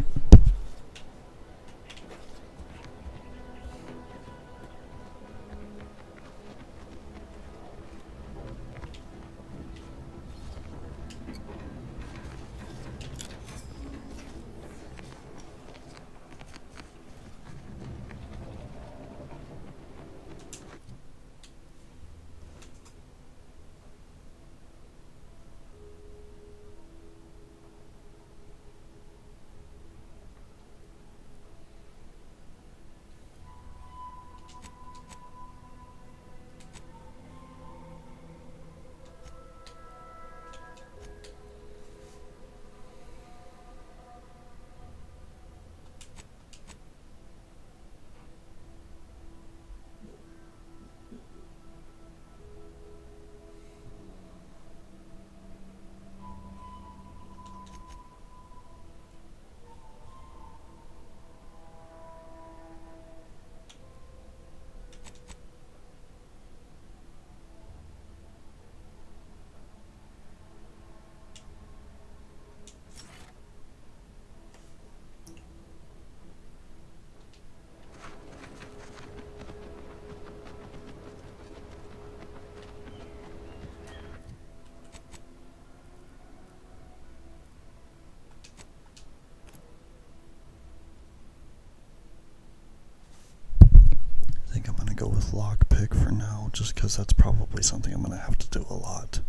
I think I'm gonna go with lockpick for now, just because that's probably something I'm gonna have to do a lot.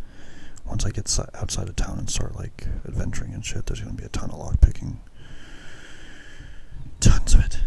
Once I get outside of town and start like adventuring and shit, there's gonna be a ton of lockpicking. Tons of it.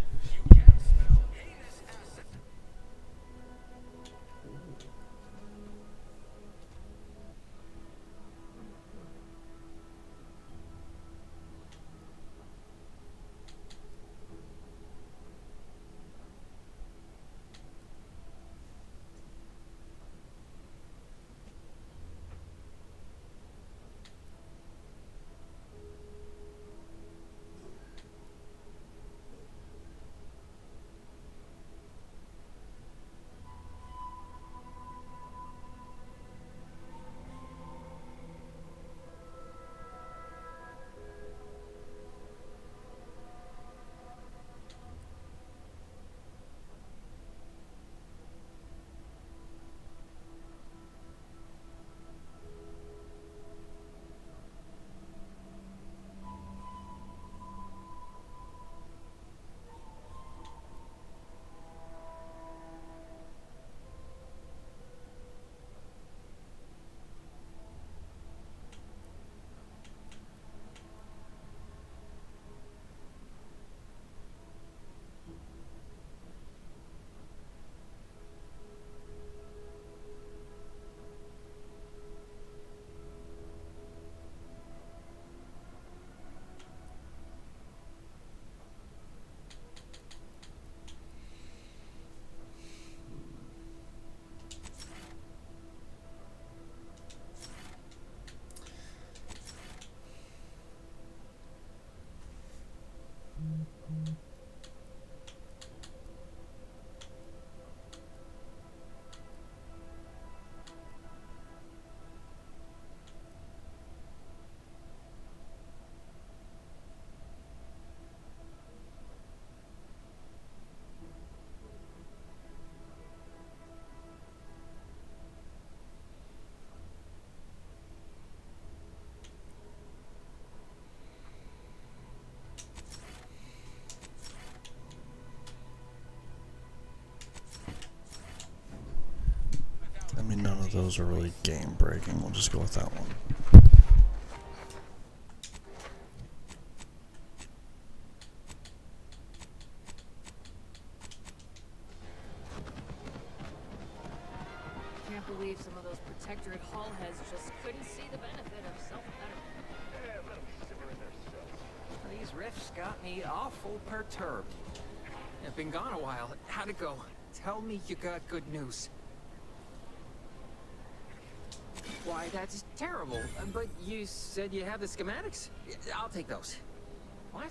those are really game breaking. We'll just go with that one. Can't believe some of those Protectorate Hall heads just couldn't see the benefit of self-betterment. Yeah, let them simmer in their cells. These riffs got me awful perturbed. I've been gone a while. How'd it go? Tell me you got good news. Why, that's terrible. But you said you have the schematics? I'll take those. What?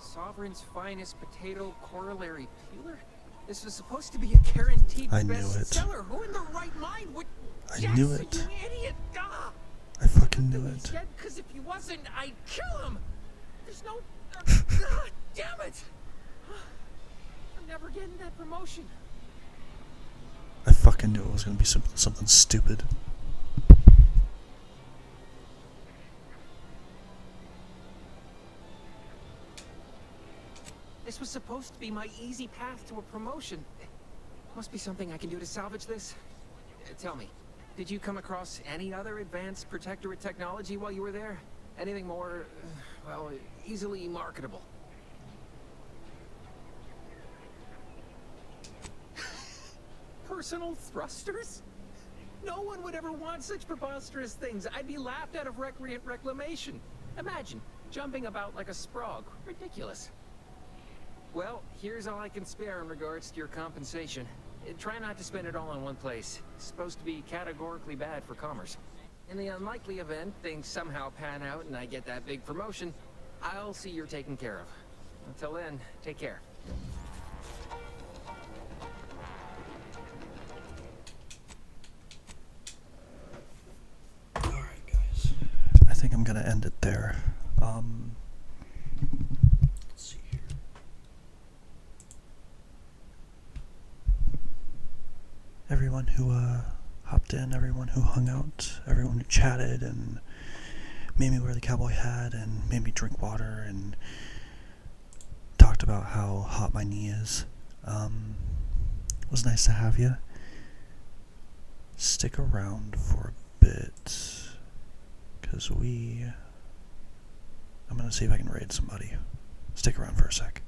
Sovereign's finest potato corollary peeler? This was supposed to be a guaranteed bestseller. Who in their right mind would... I knew it. You idiot! Ah! I fucking knew it. Because if he wasn't, I'd kill him. There's no... God damn it! I'm never getting that promotion. I fucking knew it was gonna be something stupid. This was supposed to be my easy path to a promotion. Must be something I can do to salvage this. Tell me, did you come across any other advanced Protectorate technology while you were there? Anything more, well, easily marketable? Personal thrusters? No one would ever want such preposterous things. I'd be laughed out of recreant reclamation. Imagine, jumping about like a sprog. Ridiculous. Well, here's all I can spare in regards to your compensation. Try not to spend it all in one place. It's supposed to be categorically bad for commerce. In the unlikely event things somehow pan out and I get that big promotion, I'll see you're taken care of. Until then, take care. I think I'm gonna end it there. Let's see here. Everyone who hopped in, everyone who hung out, everyone who chatted and made me wear the cowboy hat and made me drink water and talked about how hot my knee is. It was nice to have you. Stick around for a bit. Because I'm gonna see if I can raid somebody. Stick around for a sec.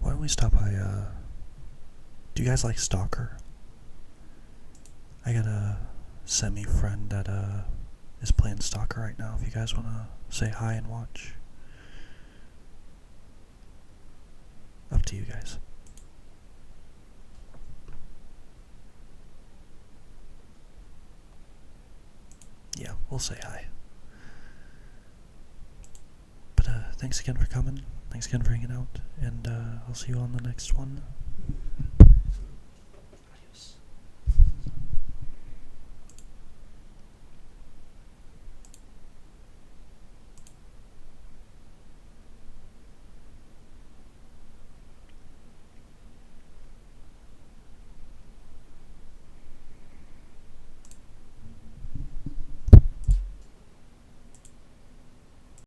Why don't we stop by, do you guys like Stalker? I got a semi-friend that, is playing Stalker right now, if you guys wanna say hi and watch. Up to you guys. Yeah, we'll say hi. But thanks again for coming. Thanks again for hanging out. And I'll see you on the next one.